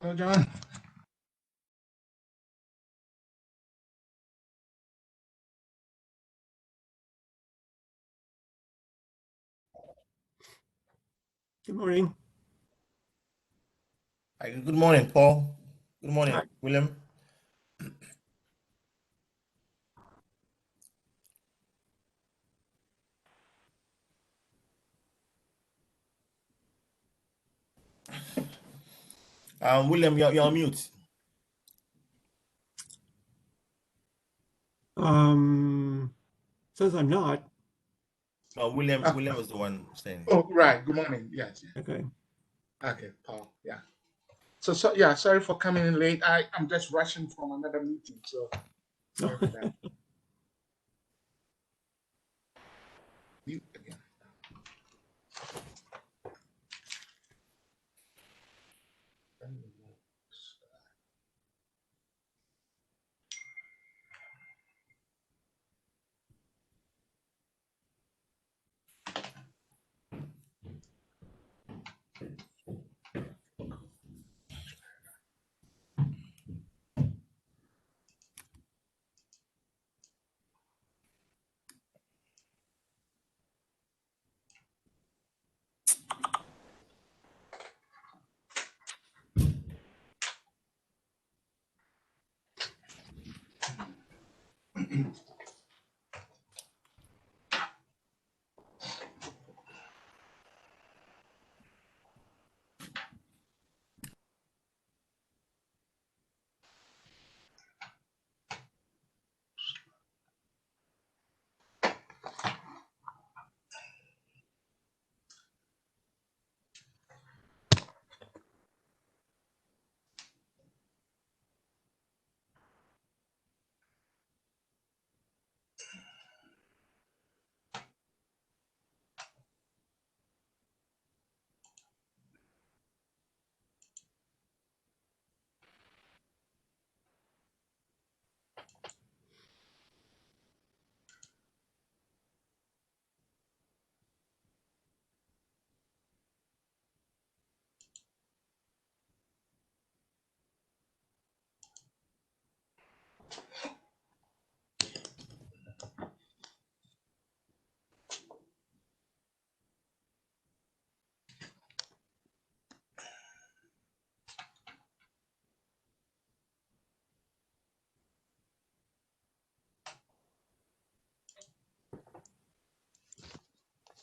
Hello, John. Good morning. Hi, good morning, Paul. Good morning, Hi. William. William, you're on mute. Says I'm not. No, William was the one saying. Oh, right. Good morning. Yes. Okay. Okay, Paul. Yeah. So sorry for coming in late. I'm just rushing from another meeting, so sorry for that. Mute again.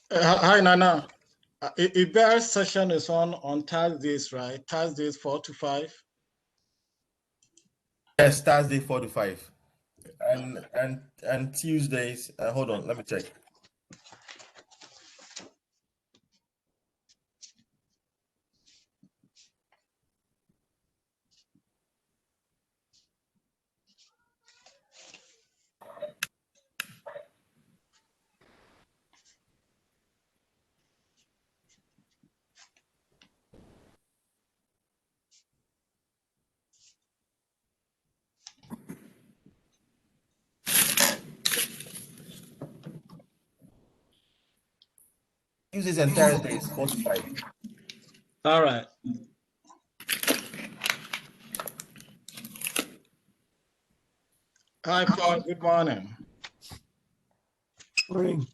Hi, Nana. Iber's session is on Thursdays, right? Thursdays 4 to 5. Yes, Thursday 4 to 5. And Tuesdays, hold on, let me check. Tuesdays and Thursdays 4 to 5. All right. Hi, Paul. Good morning. Morning.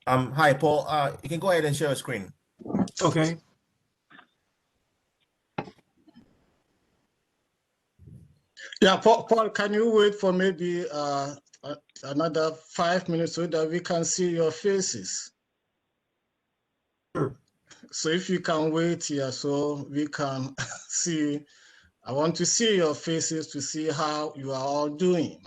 Hi, Paul. You can go ahead and share your screen. Okay. Yeah, Paul, can you wait for maybe another 5 minutes so that we can see your faces? Sure. So if you can wait here so we can see, I want to see your faces to see how you are all doing.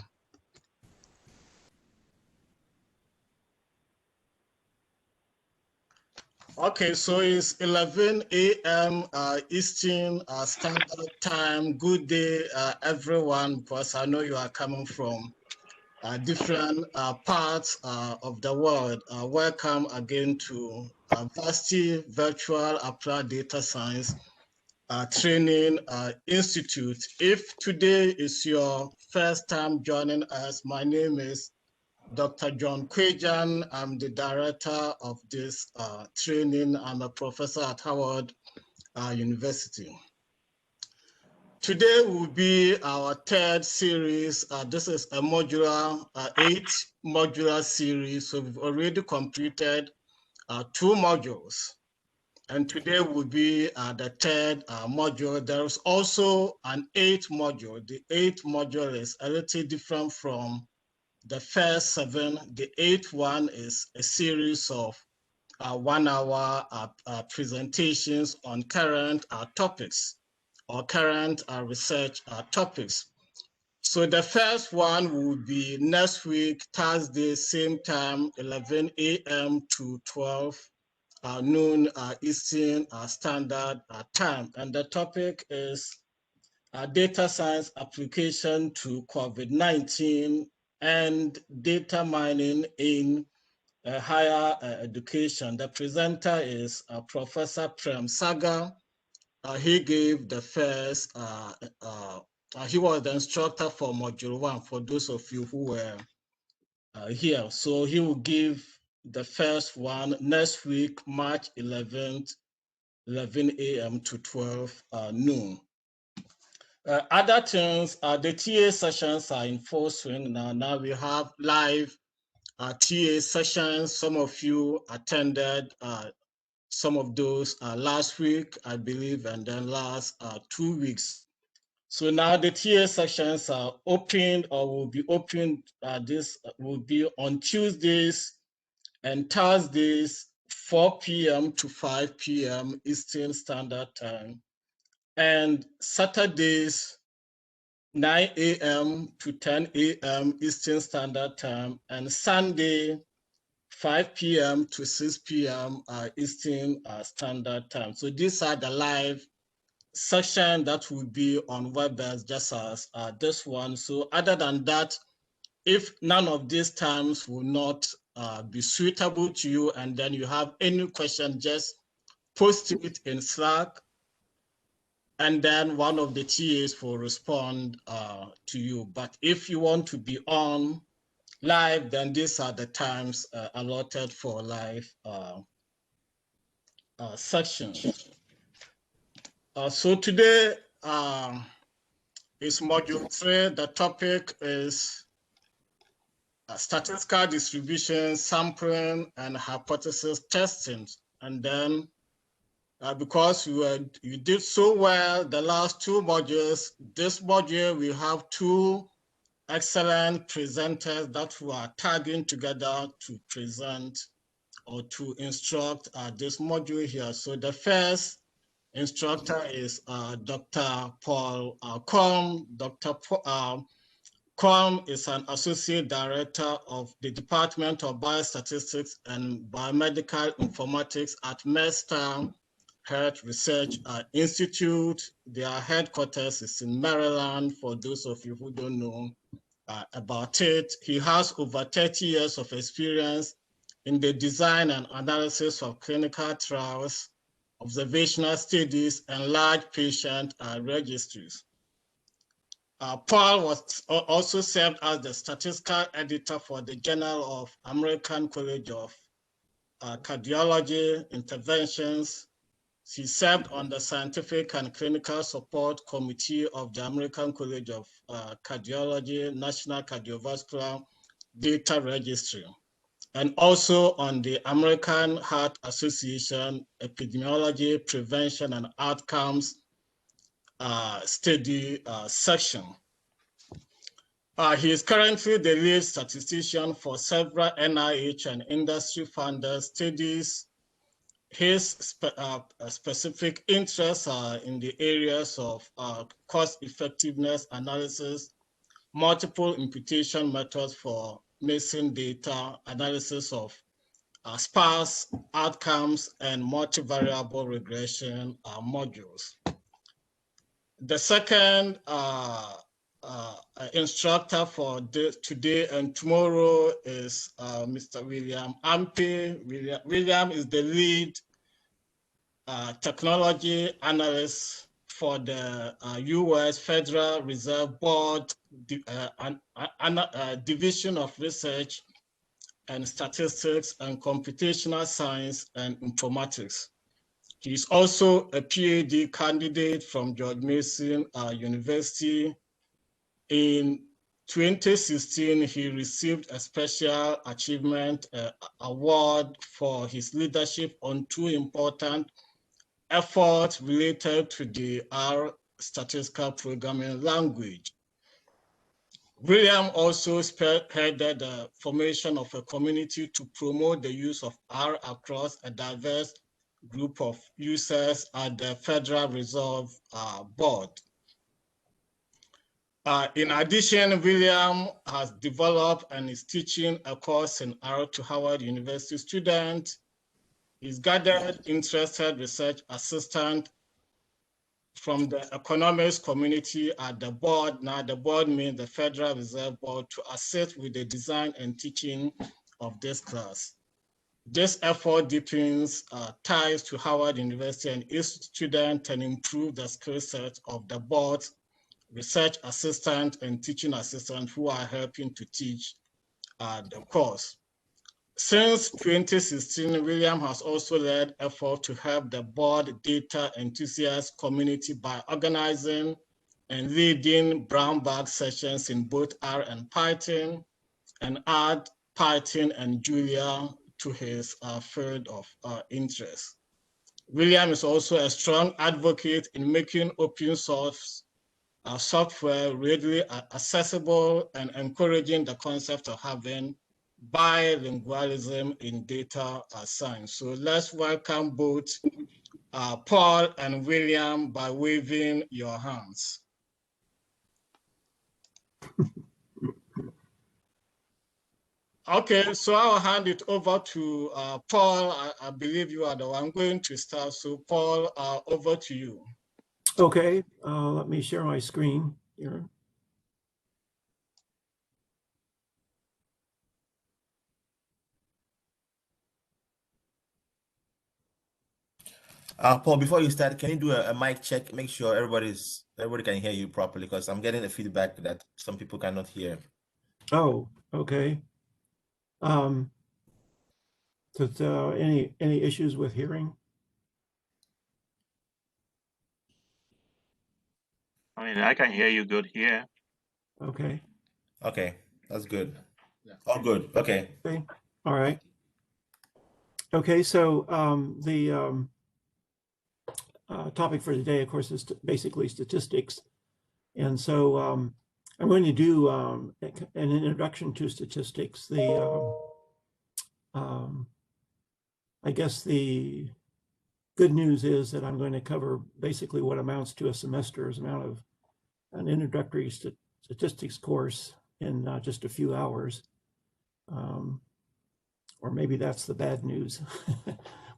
Okay, so it's 11 a.m. Eastern Standard Time. Good day, everyone, because I know you are coming from different parts of the world. Welcome again to VADSTI Virtual Applied Data Science Training Institute. If today is your first time joining us, my name is Dr. John Kwejan. I'm the director of this training. I'm a professor at Howard University. Today will be our third series. This is a modular, 8-modular series. So we've already completed 2 modules. And today will be the third module. There's also an 8th module. The 8th module is a little different from the first 7. The 8th one is a series of 1-hour presentations on current topics or current research topics. So the first one will be next week, Thursday, same time, 11 a.m. to 12 noon Eastern Standard Time. And the topic is data science application to COVID-19 and data mining in higher education. The presenter is Professor Prem Sagar. He gave the first, he was the instructor for Module 1, for those of you who were here. So he will give the first one next week, March 11th, 11 a.m. to 12 noon. Other things, the TA sessions are in full swing now. Now we have live TA sessions. Some of you attended some of those last week, I believe, and then last 2 weeks. So now the TA sessions are open or will be open. This will be on Tuesdays and Thursdays, 4 p.m. to 5 p.m. Eastern Standard Time, and Saturdays, 9 a.m. to 10 a.m. Eastern Standard Time, and Sunday, 5 p.m. to 6 p.m. Eastern Standard Time. So these are the live session that will be on WebEx, just as this one. So other than that, if none of these times will not be suitable to you, and then you have any question, just post it in Slack, and then one of the TAs will respond to you. But if you want to be on live, then these are the times allotted for live sections. So today is module 3. The topic is statistical distribution, sampling, and hypothesis testing. And then because you did so well the last 2 modules, this module we have 2 excellent presenters that we are tagging together to present or to instruct this module here. So the first instructor is Dr. Paul Kwong. Dr. Kwong is an associate director of the Department of Biostatistics and Biomedical Informatics at Mercer Health Research Institute. Their headquarters is in Maryland, for those of you who don't know about it. He has over 30 years of experience in the design and analysis of clinical trials, observational studies, and large patient registries. Paul was also served as the statistical editor for the Journal of American College of Cardiology Interventions. He served on the Scientific and Clinical Support Committee of the American College of Cardiology National Cardiovascular Data Registry. and also on the American Heart Association Epidemiology, Prevention, and Outcomes study section. He is currently the lead statistician for several NIH and industry-funded studies. His specific interests are in the areas of cost-effectiveness analysis, multiple imputation methods for missing data, analysis of sparse outcomes, and multivariable regression modules. The second instructor for today and tomorrow is Mr. William Ampe. William is the lead technology analyst for the U.S. Federal Reserve Board Division of Research and Statistics and Computational Science and Informatics. He is also a PhD candidate from George Mason University. In 2016, he received a Special Achievement Award for his leadership on two important efforts related to the R statistical programming language. William also spearheaded the formation of a community to promote the use of R across a diverse group of users at the Federal Reserve Board. In addition, William has developed and is teaching a course in R to Howard University students. He's gathered interested research assistant from the economics community at the board. Now the board means the Federal Reserve Board, to assist with the design and teaching of this class. This effort deepens ties to Howard University and its students and improve the skill set of the board's research assistant and teaching assistant who are helping to teach the course. Since 2016, William has also led efforts to help the board data enthusiast community by organizing and leading brown bag sessions in both R and Python, and add Python and Julia to his field of interest. William is also a strong advocate in making open source software readily accessible and encouraging the concept of having bilingualism in data science. So let's welcome both Paul and William by waving your hands. Okay, so I'll hand it over to Paul. I believe you are the one going to start. So Paul, over to you. Okay, let me share my screen here. Paul, before you start, can you do a mic check? Make sure everybody can hear you properly, because I'm getting a feedback that some people cannot hear. Oh, okay. Any issues with hearing? I mean, I can hear you good here. Okay. Okay, that's good. Yeah. All good. Okay. Okay. All right. Okay, so the topic for today, of course, is basically statistics. And so I'm going to do an introduction to statistics. I guess the good news is that I'm going to cover basically what amounts to a semester's amount of an introductory statistics course in just a few hours. Or maybe that's the bad news.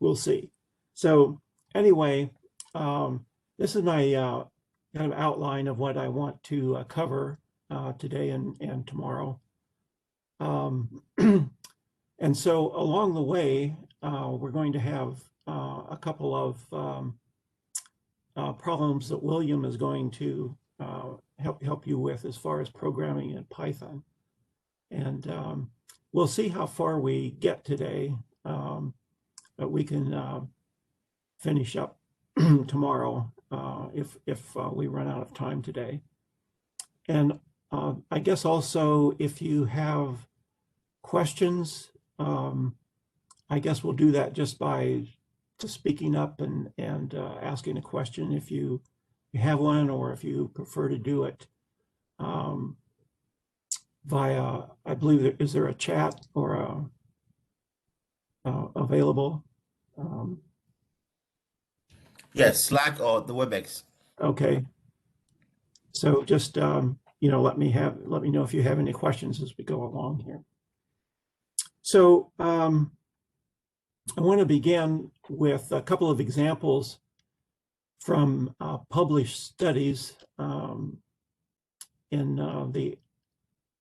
We'll see. So anyway, this is my kind of outline of what I want to cover today and tomorrow. And so along the way, we're going to have a couple of problems that William is going to help you with as far as programming in Python. And we'll see how far we get today, but we can finish up tomorrow if we run out of time today. And I guess also if you have questions I guess we'll do that just by speaking up and asking a question if you have one, or if you prefer to do it via, I believe, is there a chat or available? Yes, Slack or the WebEx. Okay. So just let me know if you have any questions as we go along here. So I want to begin with a couple of examples from published studies in the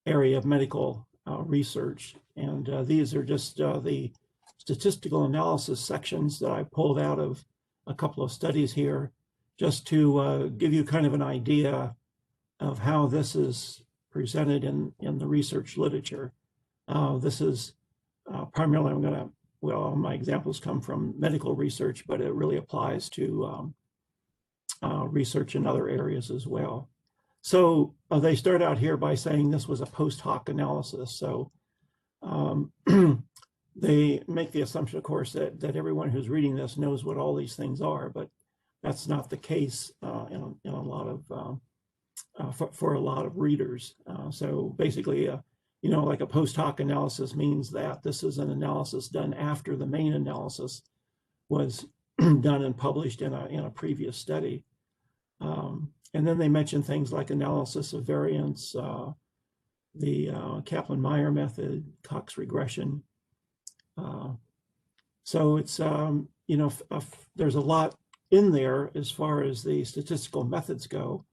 area of medical research. And these are just the statistical analysis sections that I pulled out of a couple of studies here, just to give you kind of an idea of how this is presented in the research literature. This is primarily, my examples come from medical research, but it really applies to research in other areas as well. So they start out here by saying this was a post hoc analysis. So they make the assumption, of course, that everyone who's reading this knows what all these things are, but that's not the case in a lot of for a lot of readers. So basically, like a post hoc analysis means that this is an analysis done after the main analysis was done and published in a previous study. And then they mention things like analysis of variance, the Kaplan-Meier method, Cox regression. So it's, there's a lot in there as far as the statistical methods go.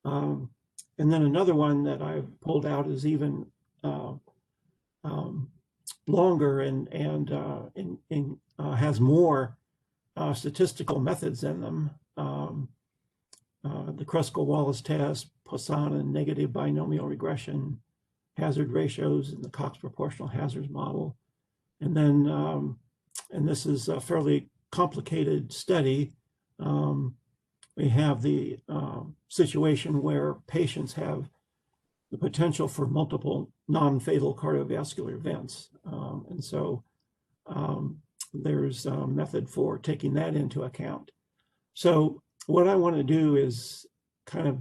And then another one that I've pulled out is even longer and has more statistical methods in them. The Kruskal-Wallis test, Poisson and negative binomial regression, hazard ratios, and the Cox proportional hazards model. And then, and this is a fairly complicated study. We have the situation where patients have the potential for multiple non-fatal cardiovascular events. And so there's a method for taking that into account. So what I want to do is kind of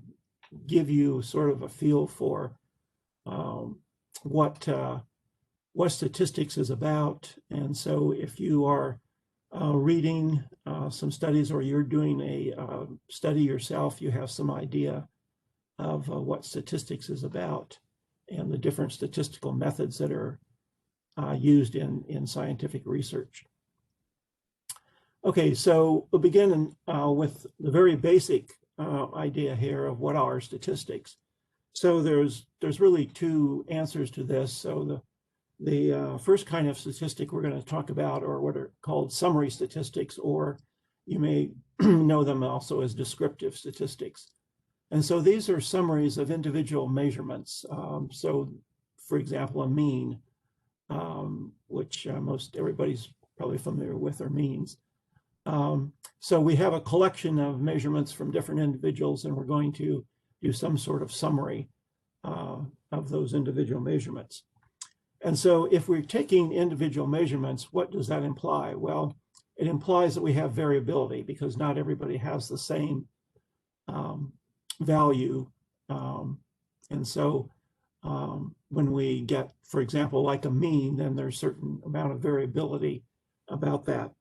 give you sort of a feel for what statistics is about. And so if you are reading some studies, or you're doing a study yourself, you have some idea of what statistics is about and the different statistical methods that are used in scientific research. Okay, so we'll begin with the very basic idea here of what are statistics. So there's really two answers to this. So the first kind of statistic we're going to talk about are what are called summary statistics, or you may know them also as descriptive statistics. And so these are summaries of individual measurements. So for example, a mean, which most everybody's probably familiar with, or means. So we have a collection of measurements from different individuals, and we're going to do some sort of summary of those individual measurements. And so if we're taking individual measurements, what does that imply? Well, it implies that we have variability, because not everybody has the same value. And so when we get, for example, like a mean, then there's a certain amount of variability about that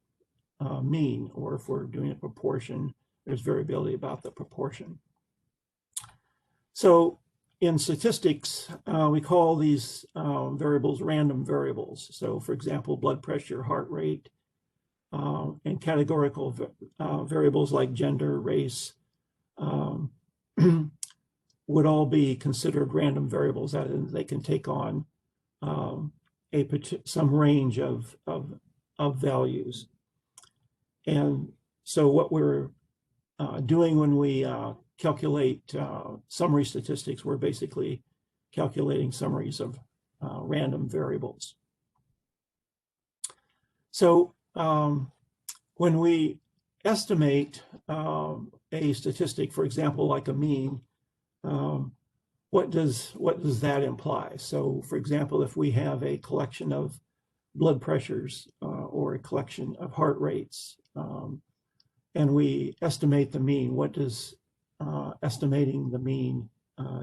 mean. Or if we're doing a proportion, there's variability about the proportion. So in statistics, we call these variables random variables. So for example, blood pressure, heart rate, and categorical variables like gender, race, would all be considered random variables, that is, they can take on some range of values. And so what we're doing when we calculate summary statistics, we're basically calculating summaries of random variables. So when we estimate a statistic, for example, like a mean, what does that imply? So for example, if we have a collection of blood pressures or a collection of heart rates, and we estimate the mean. What does estimating the mean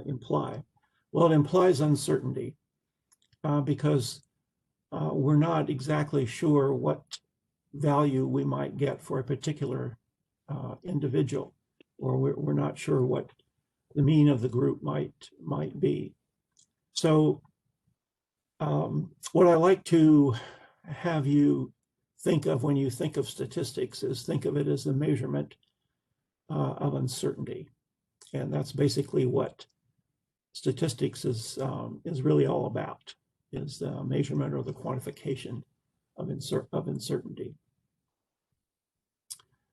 imply? Well, it implies uncertainty because we're not exactly sure what value we might get for a particular individual, or we're not sure what the mean of the group might be. So what I like to have you think of when you think of statistics is think of it as the measurement of uncertainty. And that's basically what statistics is really all about, is the measurement or the quantification of uncertainty.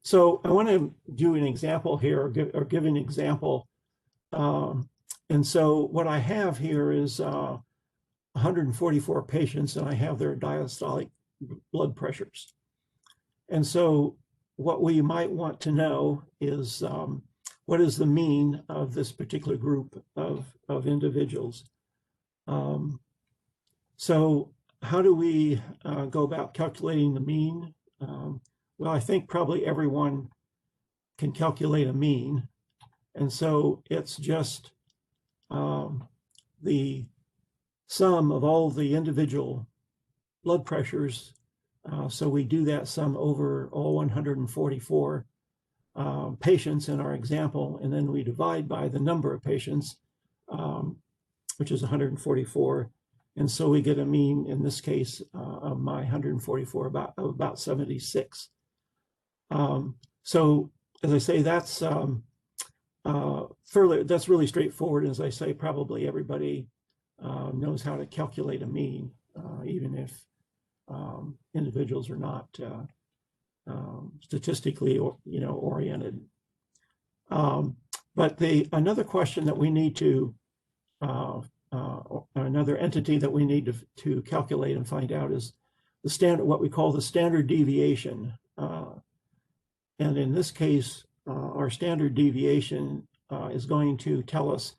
So I want to do an example here, or give an example. And so what I have here is 144 patients, and I have their diastolic blood pressures. And so what we might want to know is what is the mean of this particular group of individuals. So how do we go about calculating the mean? Well, I think probably everyone can calculate a mean. And so it's just the sum of all the individual blood pressures. So we do that sum over all 144 patients in our example, and then we divide by the number of patients, which is 144. And so we get a mean, in this case, of my 144, about 76. So as I say, that's really straightforward. As I say, probably everybody knows how to calculate a mean, even if individuals are not statistically oriented. But another question that we need to, another entity that we need to calculate and find out is the standard, what we call the standard deviation. And in this case, our standard deviation is going to tell us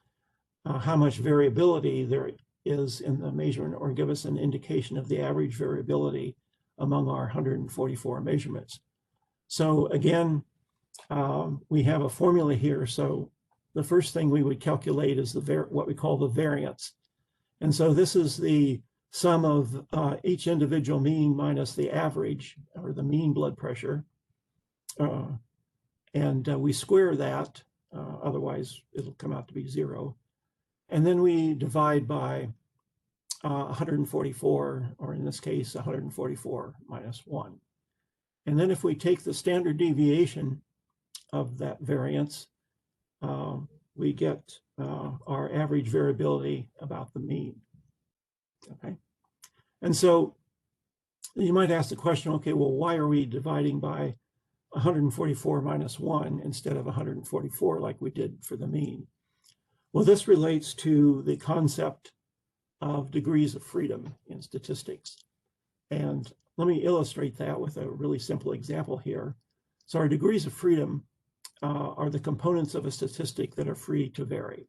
how much variability there is in the measurement, or give us an indication of the average variability among our 144 measurements. So again, we have a formula here. So the first thing we would calculate is what we call the variance. And so this is the sum of each individual mean minus the average, or the mean blood pressure. And we square that, otherwise it'll come out to be 0. And then we divide by 144, or in this case, 144 minus 1. And then if we take the standard deviation of that variance, we get our average variability about the mean. Okay. And so you might ask the question, okay, well, why are we dividing by 144 minus 1 instead of 144 like we did for the mean? Well, this relates to the concept of degrees of freedom in statistics. And let me illustrate that with a really simple example here. So our degrees of freedom are the components of a statistic that are free to vary.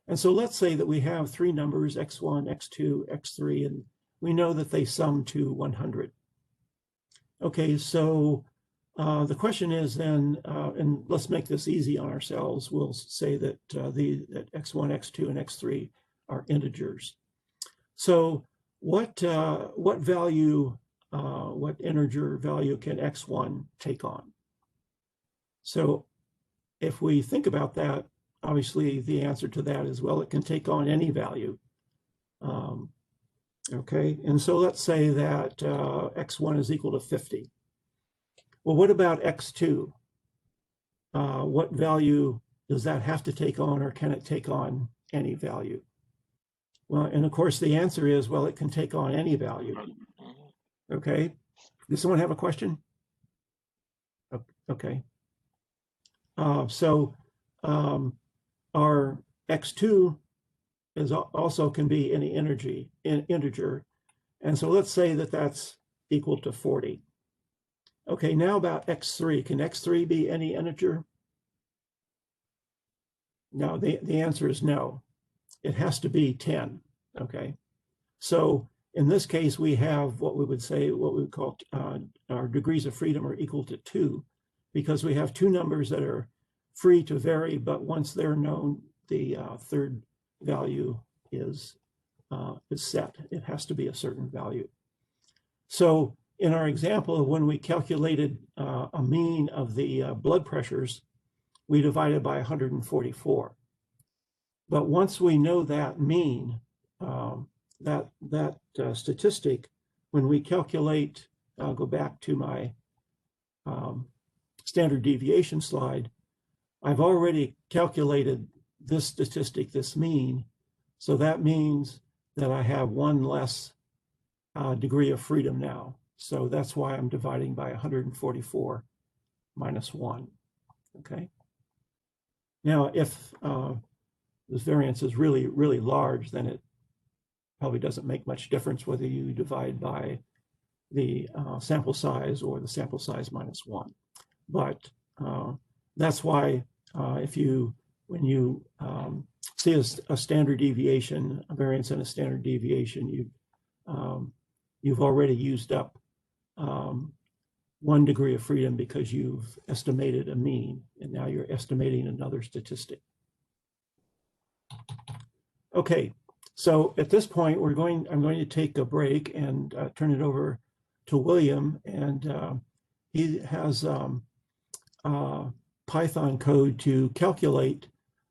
And so let's say that we have 3 numbers, x1, x2, x3, and we know that they sum to 100. Okay, so the question is then, and let's make this easy on ourselves, we'll say that, that x1, x2, and x3 are integers. So what value, what integer value can x1 take on? So if we think about that, obviously the answer to that is, well, it can take on any value. Okay, and so let's say that x1 is equal to 50. Well, what about x2? What value does that have to take on, or can it take on any value? Well, and of course the answer is, well, it can take on any value. Okay, does someone have a question? Okay. So our x2 is also can be any integer. And so let's say that that's equal to 40. Okay, now about x3. Can x3 be any integer? No, the answer is no. It has to be 10, okay? So in this case, we have what we would say, what we would call our degrees of freedom are equal to 2, because we have two numbers that are free to vary, but once they're known, the third value is set. It has to be a certain value. So in our example, when we calculated a mean of the blood pressures, we divided by 144. But once we know that mean, that statistic, when we calculate, I'll go back to my standard deviation slide, I've already calculated this statistic, this mean. So that means that I have one less degree of freedom now. So that's why I'm dividing by 144 minus 1, okay? Now, if this variance is really, really large, then it probably doesn't make much difference whether you divide by the sample size or the sample size minus 1. But that's why when you see a standard deviation, a variance and a standard deviation, you've already used up 1 degree of freedom because you've estimated a mean, and now you're estimating another statistic. Okay, so at this point, I'm going to take a break and turn it over to William, and he has Python code to calculate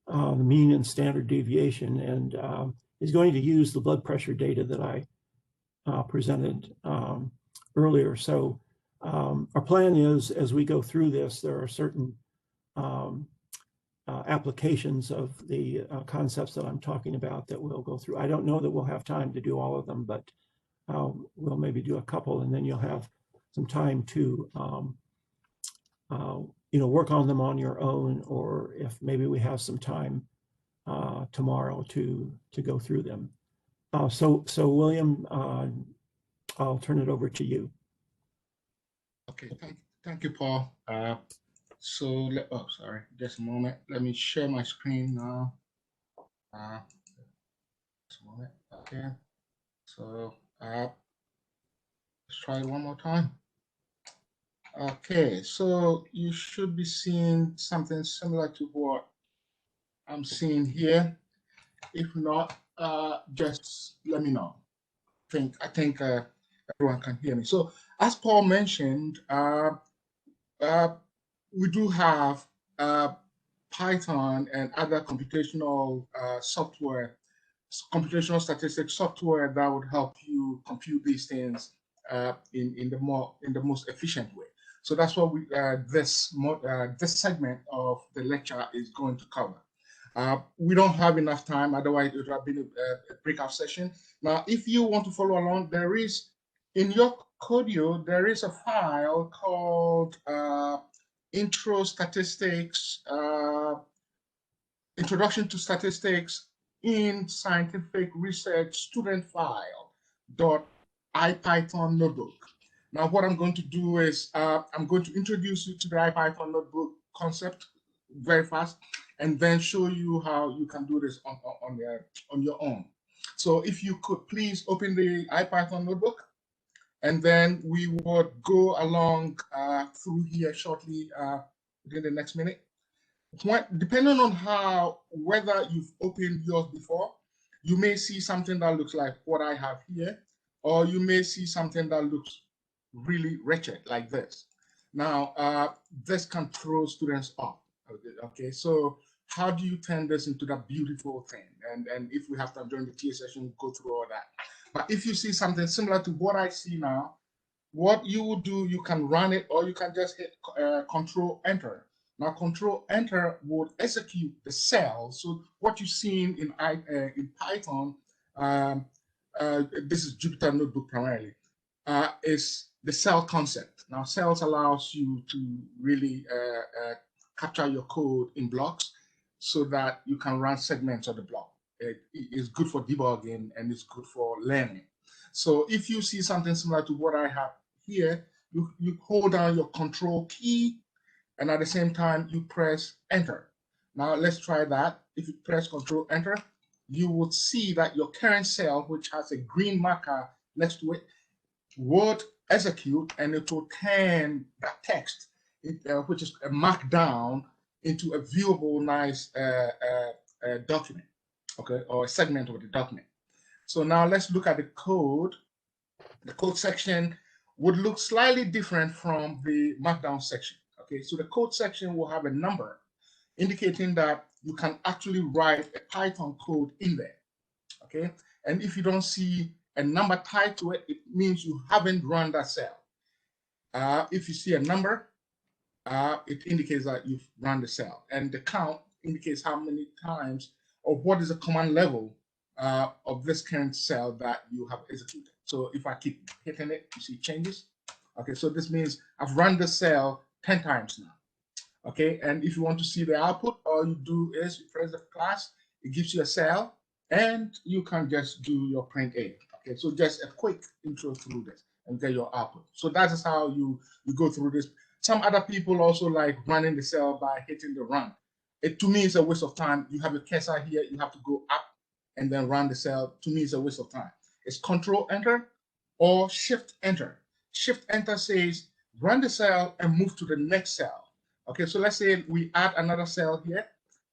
the mean and standard deviation, and he's going to use the blood pressure data that I presented earlier. So our plan is, as we go through this, there are certain applications of the concepts that I'm talking about that we'll go through. I don't know that we'll have time to do all of them, but we'll maybe do a couple, and then you'll have some time to work on them on your own, or if maybe we have some time tomorrow to go through them. So William, I'll turn it over to you. Okay, thank you, Paul. Sorry, just a moment. Let me share my screen now. Just a moment. Okay. So let's try it one more time. Okay, so you should be seeing something similar to what I'm seeing here. If not, just let me know. I think everyone can hear me. So as Paul mentioned, we do have Python and other computational software, computational statistics software that would help you compute these things in the most efficient way. So that's what this segment of the lecture is going to cover. We don't have enough time, otherwise it would have been a breakout session. Now, if you want to follow along, there is, in your Codio, there is a file called Intro Statistics, Introduction to Statistics in Scientific Research Student File .ipython notebook. Now, what I'm going to do is I'm going to introduce you to the IPython notebook concept very fast, and then show you how you can do this on your own. So if you could please open the IPython notebook, and then we would go along through here shortly within the next minute. Depending on whether you've opened yours before, you may see something that looks like what I have here, or you may see something that looks really wretched like this. Now, this can throw students off. Okay, so how do you turn this into that beautiful thing? And if we have time during the TA session, go through all that. But if you see something similar to what I see now, what you will do, you can run it, or you can just hit Control Enter. Now, Control Enter would execute the cell. So what you've seen in Python, this is Jupyter Notebook primarily, is the cell concept. Now, cells allows you to really capture your code in blocks so that you can run segments of the block. It is good for debugging, and it's good for learning. So if you see something similar to what I have here, you hold down your Control key, and at the same time, you press Enter. Now, let's try that. If you press Control Enter, you would see that your current cell, which has a green marker next to it would execute, and it will turn that text, which is a markdown, into a viewable, nice document, okay, or a segment of the document. So now let's look at the code. The code section would look slightly different from the markdown section. Okay, so the code section will have a number indicating that you can actually write a Python code in there. Okay, and if you don't see a number tied to it, it means you haven't run that cell. If you see a number, it indicates that you've run the cell, and the count indicates how many times or what is the command level of this current cell that you have executed. So if I keep hitting it, you see changes. Okay, so this means I've run the cell 10 times now. Okay, and if you want to see the output, all you do is you press the class, it gives you a cell, and you can just do your print A. Okay, so just a quick intro through this and get your output. So that is how you go through this. Some other people also like running the cell by hitting the run. To me, it's a waste of time. You have your cursor here, you have to go up and then run the cell. To me, it's a waste of time. It's Control Enter or Shift Enter. Shift Enter says run the cell and move to the next cell. Okay, so let's say we add another cell here.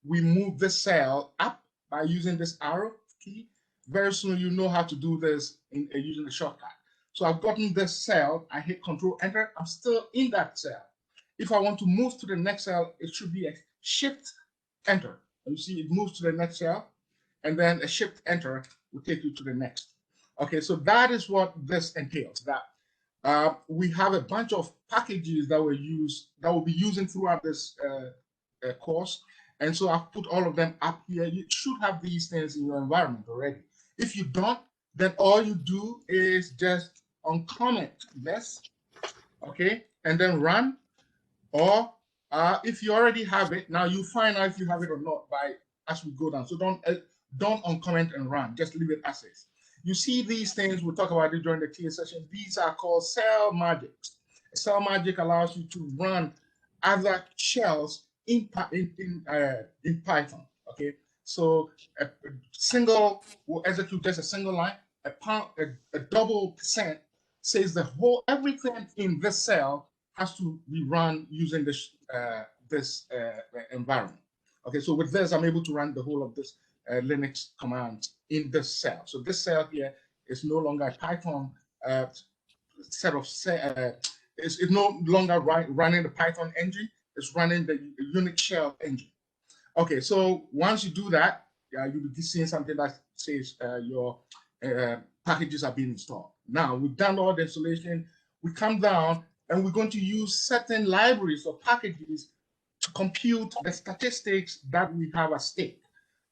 We move this cell up by using this arrow key. Very soon you know how to do this using the shortcut. So I've gotten this cell, I hit Control Enter, I'm still in that cell. If I want to move to the next cell, it should be a Shift Enter. And you see it moves to the next cell, and then a Shift Enter will take you to the next. Okay, so that is what this entails. That we have a bunch of packages that we'll be using throughout this course. And so I've put all of them up here. You should have these things in your environment already. If you don't, then all you do is just uncomment this, okay, and then run. Or if you already have it, now you find out if you have it or not as we go down. So don't uncomment and run. Just leave it as is. You see these things, we'll talk about it during the TA session. These are called cell magics. Cell magic allows you to run other shells in Python. Okay, so a single will execute just a single line. A double percent says everything in this cell has to be run using this environment. Okay, so with this, I'm able to run the whole of this Linux command in this cell. So this cell here is no longer a Python set of it's no longer running the Python engine. It's running the Unix shell engine. Okay, so once you do that, you'll be seeing something that says your packages are being installed. Now we've done all the installation. We come down and we're going to use certain libraries or packages to compute the statistics that we have at stake.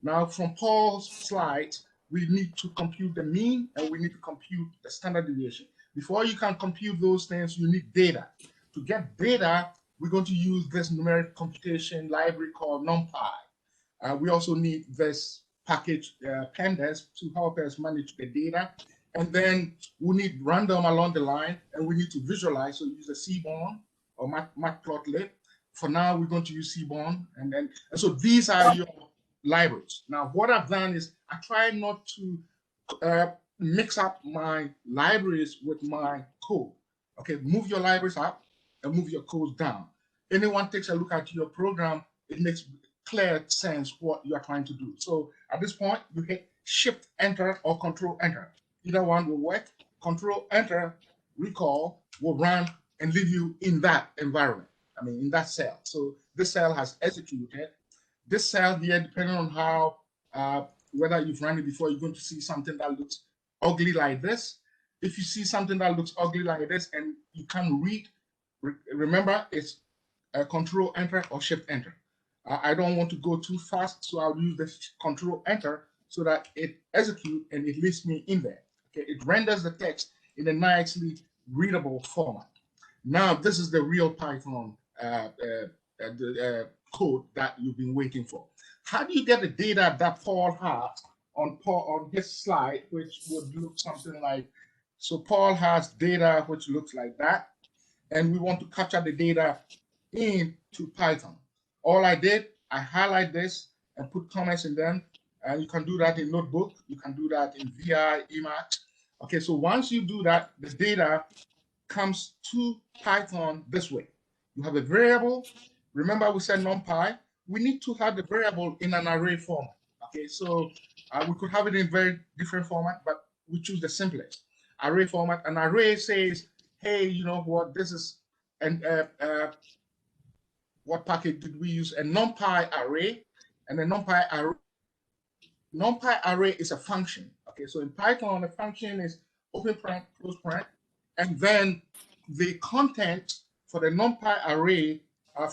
Now, from Paul's slides, we need to compute the mean and we need to compute the standard deviation. Before you can compute those things, you need data. To get data, we're going to use this numeric computation library called NumPy. We also need this package pandas to help us manage the data. And then we need random along the line, and we need to visualize. So use a Seaborn or Matplotlib. For now, we're going to use Seaborn. And so these are your libraries. Now, what I've done is I try not to mix up my libraries with my code. Okay, move your libraries up and move your codes down. Anyone takes a look at your program, it makes clear sense what you are trying to do. So at this point, you hit Shift Enter or Control Enter. Either one will work. Control Enter, recall, will run and leave you in that environment. I mean, in that cell. So this cell has executed. This cell here, depending on how, whether you've run it before, you're going to see something that looks ugly like this. If you see something that looks ugly like this and you can read, remember it's Control Enter or Shift Enter. I don't want to go too fast, so I'll use the Control Enter so that it executes and it leaves me in there. Okay, it renders the text in a nicely readable format. Now, this is the real Python code that you've been waiting for. How do you get the data that Paul has on this slide, which would look something like, so Paul has data which looks like that, and we want to capture the data into Python. All I did, I highlight this and put comments in them, and you can do that in Notebook, you can do that in VI, Emacs. Okay, so once you do that, the data comes to Python this way. You have a variable. Remember we said NumPy. We need to have the variable in an array format. Okay, so we could have it in very different format, but we choose the simplest array format. An array says, hey, you know what, this is, and what package did we use? A NumPy array, and the NumPy array is a function. Okay, so in Python, the function is open parent, close parent, and then the content for the NumPy array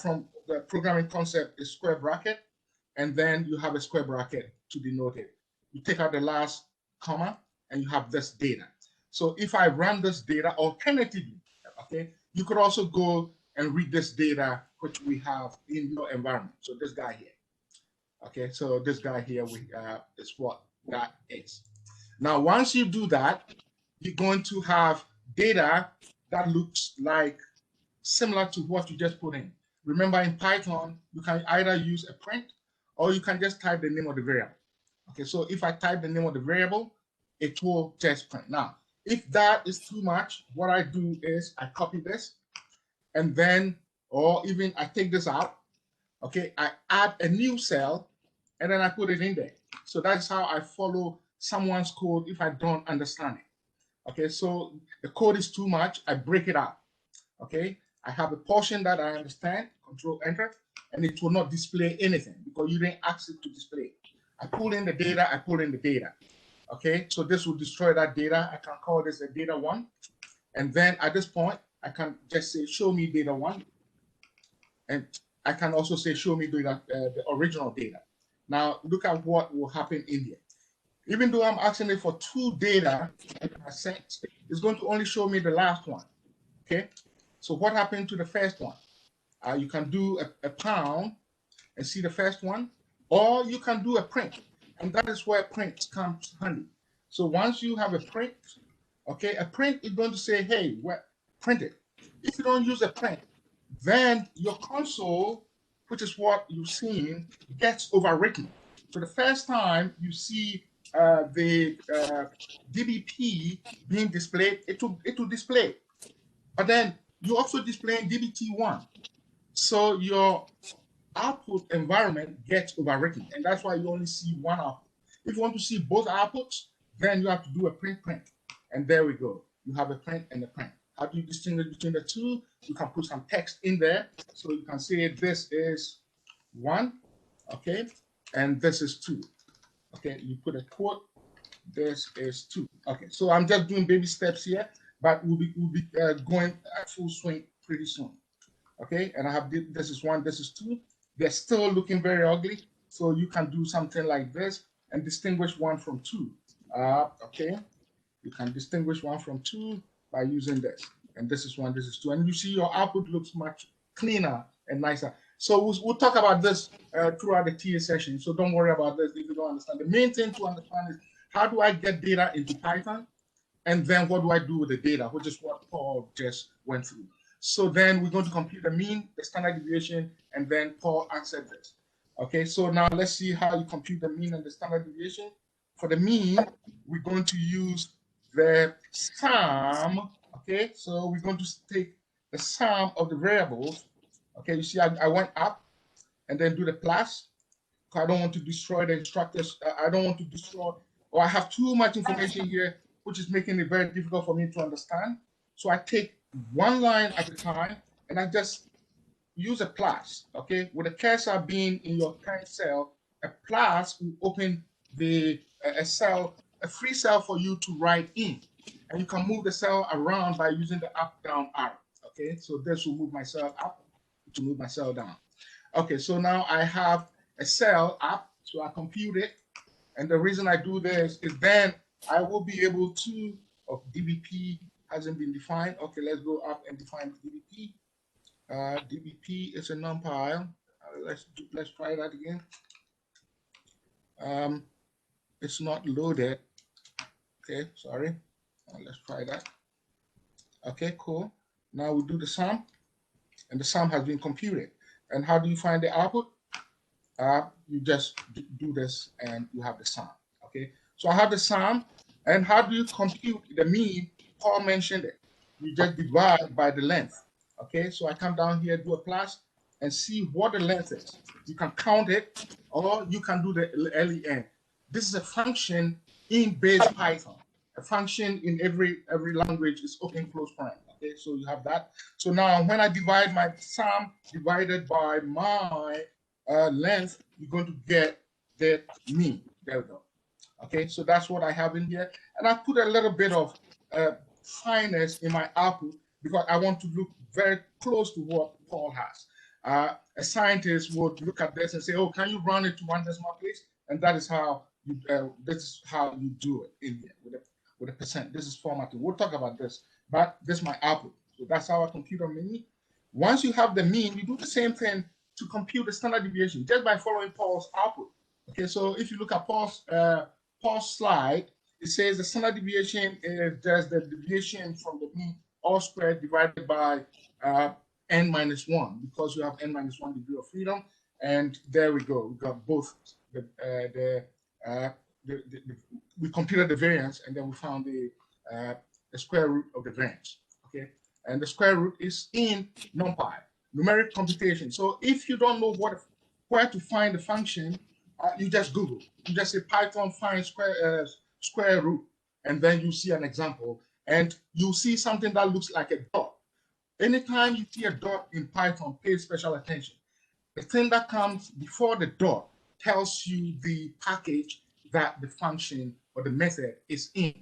from the programming concept is square bracket, and then you have a square bracket to denote it. You take out the last comma, and you have this data. So if I run this data, alternatively, okay, you could also go and read this data which we have in your environment. So this guy here. Okay, so this guy here is what that is. Now, once you do that, you're going to have data that looks like similar to what you just put in. Remember, in Python, you can either use a print or you can just type the name of the variable. Okay, so if I type the name of the variable, it will just print. Now, if that is too much, what I do is I copy this, and then, or even I take this out. Okay, I add a new cell, and then I put it in there. So that's how I follow someone's code if I don't understand it. Okay, so the code is too much, I break it out. Okay, I have a portion that I understand, Control Enter, and it will not display anything because you didn't ask it to display. I pull in the data, I pull in the data. Okay, so this will destroy that data. I can call this a data one. And then at this point, I can just say, show me data one. And I can also say, show me data, the original data. Now, look at what will happen in here. Even though I'm asking it for two data, it's going to only show me the last one. Okay, so what happened to the first one? You can do a pound and see the first one, or you can do a print. And that is where print comes handy. So once you have a print, okay, a print is going to say, hey, print it. If you don't use a print, then your console, which is what you've seen, gets overwritten. So the first time you see the DBP being displayed, it will display. But then you also display DBT1. So your output environment gets overwritten, and that's why you only see one output. If you want to see both outputs, then you have to do a print, and there we go. You have a print and a print. How do you distinguish between the two? You can put some text in there, so you can say this is 1, okay, and this is 2. Okay, you put a quote. This is 2. Okay, so I'm just doing baby steps here, but we'll be going at full swing pretty soon. Okay, and I have this is 1, this is 2. They're still looking very ugly, so you can do something like this and distinguish 1 from 2. Okay, you can distinguish 1 from 2 by using this. And this is 1, this is 2. And you see your output looks much cleaner and nicer. So we'll talk about this throughout the TA session. So don't worry about this if you don't understand. The main thing to understand is how do I get data into Python? And then what do I do with the data, which is what Paul just went through. So then we're going to compute the mean, the standard deviation, and then Paul answered this. Okay, so now let's see how you compute the mean and the standard deviation. For the mean, we're going to use the sum. Okay, so we're going to take the sum of the variables. Okay, you see I went up and then do the plus. I don't want to destroy the instructors. I don't want to destroy, or I have too much information here, which is making it very difficult for me to understand. So I take one line at a time, and I just use a plus, okay? With the cursor being in your current cell, a plus will open a cell, a free cell for you to write in. And you can move the cell around by using the up-down arrow, okay? So this will move my cell up to move my cell down. Okay, so now I have a cell up, so I compute it. And the reason I do this is then I will be able to, DBP hasn't been defined. Okay, let's go up and define DBP. DBP is a NumPy. Let's try that again. It's not loaded. Okay, sorry. Let's try that. Okay, cool. Now we do the sum, and the sum has been computed. And how do you find the output? You just do this, and you have the sum. Okay, so I have the sum. And how do you compute the mean? Paul mentioned it. You just divide by the length. Okay, so I come down here, do a plus, and see what the length is. You can count it, or you can do the LEN. This is a function in base Python. A function in every language is open close parent. Okay, so you have that. So now when I divide my sum divided by my length, you're going to get the mean. There we go. Okay, so that's what I have in here. And I put a little bit of fineness in my output because I want to look very close to what Paul has. A scientist would look at this and say, oh, can you run it to 1 decimal place? And that is how you do it in here with a percent. This is formatting. We'll talk about this, but this is my output. So that's how I compute a mean. Once you have the mean, you do the same thing to compute the standard deviation just by following Paul's output. Okay, so if you look at Paul's slide, it says the standard deviation is just the deviation from the mean all squared divided by n minus 1, because you have n minus 1 degree of freedom. And there we go. We got both. We computed the variance, and then we found the square root of the variance. Okay, and the square root is in NumPy, numeric computation. So if you don't know where to find the function, you just Google. You just say Python find square root, and then you see an example, and you see something that looks like a dot. Anytime you see a dot in Python, pay special attention. The thing that comes before the dot tells you the package that the function or the method is in.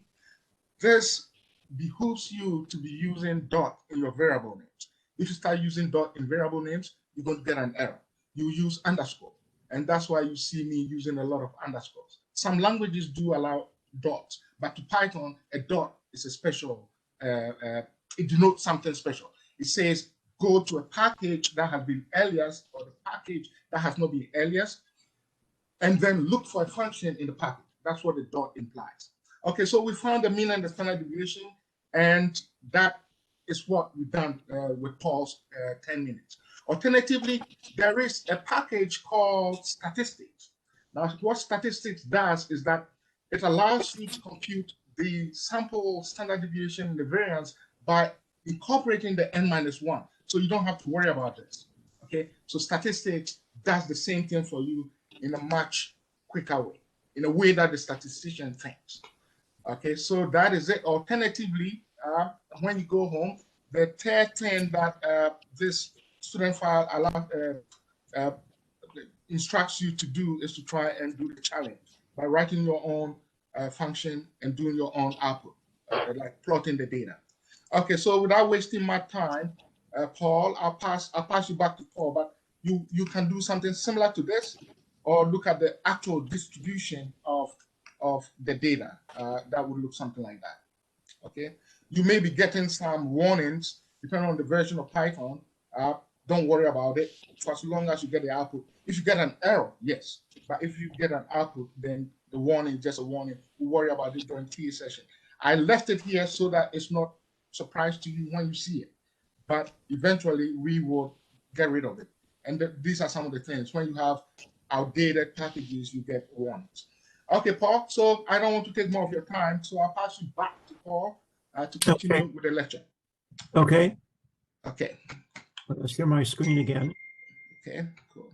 This behooves you to be using dot in your variable names. If you start using dot in variable names, you're going to get an error. You use underscore. And that's why you see me using a lot of underscores. Some languages do allow dots, but to Python, a dot is a special, it denotes something special. It says, go to a package that has been aliased or the package that has not been aliased, and then look for a function in the package. That's what the dot implies. Okay, so we found the mean and the standard deviation, and that is what we've done with Paul's 10 minutes. Alternatively, there is a package called Statistics. Now, what Statistics does is that it allows you to compute the sample standard deviation and the variance by incorporating the n-1. So you don't have to worry about this. Okay, so Statistics does the same thing for you in a much quicker way, in a way that the statistician thinks. Okay, so that is it. Alternatively, when you go home, the third thing that this student file instructs you to do is to try and do the challenge by writing your own function and doing your own output, like plotting the data. Okay, so without wasting my time, Paul, I'll pass you back to Paul, but you can do something similar to this, or look at the actual distribution of the data. That would look something like that. Okay, you may be getting some warnings depending on the version of Python. Don't worry about it for as long as you get the output. If you get an error, yes, but if you get an output, then the warning is just a warning. We'll worry about it during TA session. I left it here so that it's not a surprise to you when you see it, but eventually we will get rid of it. And these are some of the things. When you have outdated packages, you get warnings. Okay, Paul, so I don't want to take more of your time, so I'll pass you back to Paul to continue with the lecture. Okay. Okay. Let's share my screen again. Okay, cool.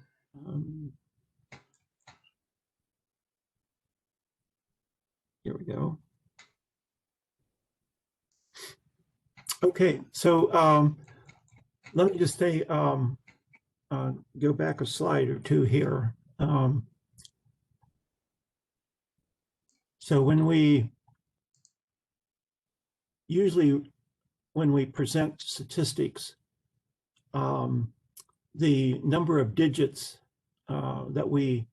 Here we go. Okay, so let me just say, go back a slide or two here. So when we present statistics, the number of digits that we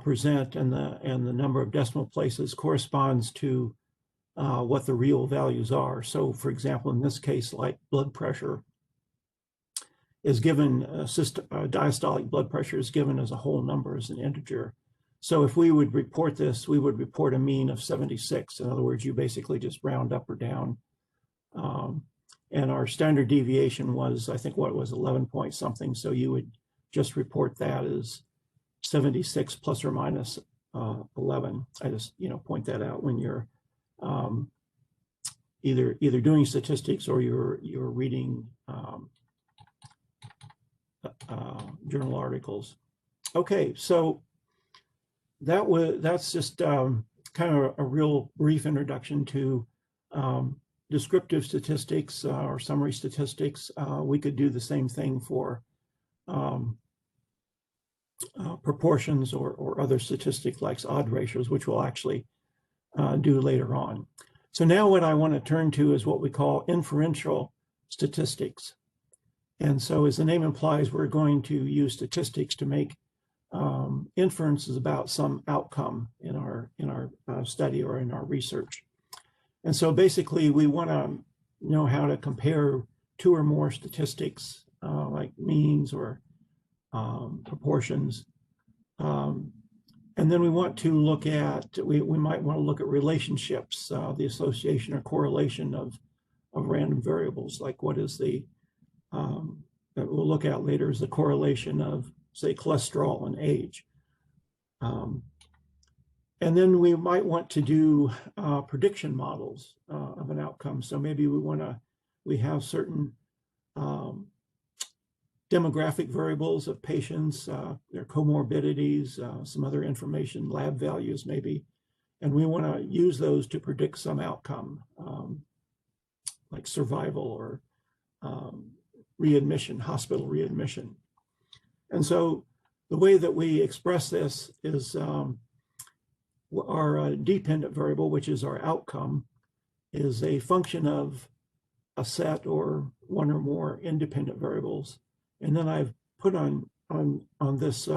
present and the number of decimal places corresponds to what the real values are. So, for example, in this case, like blood pressure is given, diastolic blood pressure is given as a whole number, as an integer. So if we would report this, we would report a mean of 76. In other words, you basically just round up or down. And our standard deviation was, I think, what was 11 point something. So you would just report that as 76 plus or minus 11. I just, point that out when you're either doing statistics or you're reading journal articles. Okay, so that's just kind of a real brief introduction to descriptive statistics or summary statistics. We could do the same thing for proportions or other statistics like odd ratios, which we'll actually do later on. So now what I want to turn to is what we call inferential statistics. And so as the name implies, we're going to use statistics to make inferences about some outcome in our study or in our research. And so basically we want to know how to compare two or more statistics like means or proportions. And then we want to look at, we might want to look at relationships, the association or correlation of random variables, like what is the, that we'll look at later is the correlation of, say, cholesterol and age. And then we might want to do prediction models of an outcome. So maybe we have certain demographic variables of patients, their comorbidities, some other information, lab values maybe, and we want to use those to predict some outcome, like survival or readmission, hospital readmission. And so the way that we express this is our dependent variable, which is our outcome, is a function of a set or one or more independent variables. And then I've put on this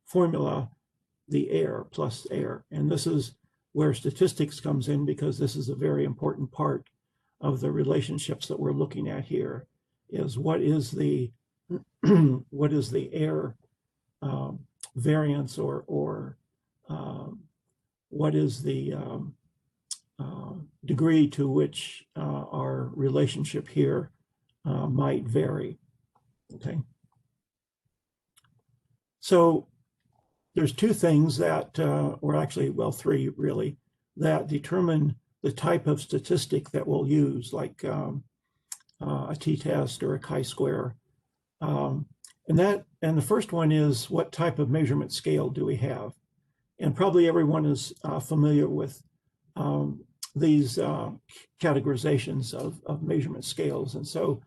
formula the error plus error. And this is where statistics comes in, because this is a very important part of the relationships that we're looking at here, is what is the what is the error variance or what is the degree to which our relationship here might vary. Okay. So there's two things that, or actually, well, three really, that determine the type of statistic that we'll use, like a t-test or a chi-square. And the first one is, what type of measurement scale do we have? And probably everyone is familiar with these categorizations of measurement scales. And so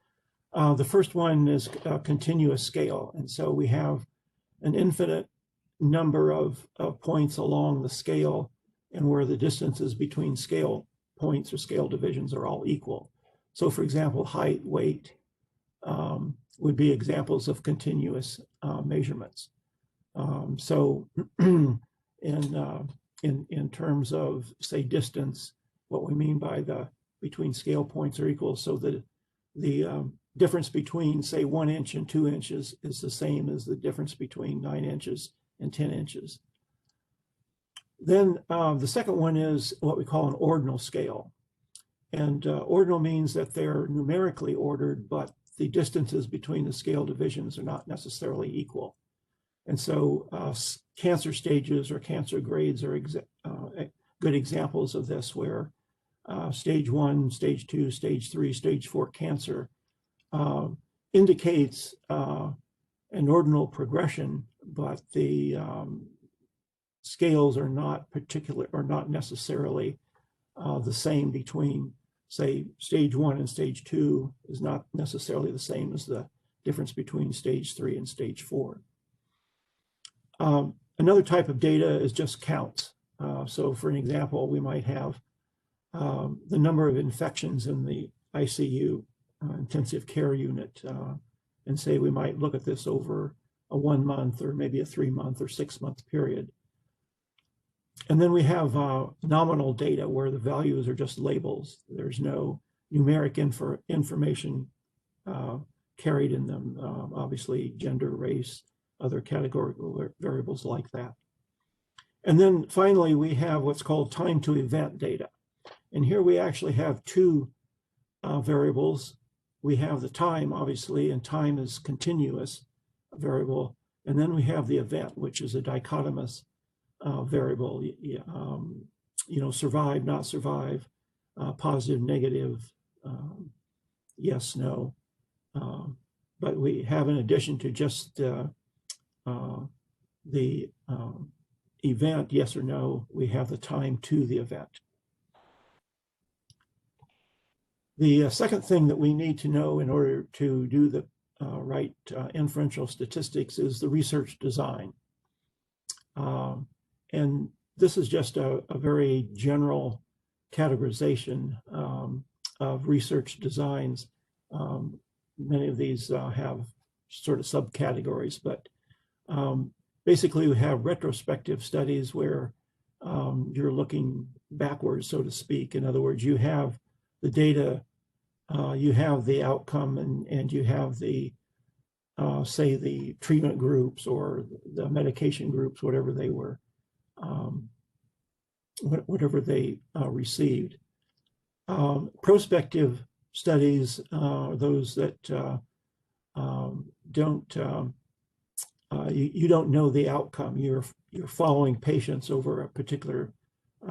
the first one is a continuous scale. And so we have an infinite number of points along the scale, and where the distances between scale points or scale divisions are all equal. So for example, height, weight would be examples of continuous measurements. So in terms of, say, distance, what we mean by the between scale points are equal, so that the difference between, say, 1 inch and 2 inches is the same as the difference between 9 inches and 10 inches. Then the second one is what we call an ordinal scale. And ordinal means that they're numerically ordered, but the distances between the scale divisions are not necessarily equal. And so cancer stages or cancer grades are good examples of this, where stage 1, stage 2, stage 3, stage 4 cancer indicates an ordinal progression, but the scales are not necessarily the same between, say, stage 1 and stage 2 is not necessarily the same as the difference between stage 3 and stage 4. Another type of data is just counts. So for an example, we might have the number of infections in the ICU, intensive care unit, and say we might look at this over a 1 month or maybe a 3 month or 6 month period. And then we have nominal data, where the values are just labels. There's no numeric information carried in them, obviously gender, race, other categorical variables like that. And then finally, we have what's called time to event data. And here we actually have two variables. We have the time, obviously, and time is continuous variable. And then we have the event, which is a dichotomous variable. survive, not survive, positive, negative, yes, no. But we have, in addition to just the event, yes or no, we have the time to the event. The second thing that we need to know in order to do the right inferential statistics is the research design. And this is just a very general categorization of research designs. Many of these have sort of subcategories, but basically we have retrospective studies where you're looking backwards, so to speak. In other words, you have the data, you have the outcome, and you have the, say, the treatment groups or the medication groups, whatever they were, whatever they received. Prospective studies, those that you don't know the outcome. You're following patients over a particular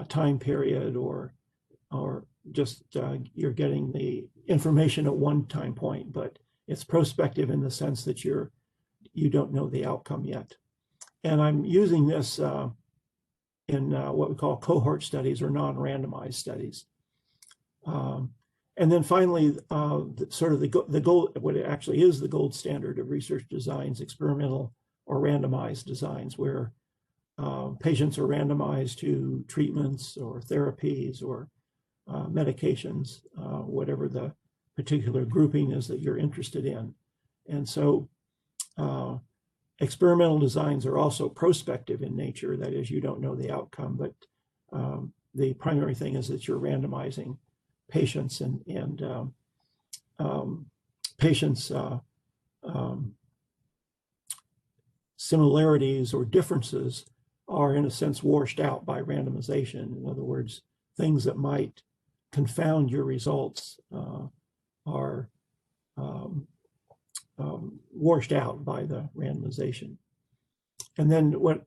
time period, or just you're getting the information at one time point, but it's prospective in the sense that you don't know the outcome yet. And I'm using this in what we call cohort studies or non-randomized studies. And then finally, sort of the gold, what it actually is the gold standard of research designs, experimental or randomized designs, where patients are randomized to treatments or therapies or medications, whatever the particular grouping is that you're interested in. And so experimental designs are also prospective in nature. That is, you don't know the outcome, but the primary thing is that you're randomizing patients, and patients' similarities or differences are in a sense washed out by randomization. In other words, things that might confound your results are washed out by the randomization. And then what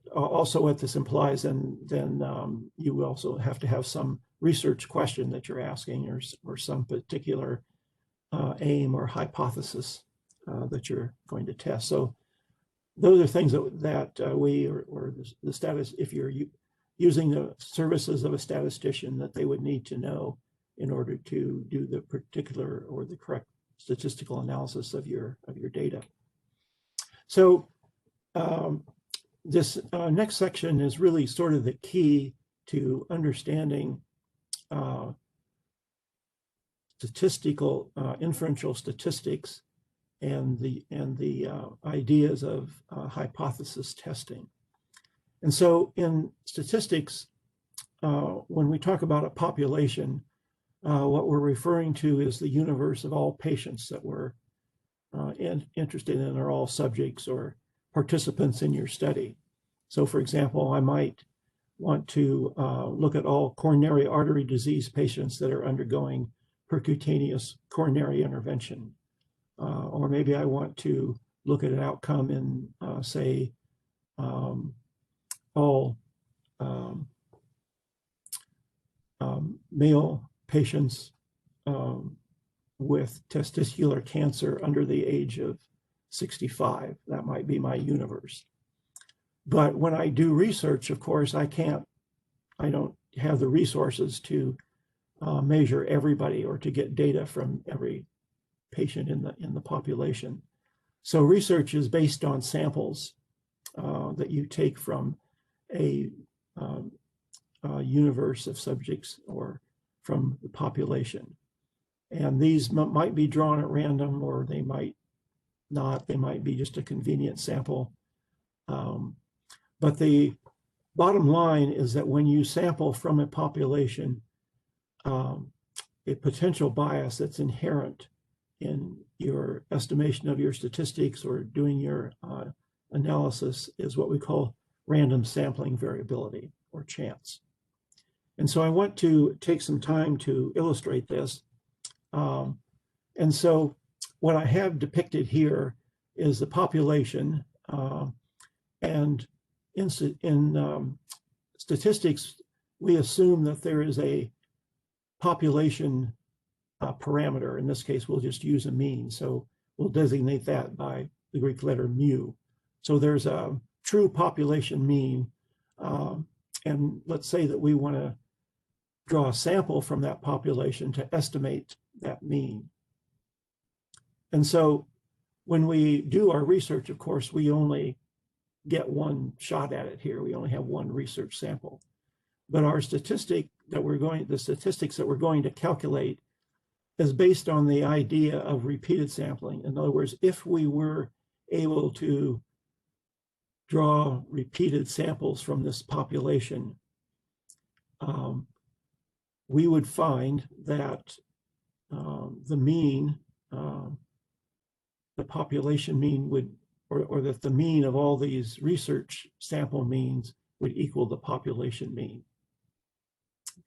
this implies, and then you also have to have some research question that you're asking, or some particular aim or hypothesis that you're going to test. So those are things that we, or the status, if you're using the services of a statistician, that they would need to know in order to do the particular or the correct statistical analysis of your data. So this next section is really sort of the key to understanding statistical inferential statistics and the ideas of hypothesis testing. And so in statistics, when we talk about a population, what we're referring to is the universe of all patients that we're interested in, or all subjects or participants in your study. So for example, I might want to look at all coronary artery disease patients that are undergoing percutaneous coronary intervention. Or maybe I want to look at an outcome in, say, all male patients with testicular cancer under the age of 65. That might be my universe. But when I do research, of course, I don't have the resources to measure everybody or to get data from every patient in the population. So research is based on samples that you take from a universe of subjects or from the population. And these might be drawn at random, or they might not. They might be just a convenient sample. But the bottom line is that when you sample from a population, a potential bias that's inherent in your estimation of your statistics or doing your analysis is what we call random sampling variability, or chance. And so I want to take some time to illustrate this. And so what I have depicted here is the population. And in statistics, we assume that there is a population parameter. In this case, we'll just use a mean. So we'll designate that by the Greek letter mu. So there's a true population mean. And let's say that we want to draw a sample from that population to estimate that mean. And so when we do our research, of course, we only get one shot at it here. We only have one research sample. But our statistic that the statistics that we're going to calculate is based on the idea of repeated sampling. In other words, if we were able to draw repeated samples from this population, we would find that the mean, the population mean would, or that the mean of all these research sample means would equal the population mean.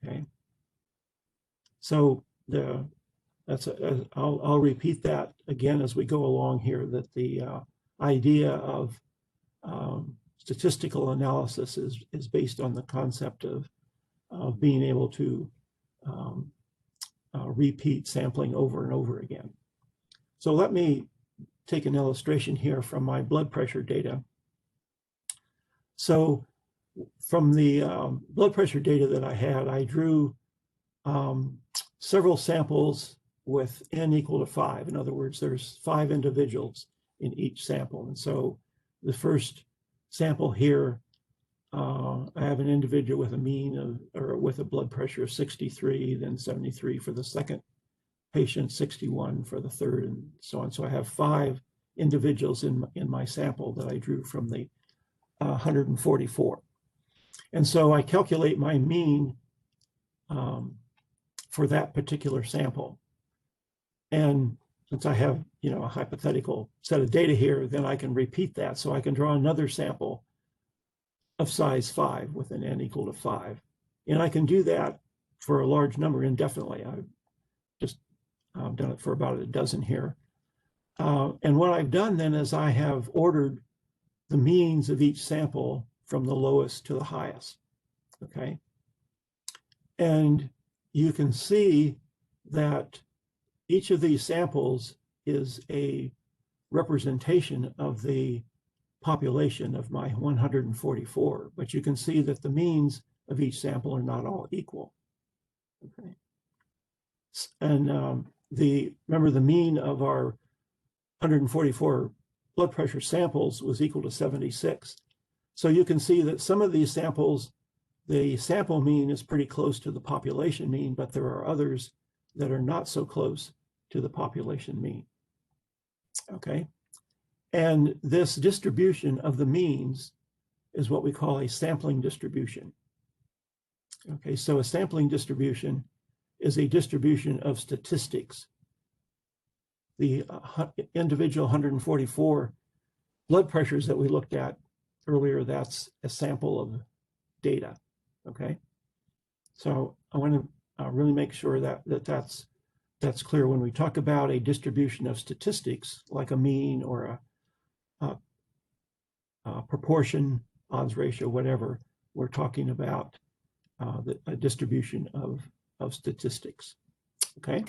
Okay. So I'll repeat that again as we go along here, that the idea of statistical analysis is based on the concept of being able to repeat sampling over and over again. So let me take an illustration here from my blood pressure data. So from the blood pressure data that I had, I drew several samples with n equal to 5. In other words, there's 5 individuals in each sample. And so the first sample here, I have an individual with a mean of, or with a blood pressure of 63, then 73 for the second patient, 61 for the third, and so on. So I have 5 individuals in my sample that I drew from the 144. And so I calculate my mean for that particular sample. And since I have, a hypothetical set of data here, then I can repeat that. So I can draw another sample of size 5 with an n equal to 5. And I can do that for a large number indefinitely. I've just done it for about a dozen here. And what I've done then is I have ordered the means of each sample from the lowest to the highest, okay? And you can see that each of these samples is a representation of the population of my 144, but you can see that the means of each sample are not all equal, okay? And remember the mean of our 144 blood pressure samples was equal to 76. So you can see that some of these samples, the sample mean is pretty close to the population mean, but there are others that are not so close to the population mean, okay? And this distribution of the means is what we call a sampling distribution. Okay, so a sampling distribution is a distribution of statistics. The individual 144 blood pressures that we looked at earlier, that's a sample of data, okay? So I want to really make sure that that's clear when we talk about a distribution of statistics, like a mean or a proportion, odds ratio, whatever. We're talking about a distribution of statistics, okay?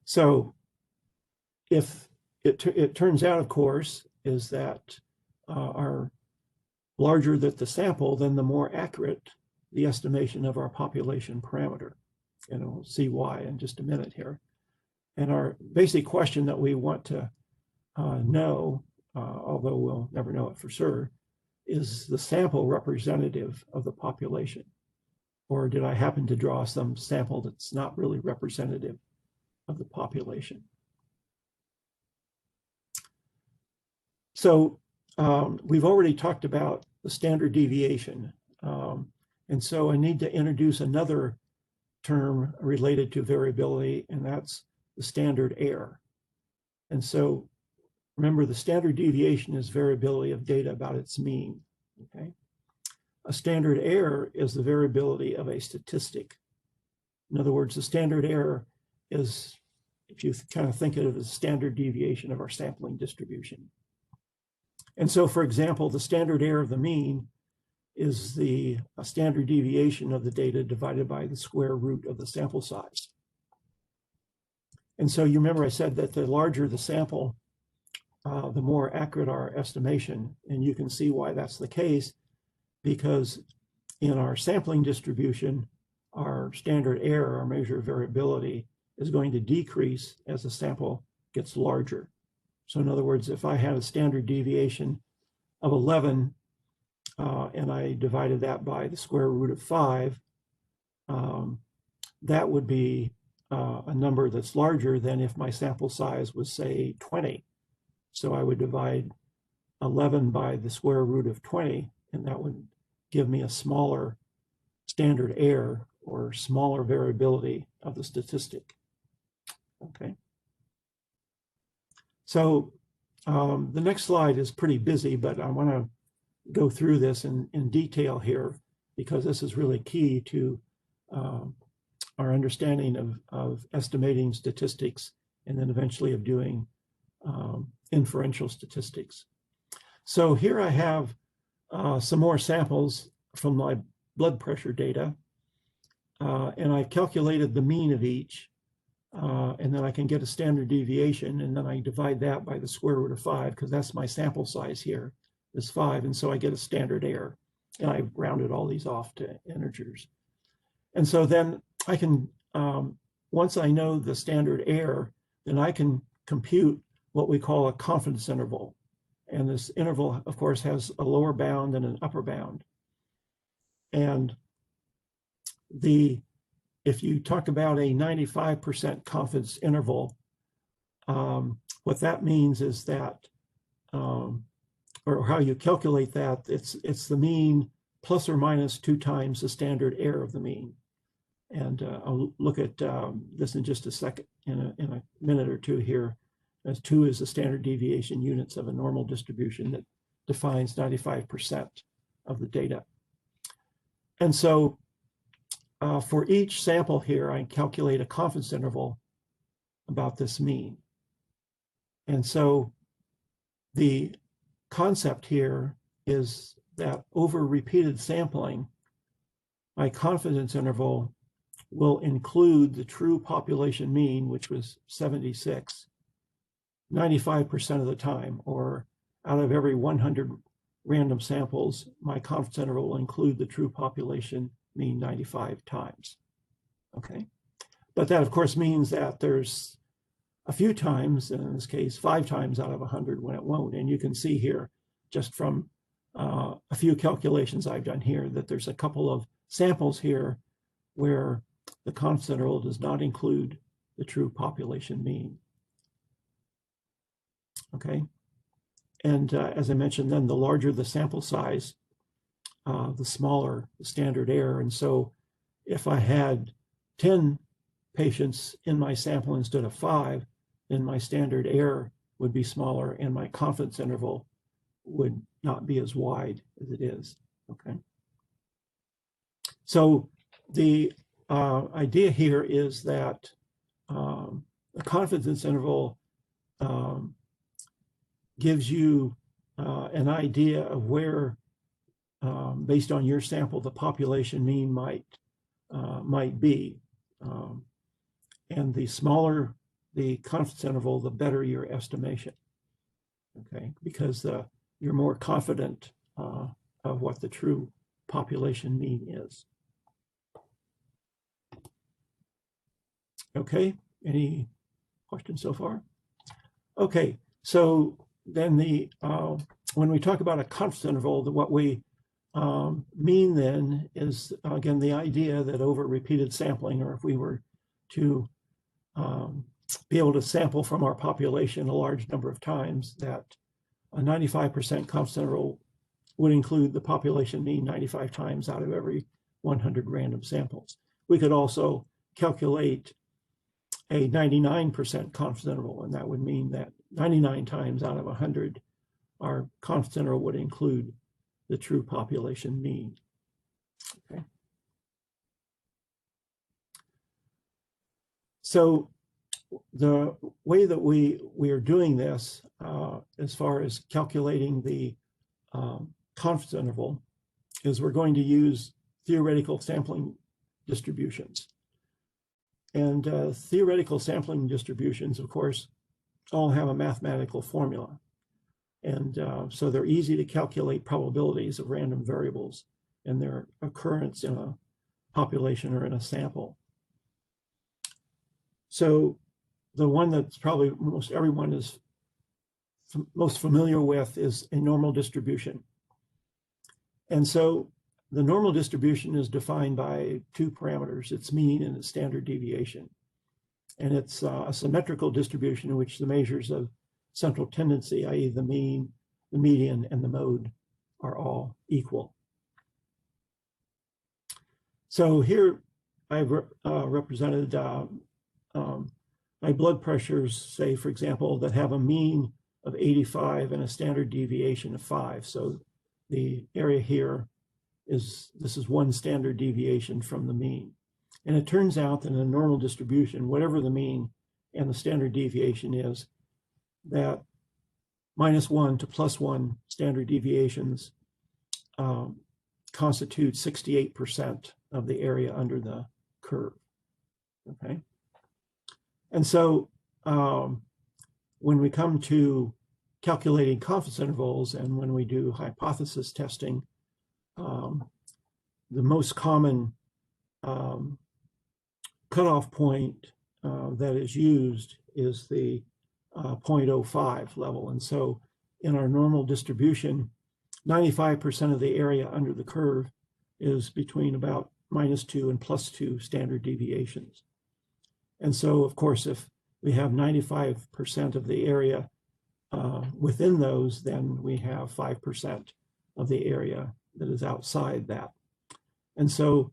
So if it turns out, of course, is that our larger that the sample, then the more accurate the estimation of our population parameter. And we'll see why in just a minute here. And our basic question that we want to know, although we'll never know it for sure, is the sample representative of the population? Or did I happen to draw some sample that's not really representative of the population? So we've already talked about the standard deviation. And so I need to introduce another term related to variability, and that's the standard error. And so remember, the standard deviation is variability of data about its mean, okay? A standard error is the variability of a statistic. In other words, the standard error is, if you kind of think of it as a standard deviation of our sampling distribution. And so, for example, the standard error of the mean is the standard deviation of the data divided by the square root of the sample size. And so you remember I said that the larger the sample, the more accurate our estimation. And you can see why that's the case, because in our sampling distribution, our standard error, our measure of variability, is going to decrease as the sample gets larger. So in other words, if I had a standard deviation of 11 and I divided that by the square root of 5, that would be a number that's larger than if my sample size was, say, 20. So I would divide 11 by the square root of 20, and that would give me a smaller standard error or smaller variability of the statistic. Okay. So the next slide is pretty busy, but I want to go through this in detail here, because this is really key to our understanding of estimating statistics and then eventually of doing inferential statistics. So here I have some more samples from my blood pressure data, and I've calculated the mean of each, and then I can get a standard deviation, and then I divide that by the square root of 5, because that's my sample size here is 5, and so I get a standard error, and I rounded all these off to integers. And so then I can, once I know the standard error, then I can compute what we call a confidence interval. And this interval, of course, has a lower bound and an upper bound. And if you talk about a 95% confidence interval, what that means is that, or how you calculate that, it's the mean plus or minus 2 times the standard error of the mean. And I'll look at this in just a second, in a minute or two here, as 2 is the standard deviation units of a normal distribution that defines 95% of the data. And so for each sample here, I calculate a confidence interval about this mean. And so the concept here is that over repeated sampling, my confidence interval will include the true population mean, which was 76, 95% of the time, or out of every 100 random samples, my confidence interval will include the true population mean 95 times. Okay, but that of course means that there's a few times, and in this case 5 times out of 100 when it won't. And you can see here just from a few calculations I've done here that there's a couple of samples here where the confidence interval does not include the true population mean. Okay, and as I mentioned, then the larger the sample size, the smaller the standard error. And so if I had 10 patients in my sample instead of 5, then my standard error would be smaller and my confidence interval would not be as wide as it is. Okay, so the idea here is that the confidence interval gives you an idea of where, based on your sample, the population mean might be. And the smaller the confidence interval, the better your estimation. Okay, because you're more confident of what the true population mean is. Okay, any questions so far? Okay, so then when we talk about a confidence interval, what we mean then is, again, the idea that over repeated sampling, or if we were to be able to sample from our population a large number of times, that a 95% confidence interval would include the population mean 95 times out of every 100 random samples. We could also calculate a 99% confidence interval, and that would mean that 99 times out of 100, our confidence interval would include the true population mean. Okay. So the way that we are doing this, as far as calculating the confidence interval, is we're going to use theoretical sampling distributions. And theoretical sampling distributions, of course, all have a mathematical formula. And so they're easy to calculate probabilities of random variables and their occurrence in a population or in a sample. So the one that's probably most everyone is most familiar with is a normal distribution. And so the normal distribution is defined by two parameters, its mean and its standard deviation. And it's a symmetrical distribution in which the measures of central tendency, i.e. the mean, the median, and the mode are all equal. So here I've represented my blood pressures, say, for example, that have a mean of 85 and a standard deviation of 5. So the area here is, this is one standard deviation from the mean. And it turns out that in a normal distribution, whatever the mean and the standard deviation is, that -1 to +1 standard deviations constitute 68% of the area under the curve, okay? And so when we come to calculating confidence intervals and when we do hypothesis testing, the most common cutoff point that is used is the 0.05 level. And so in our normal distribution, 95% of the area under the curve is between about -2 and +2 standard deviations. And so, of course, if we have 95% of the area within those, then we have 5% of the area that is outside that. And so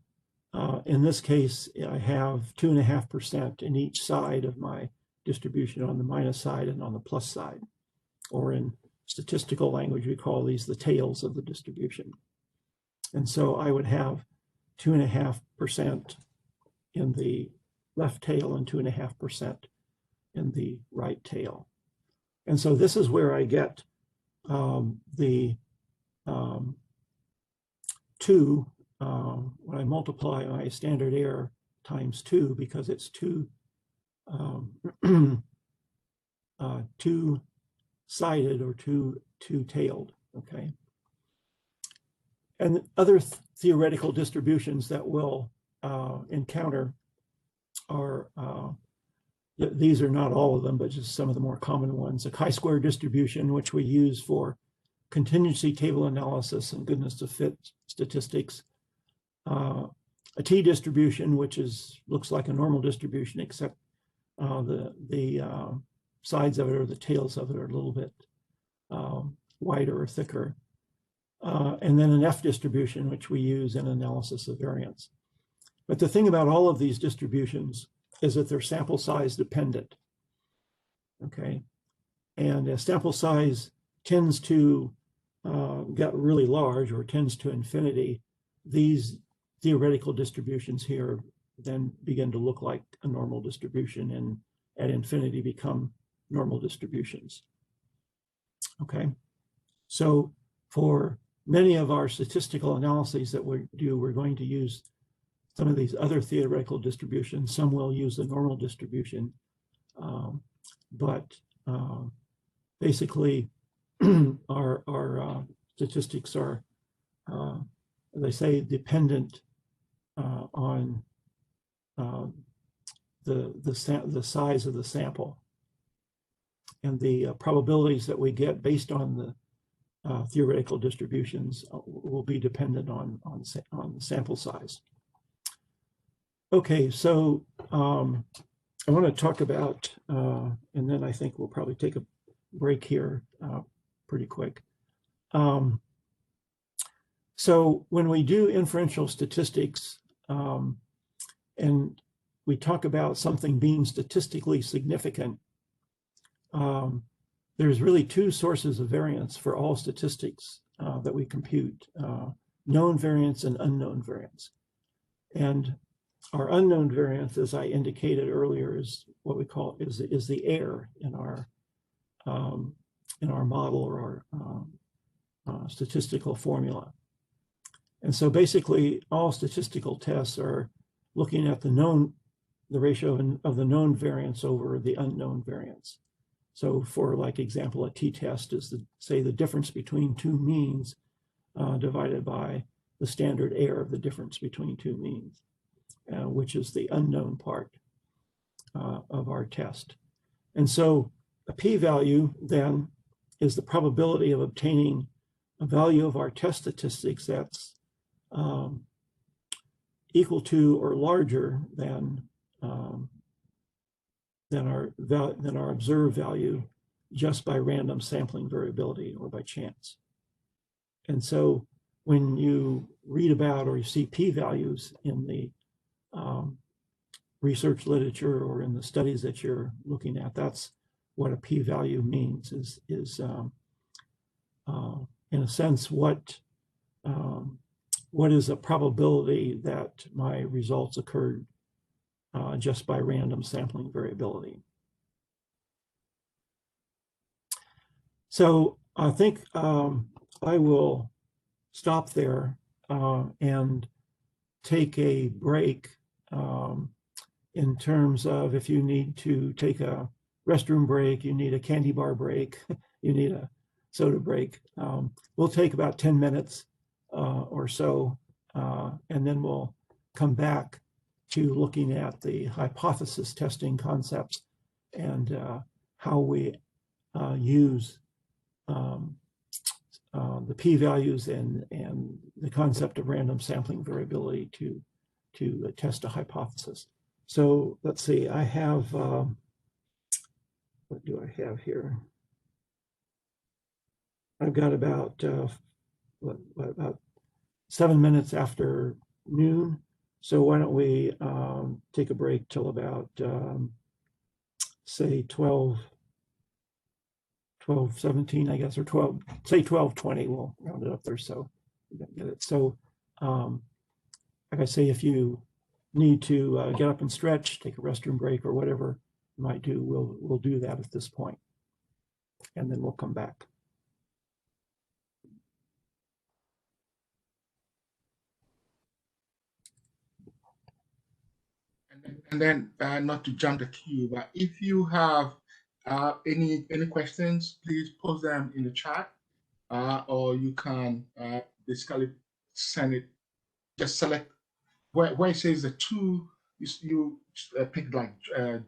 in this case, I have 2.5% in each side of my distribution, on the minus side and on the plus side. Or in statistical language, we call these the tails of the distribution. And so I would have 2.5% in the left tail and 2.5% in the right tail. And so this is where I get the 2, when I multiply my standard error times 2, because it's two-sided or two-tailed, okay? And other theoretical distributions that we'll encounter are, these are not all of them, but just some of the more common ones. A chi-square distribution, which we use for contingency table analysis and goodness of fit statistics. A t-distribution, which looks like a normal distribution, except the sides of it or the tails of it are a little bit wider or thicker. And then an f-distribution, which we use in analysis of variance. But the thing about all of these distributions is that they're sample size dependent, okay? And as sample size tends to get really large or tends to infinity, these theoretical distributions here then begin to look like a normal distribution, and at infinity become normal distributions, okay? So for many of our statistical analyses that we do, we're going to use some of these other theoretical distributions. Some will use the normal distribution, but basically our statistics are, as I say, dependent on the size of the sample, and the probabilities that we get based on the theoretical distributions will be dependent on the sample size. Okay, so I want to talk about, and then I think we'll probably take a break here pretty quick. So when we do inferential statistics and we talk about something being statistically significant, there's really two sources of variance for all statistics that we compute, known variance and unknown variance. And our unknown variance, as I indicated earlier, is what we call is the error in our model or our statistical formula. And so basically all statistical tests are looking at the ratio of the known variance over the unknown variance. So for like example, a t-test is say the difference between two means divided by the standard error of the difference between two means, which is the unknown part of our test. And so a p-value then is the probability of obtaining a value of our test statistics that's equal to or larger than our observed value just by random sampling variability or by chance. And so when you read about or you see p-values in the research literature or in the studies that you're looking at, that's what a p-value means, is in a sense what is a probability that my results occurred just by random sampling variability. So I think I will stop there and take a break in terms of if you need to take a restroom break, you need a candy bar break, you need a soda break. We'll take about 10 minutes or so, and then we'll come back to looking at the hypothesis testing concepts and how we use the p-values and the concept of random sampling variability to test a hypothesis. So let's see, I have, what do I have here? I've got about, about 7 minutes after noon. So why don't we take a break till about, say 12:17, I guess, or 12, say 12:20, we'll round it up there so we don't get it. So like I say, if you need to get up and stretch, take a restroom break or whatever you might do, we'll do that at this point, and then we'll come back. And then not to jump the queue, but if you have any questions, please post them in the chat, or you can basically send it. Just select where it says the two. You pick like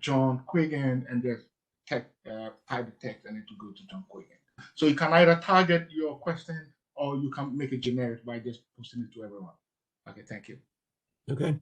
John Quiggin and just type the text and it will go to John Quiggin. So you can either target your question or you can make it generic by just posting it to everyone. Okay, thank you. Okay.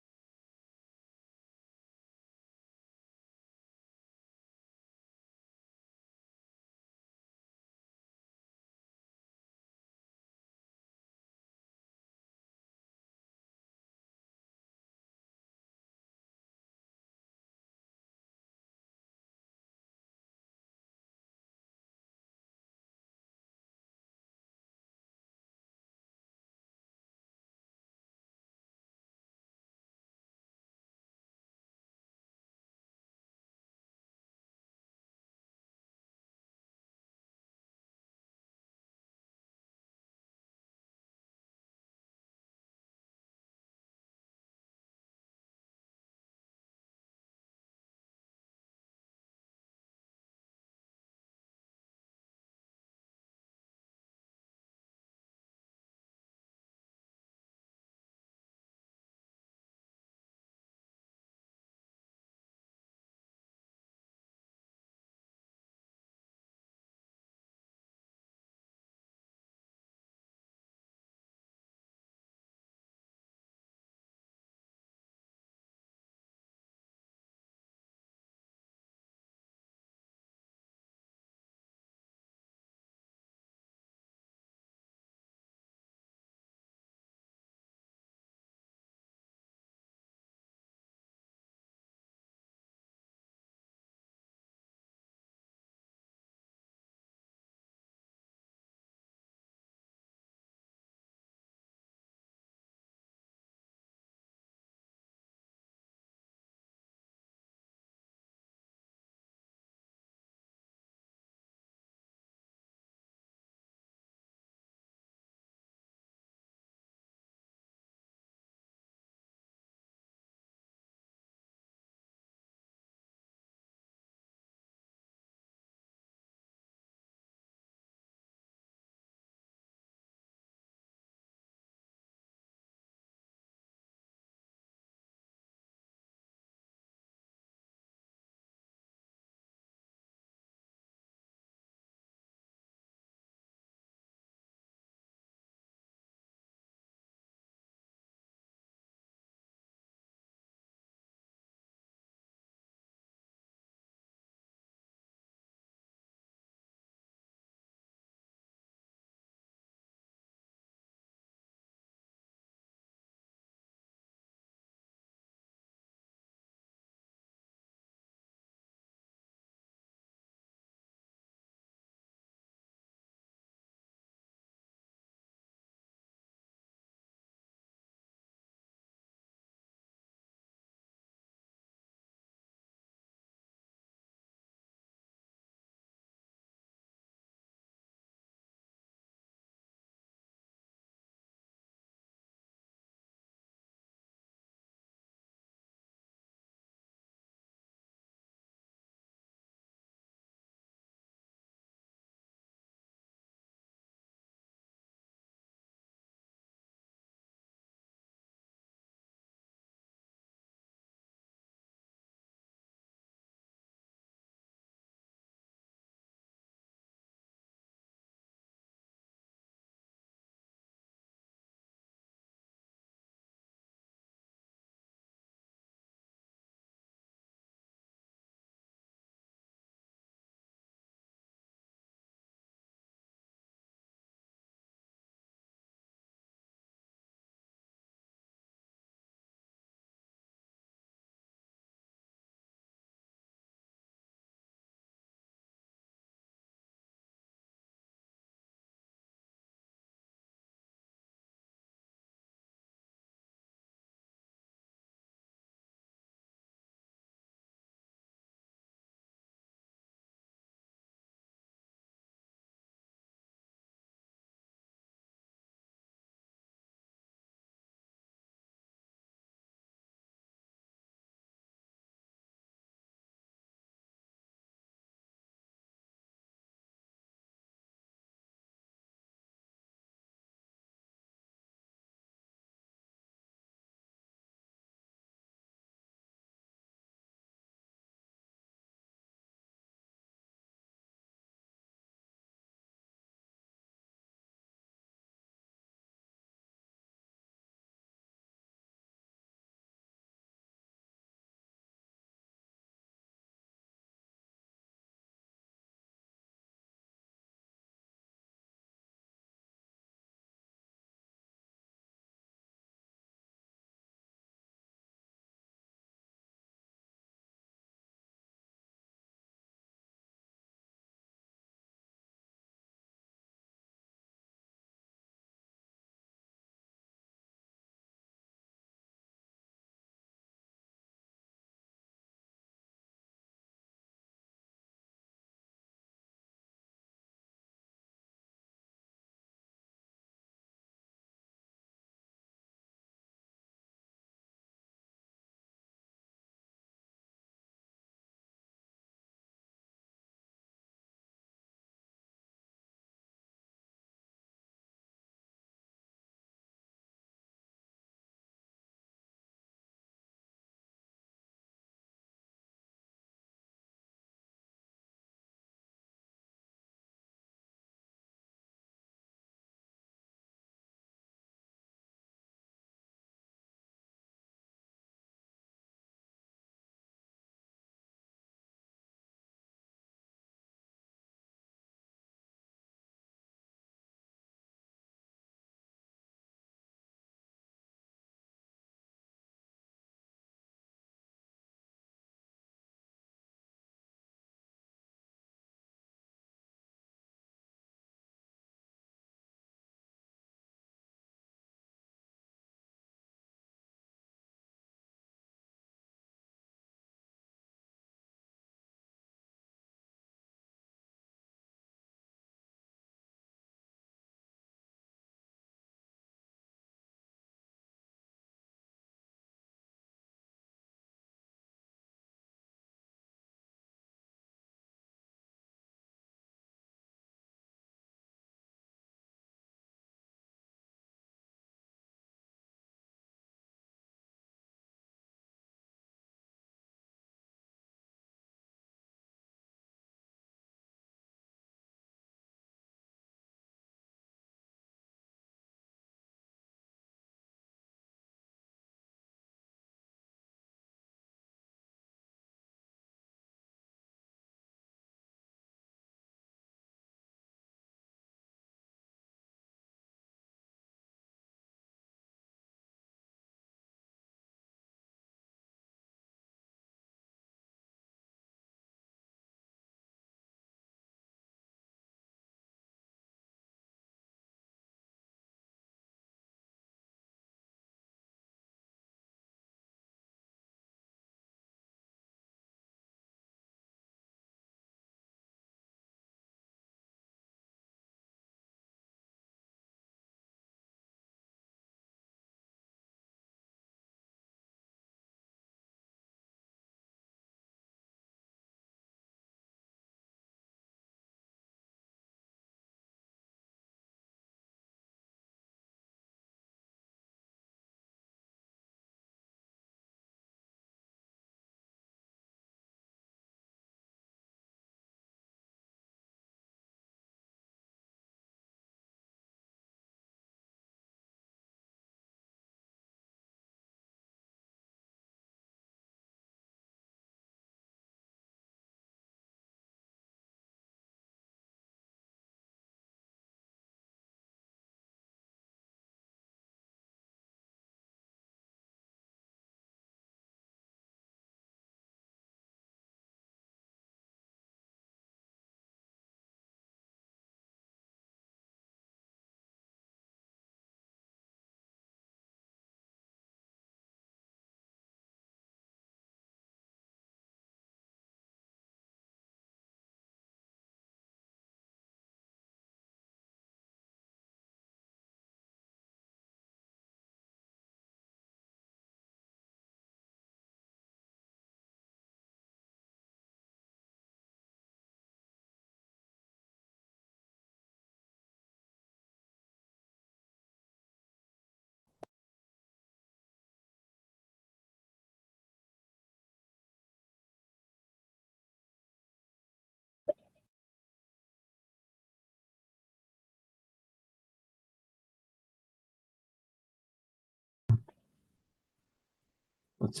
let's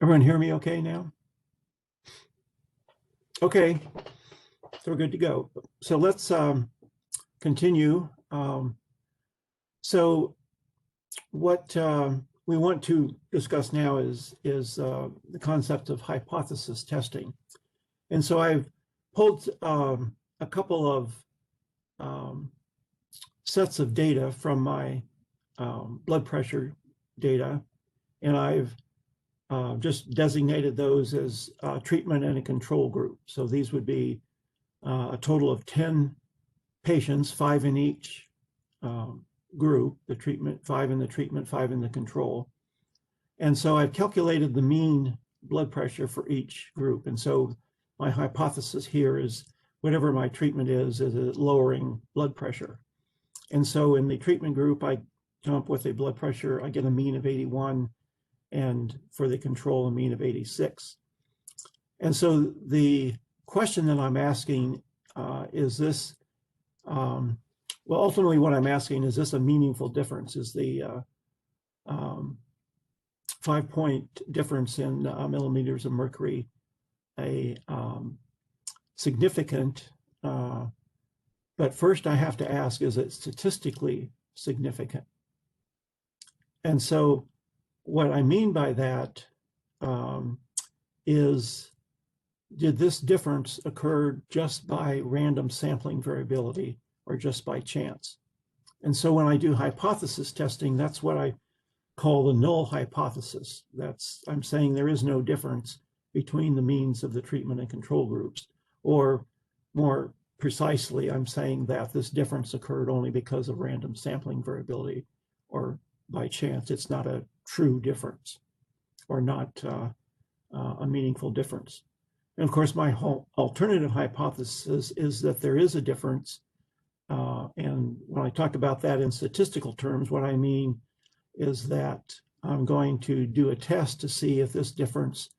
everyone hear me okay now? Okay, so we're good to go. So let's continue. So what we want to discuss now is the concept of hypothesis testing. And so I've pulled a couple of sets of data from my blood pressure data, and I've just designated those as treatment and a control group. So these would be a total of 10 patients, 5 in each group, the treatment, 5 in the treatment, 5 in the control. And so I've calculated the mean blood pressure for each group. And so my hypothesis here is whatever my treatment is lowering blood pressure. And so in the treatment group, I come up with a blood pressure, I get a mean of 81, and for the control, a mean of 86. And so the question that I'm asking is this, well, ultimately what I'm asking, is this a meaningful difference? Is the 5-point difference in millimeters of mercury a significant, but first I have to ask, is it statistically significant? And so what I mean by that is, did this difference occur just by random sampling variability or just by chance? And so when I do hypothesis testing, that's what I call the null hypothesis. I'm saying there is no difference between the means of the treatment and control groups, or more precisely, I'm saying that this difference occurred only because of random sampling variability or by chance. It's not a true difference, or not a meaningful difference. And of course, my whole alternative hypothesis is that there is a difference. And when I talk about that in statistical terms, what I mean is that I'm going to do a test to see if this difference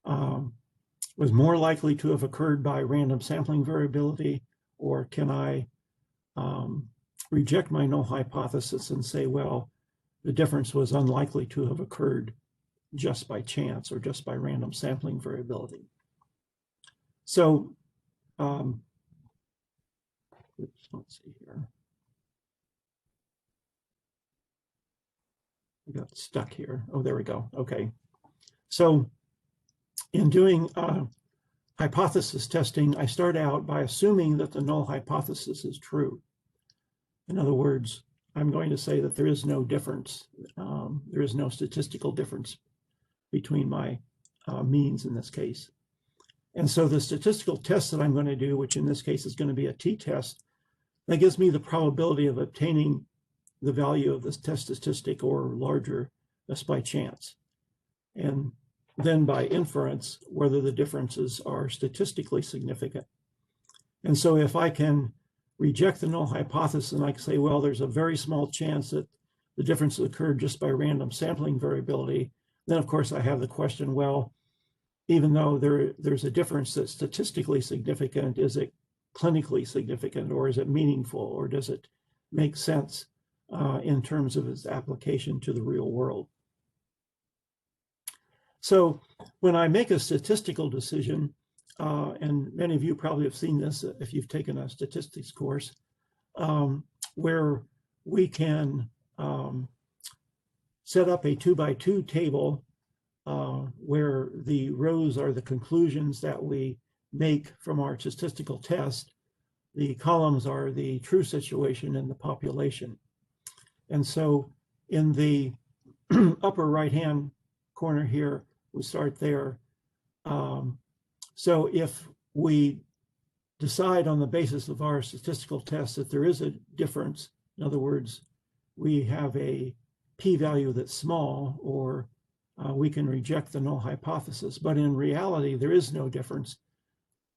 was more likely to have occurred by random sampling variability, or can I reject my null hypothesis and say, well, the difference was unlikely to have occurred just by chance or just by random sampling variability. So, let's see here. I got stuck here. Oh, there we go. Okay. So in doing hypothesis testing, I start out by assuming that the null hypothesis is true. In other words, I'm going to say that there is no difference. There is no statistical difference between my means in this case. And so the statistical test that I'm going to do, which in this case is going to be a t-test, that gives me the probability of obtaining the value of this test statistic or larger just by chance. And then by inference, whether the differences are statistically significant. And so if I can reject the null hypothesis and I can say, well, there's a very small chance that the differences occurred just by random sampling variability, then of course I have the question, well, even though there's a difference that's statistically significant, is it clinically significant, or is it meaningful, or does it make sense in terms of its application to the real world? So when I make a statistical decision, and many of you probably have seen this if you've taken a statistics course, where we can set up a 2x2 table where the rows are the conclusions that we make from our statistical test. The columns are the true situation in the population. And so in the upper right-hand corner here, we start there. So if we decide on the basis of our statistical test that there is a difference, in other words, we have a p-value that's small, or we can reject the null hypothesis, but in reality, there is no difference,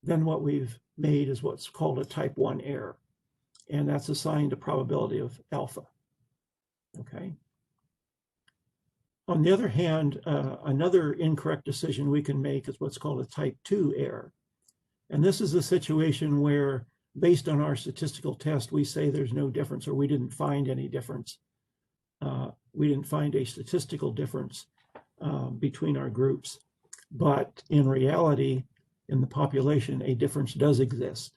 then what we've made is what's called a type 1 error. And that's assigned a probability of alpha, okay? On the other hand, another incorrect decision we can make is what's called a type 2 error. And this is a situation where, based on our statistical test, we say there's no difference, or we didn't find any difference we didn't find a statistical difference between our groups, but in reality, in the population, a difference does exist.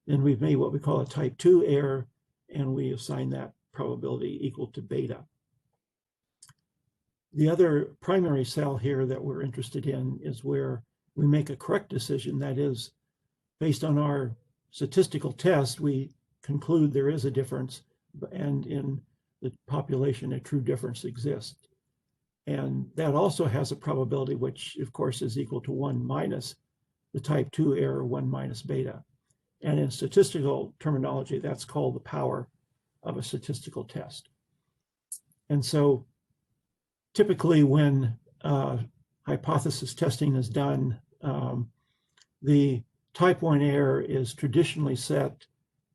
And we've made what we call a type 2 error, and we assign that probability equal to beta. The other primary cell here that we're interested in is where we make a correct decision. That is, based on our statistical test, we conclude there is a difference, and in the population, a true difference exists. And that also has a probability, which of course is equal to 1 minus the type 2 error, 1 minus beta. And in statistical terminology, that's called the power of a statistical test. And so typically when hypothesis testing is done, the type 1 error is traditionally set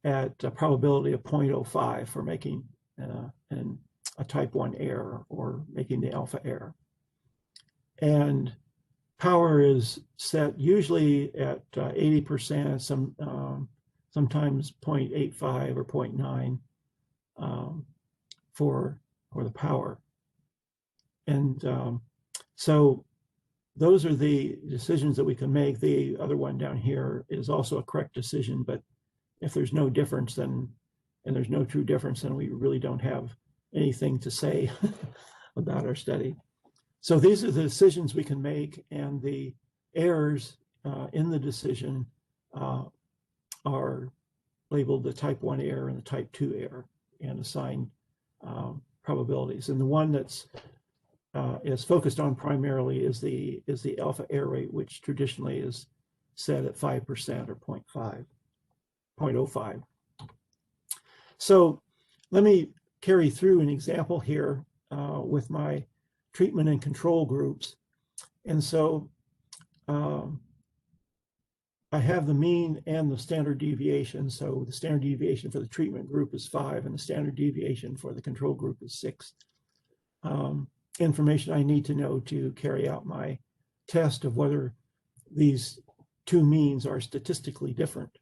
at a probability of 0.05 for making a type 1 error or making the alpha error. And power is set usually at 80%, sometimes 0.85 or 0.9 for the power. And so those are the decisions that we can make. The other one down here is also a correct decision, but if there's no difference, then, and there's no true difference, then we really don't have anything to say about our study. So these are the decisions we can make, and the errors in the decision are labeled the type 1 error and the type 2 error and assigned probabilities. And the one that's is focused on primarily is the alpha error rate, which traditionally is set at 5% or 0.05. So let me carry through an example here with my treatment and control groups. And so I have the mean and the standard deviation. So the standard deviation for the treatment group is 5, and the standard deviation for the control group is 6. Information I need to know to carry out my test of whether these two means are statistically different.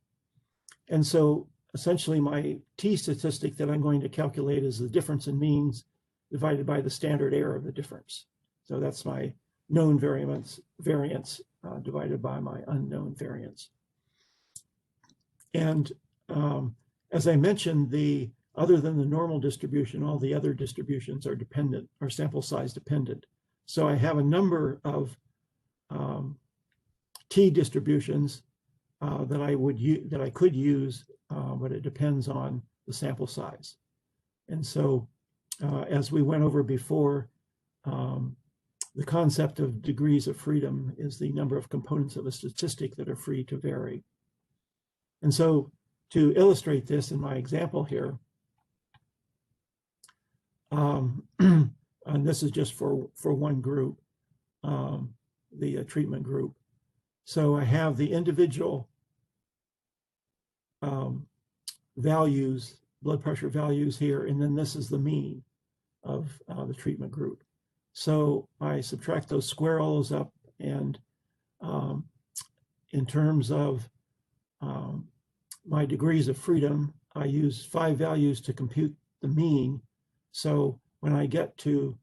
And so essentially my t statistic that I'm going to calculate is the difference in means divided by the standard error of the difference. So that's my known variance divided by my unknown variance. And as I mentioned, other than the normal distribution, all the other distributions are dependent, are sample size dependent. So I have a number of t distributions that I could use, but it depends on the sample size. And so as we went over before, the concept of degrees of freedom is the number of components of a statistic that are free to vary. And so to illustrate this in my example here, and this is just for one group, the treatment group. So I have the individual values, blood pressure values here, and then this is the mean of the treatment group. So I subtract those, square all those up, and in terms of my degrees of freedom, I use 5 values to compute the mean. So when I get to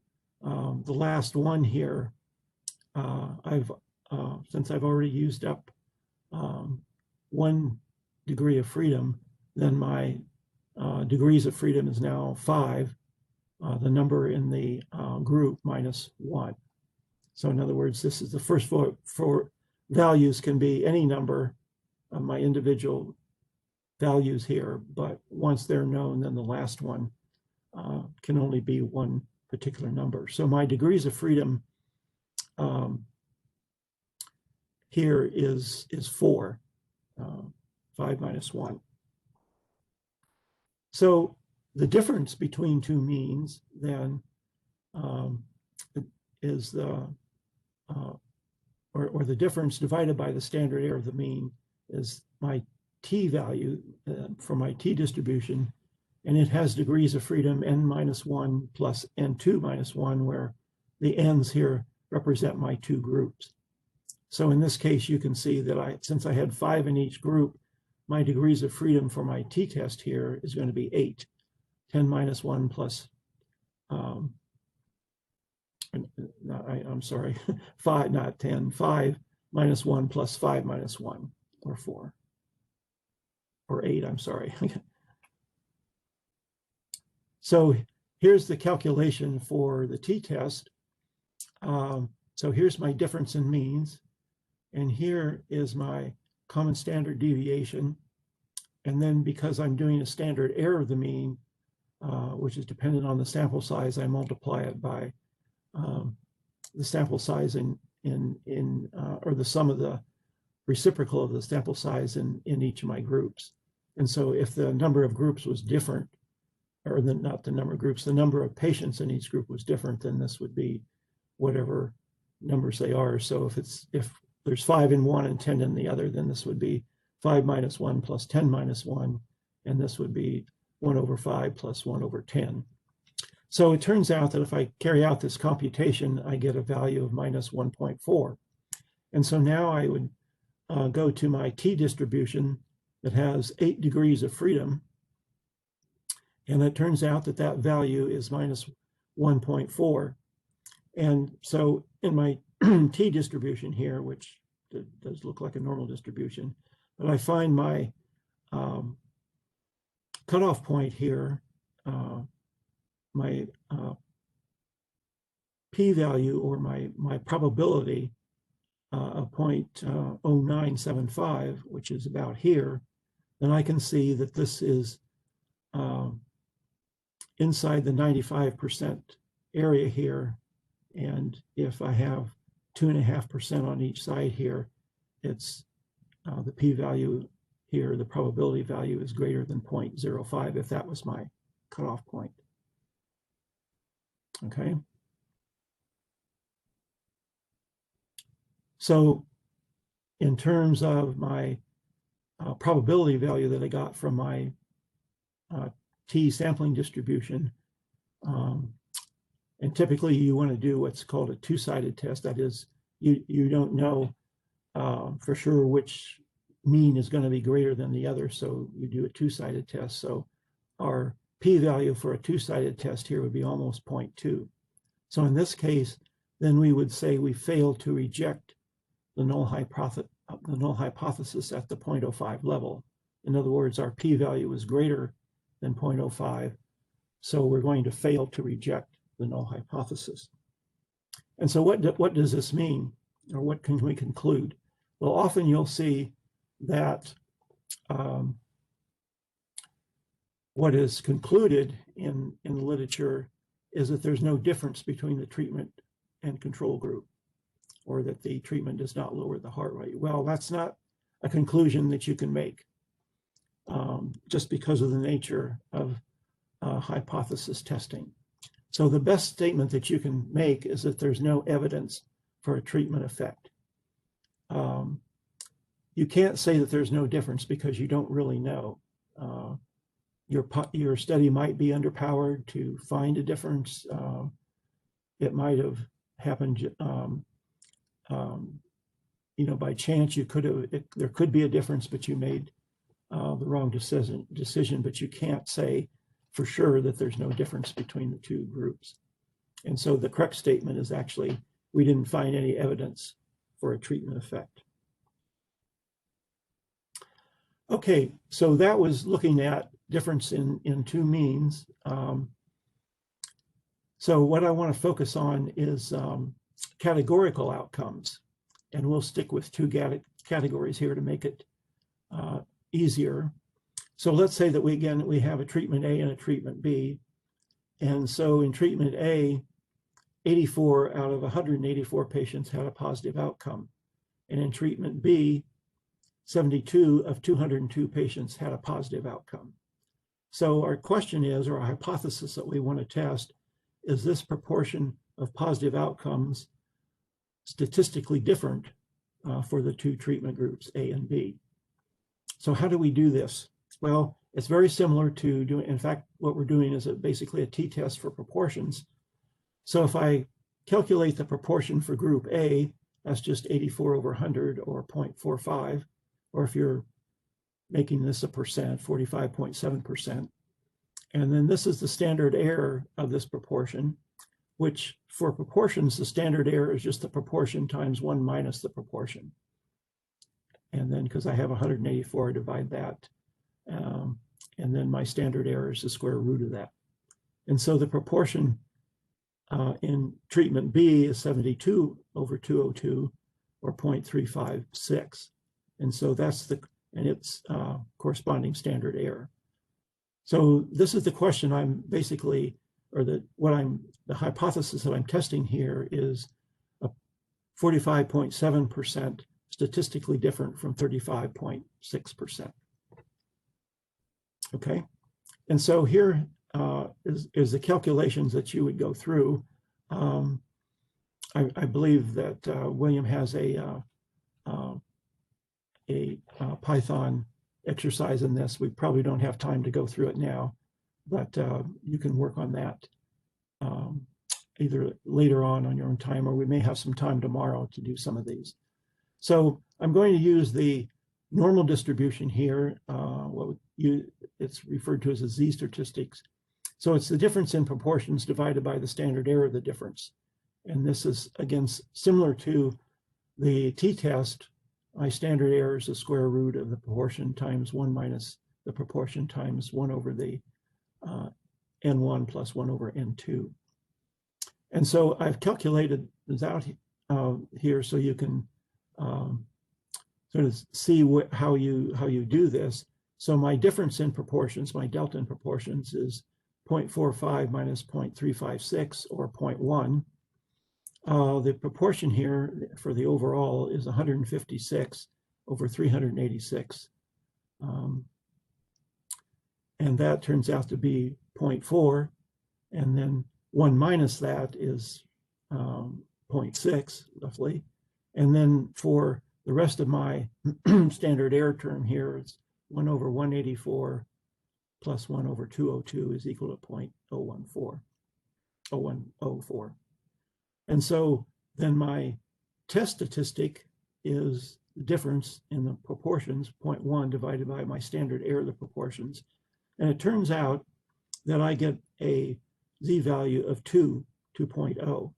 the last one here, since I've already used up 1 degree of freedom, then my degrees of freedom is now 5, the number in the group minus 1. So in other words, this is the first 4 values can be any number of my individual values here, but once they're known, then the last one can only be one particular number. So my degrees of freedom here is 4, 5 minus 1. So the difference between two means then is the difference divided by the standard error of the mean is my t value for my t distribution, and it has degrees of freedom n minus 1 plus n2 minus 1, where the n's here represent my 2 groups. So in this case, you can see that since I had 5 in each group, my degrees of freedom for my t-test here is going to be 8. 10 minus 1 plus I'm sorry, 5, not 10, 5 minus 1 plus 5 minus 1, or 4, or 8, I'm sorry. So here's the calculation for the t-test. So here's my difference in means, and here is my common standard deviation. And then because I'm doing a standard error of the mean, which is dependent on the sample size, I multiply it by the sample size or the sum of the reciprocal of the sample size in each of my groups. And so if the number of groups was different, or not the number of groups, the number of patients in each group was different, then this would be whatever numbers they are. So if there's 5 in one and 10 in the other, then this would be 5 minus 1 plus 10 minus 1, and this would be 1 over 5 plus 1 over 10. So it turns out that if I carry out this computation, I get a value of minus 1.4. And so now I would go to my t-distribution that has 8 degrees of freedom, and it turns out that that value is minus 1.4. And so in my t-distribution here, which does look like a normal distribution, but I find my cutoff point here, my p-value, or my probability of 0.0975, which is about here, then I can see that this is inside the 95% area here. And if I have 2.5% on each side here, it's the p-value here, the probability value is greater than 0.05 if that was my cutoff point. Okay. So in terms of my probability value that I got from my t sampling distribution, and typically you want to do what's called a two-sided test. That is, you don't know for sure which mean is going to be greater than the other, so you do a two-sided test. So our p-value for a two-sided test here would be almost 0.2. So in this case, then we would say we failed to reject the null hypothesis at the 0.05 level. In other words, our p-value is greater than 0.05, so we're going to fail to reject the null hypothesis. And so what does this mean, or what can we conclude? Well, often you'll see that what is concluded in the literature is that there's no difference between the treatment and control group, or that the treatment does not lower the heart rate. Well, that's not a conclusion that you can make just because of the nature of hypothesis testing. So the best statement that you can make is that there's no evidence for a treatment effect. You can't say that there's no difference because you don't really know. Your study might be underpowered to find a difference. It might have happened, by chance. There could be a difference, but you made the wrong decision. But you can't say for sure that there's no difference between the two groups. And so the correct statement is actually, we didn't find any evidence for a treatment effect. Okay, so that was looking at difference in two means. So what I want to focus on is categorical outcomes. And we'll stick with two categories here to make it easier. So let's say that we have a treatment A and a treatment B. And so in treatment A, 84 out of 184 patients had a positive outcome. And in treatment B, 72 of 202 patients had a positive outcome. So our question is, or our hypothesis that we want to test, is this proportion of positive outcomes statistically different for the two treatment groups, A and B? So how do we do this? Well, it's very similar to doing, in fact, what we're doing is basically a t-test for proportions. So if I calculate the proportion for group A, that's just 84 over 100, or 0.45, or if you're making this a percent, 45.7%. And then this is the standard error of this proportion. which for proportions, the standard error is just the proportion times 1 minus the proportion. And then because I have 184, I divide that. And then my standard error is the square root of that. And so the proportion in treatment B is 72 over 202, or 0.356. And so that's and it's corresponding standard error. So this is the question I'm basically, or the hypothesis that I'm testing here is a 45.7% statistically different from 35.6%. Okay, and so here is the calculations that you would go through. I believe that William has a Python exercise in this. We probably don't have time to go through it now, but you can work on that either later on your own time, or we may have some time tomorrow to do some of these. So I'm going to use the normal distribution here. It's referred to as a z-statistics. So it's the difference in proportions divided by the standard error of the difference. And this is, again, similar to the t-test. My standard error is the square root of the proportion times 1 minus the proportion times 1 over the n1 plus 1 over n2. And so I've calculated this out here so you can sort of see how you do this. So my difference in proportions, my delta in proportions, is 0.45 minus 0.356, or 0.1. The proportion here for the overall is 156 over 386. And that turns out to be 0.4. And then 1 minus that is 0.6, roughly. And then for the rest of my standard error term here, it's 1 over 184 plus 1 over 202 is equal to 0.0104. And so then my test statistic is the difference in the proportions, 0.1 divided by my standard error of the proportions. And it turns out that I get a z-value of 2.0.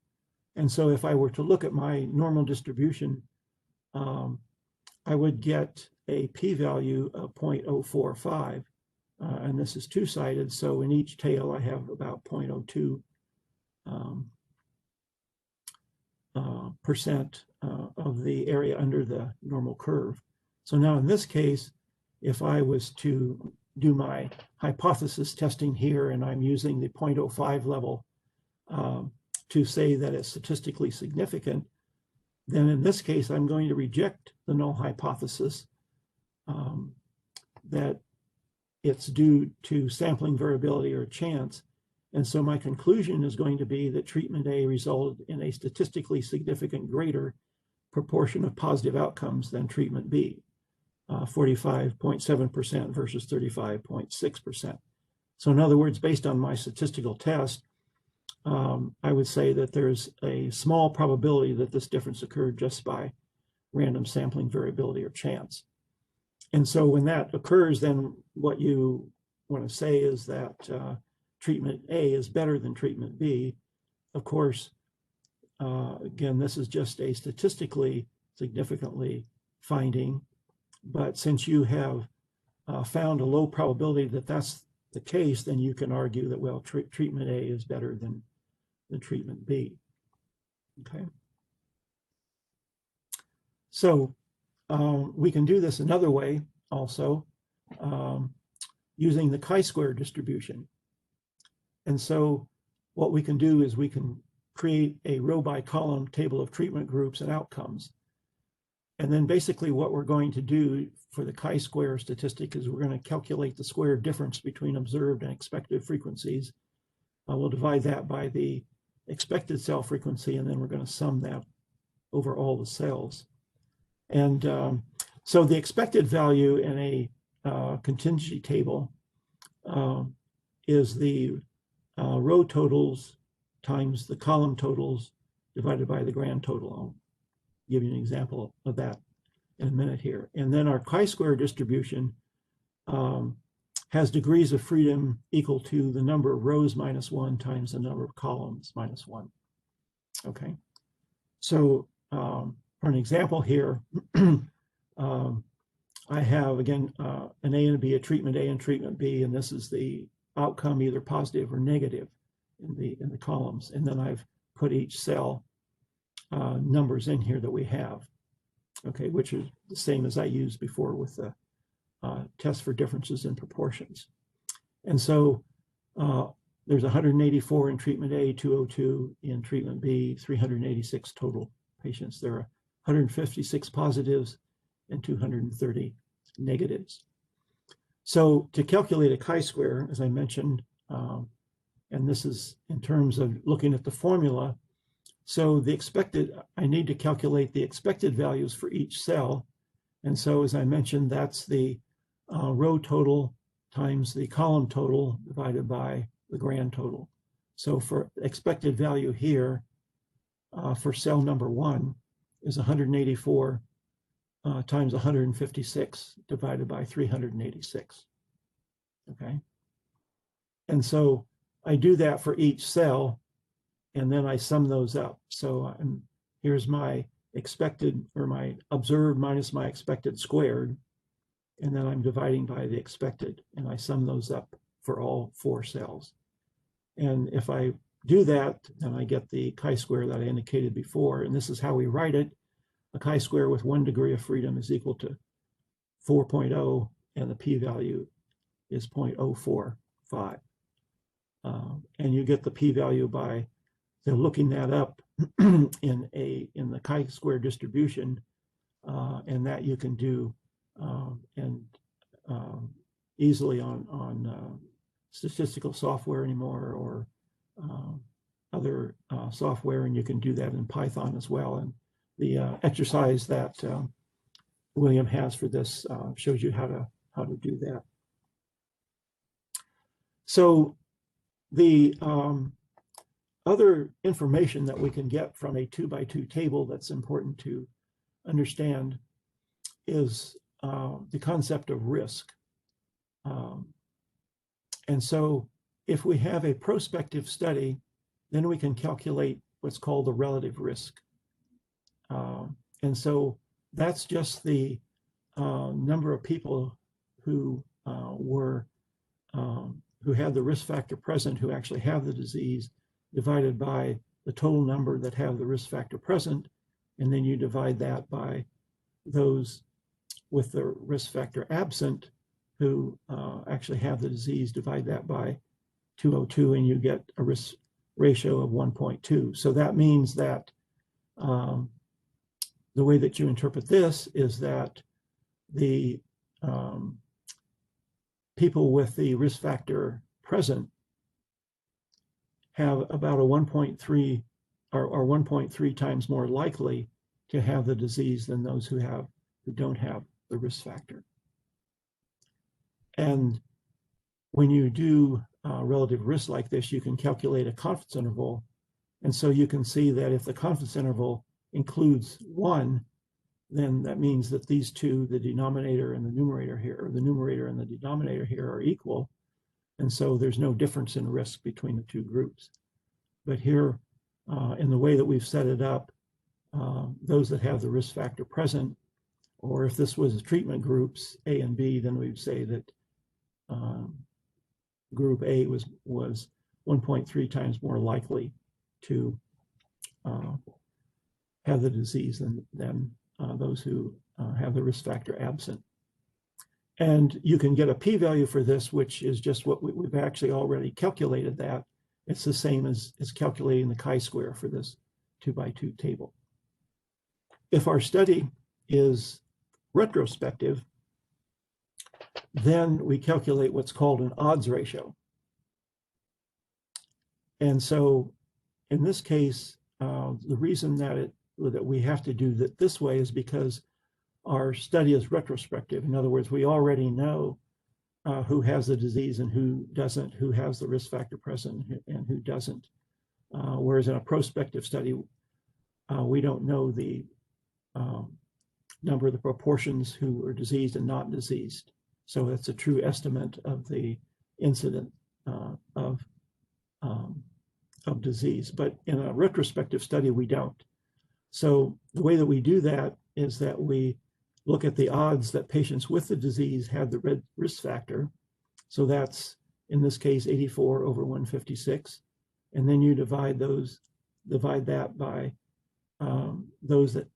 And so if I were to look at my normal distribution, I would get a p-value of 0.045. And this is two-sided, so in each tail I have about 0.02 percent of the area under the normal curve. So now in this case, if I was to do my hypothesis testing here, and I'm using the 0.05 level to say that it's statistically significant, then in this case, I'm going to reject the null hypothesis that it's due to sampling variability or chance. And so my conclusion is going to be that treatment A resulted in a statistically significant greater proportion of positive outcomes than treatment B, 45.7% versus 35.6%. So in other words, based on my statistical test, I would say that there's a small probability that this difference occurred just by random sampling variability or chance. And so when that occurs, then what you want to say is that treatment A is better than treatment B. Of course, again, this is just a statistically significantly finding, but since you have found a low probability that that's the case, then you can argue that, well, treatment A is better than treatment B. Okay. So we can do this another way also, using the chi-square distribution. And so what we can do is we can create a row by column table of treatment groups and outcomes. And then basically what we're going to do for the chi-square statistic is we're going to calculate the square difference between observed and expected frequencies. We'll divide that by the expected cell frequency, and then we're going to sum that over all the cells. And so the expected value in a contingency table is the row totals times the column totals divided by the grand total. I'll give you an example of that in a minute here. And then our chi-square distribution has degrees of freedom equal to the number of rows minus 1 times the number of columns minus 1. Okay, so for an example here, I have, again, an A and a B, a treatment A and treatment B, and this is the outcome, either positive or negative in the columns. And then I've put each cell numbers in here that we have, okay, which is the same as I used before with the test for differences in proportions. And so there's 184 in treatment A, 202 in treatment B, 386 total patients. There are 156 positives and 230 negatives. So to calculate a chi-square, as I mentioned, and this is in terms of looking at the formula, so the expected, I need to calculate the expected values for each cell. And so as I mentioned, that's the row total times the column total divided by the grand total. So for expected value here, for cell number 1 is 184 times 156 divided by 386, okay? And so I do that for each cell, and then I sum those up. So here's my expected, or my observed minus my expected squared, and then I'm dividing by the expected, and I sum those up for all 4 cells. And if I do that, then I get the chi-square that I indicated before, and this is how we write it. A chi-square with 1 degree of freedom is equal to 4.0, and the p-value is 0.045. And you get the p-value by looking that up in the chi-square distribution, and that you can do easily on statistical software anymore, or other software, and you can do that in Python as well. And the exercise that William has for this shows you how to do that. So the other information that we can get from a 2x2 table that's important to understand is the concept of risk. And so if we have a prospective study, then we can calculate what's called the relative risk. And so that's just the number of people who who had the risk factor present, who actually have the disease, divided by the total number that have the risk factor present, and then you divide that by those with the risk factor absent who actually have the disease, divide that by 202, and you get a risk ratio of 1.2. So that means that the way that you interpret this is that the people with the risk factor present have about a 1.3 or 1.3 times more likely to have the disease than those who don't have the risk factor. And when you do relative risk like this, you can calculate a confidence interval. And so you can see that if the confidence interval includes 1, then that means that these two, the denominator and the numerator here, or the numerator and the denominator here, are equal. And so there's no difference in risk between the two groups. But here, in the way that we've set it up, those that have the risk factor present, or if this was treatment groups A and B, then we'd say that group A was 1.3 times more likely to have the disease than those who have the risk factor absent. And you can get a p-value for this, which is just what we've actually already calculated that. It's the same as calculating the chi-square for this 2x2 table. If our study is retrospective, then we calculate what's called an odds ratio. And so in this case, the reason that we have to do that this way is because our study is retrospective. In other words, we already know who has the disease and who doesn't, who has the risk factor present and who doesn't. Whereas in a prospective study, we don't know the number of the proportions who are diseased and not diseased. So it's a true estimate of the incidence of disease. But in a retrospective study, we don't. So the way that we do that is that we look at the odds that patients with the disease had the risk factor. So that's, in this case, 84 over 156. And then you divide that by those that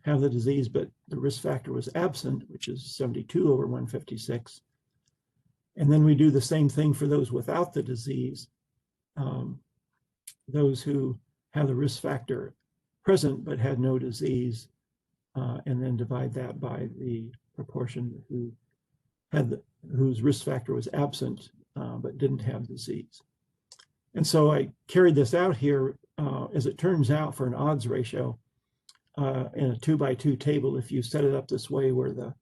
have the disease, but the risk factor was absent, which is 72 over 156. And then we do the same thing for those without the disease, those who have the risk factor present but had no disease, and then divide that by the proportion whose risk factor was absent but didn't have disease. And so I carried this out here. As it turns out, for an odds ratio in a 2x2 table, if you set it up this way where the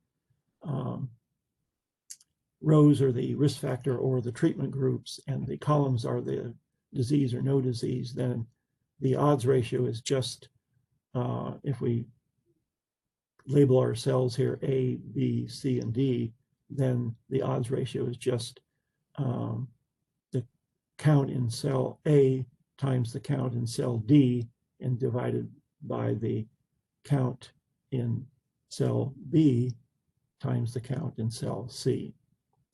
rows are the risk factor or the treatment groups and the columns are the disease or no disease, then the odds ratio is just, if we label our cells here A, B, C, and D, then the odds ratio is just the count in cell A times the count in cell D and divided by the count in cell B times the count in cell C.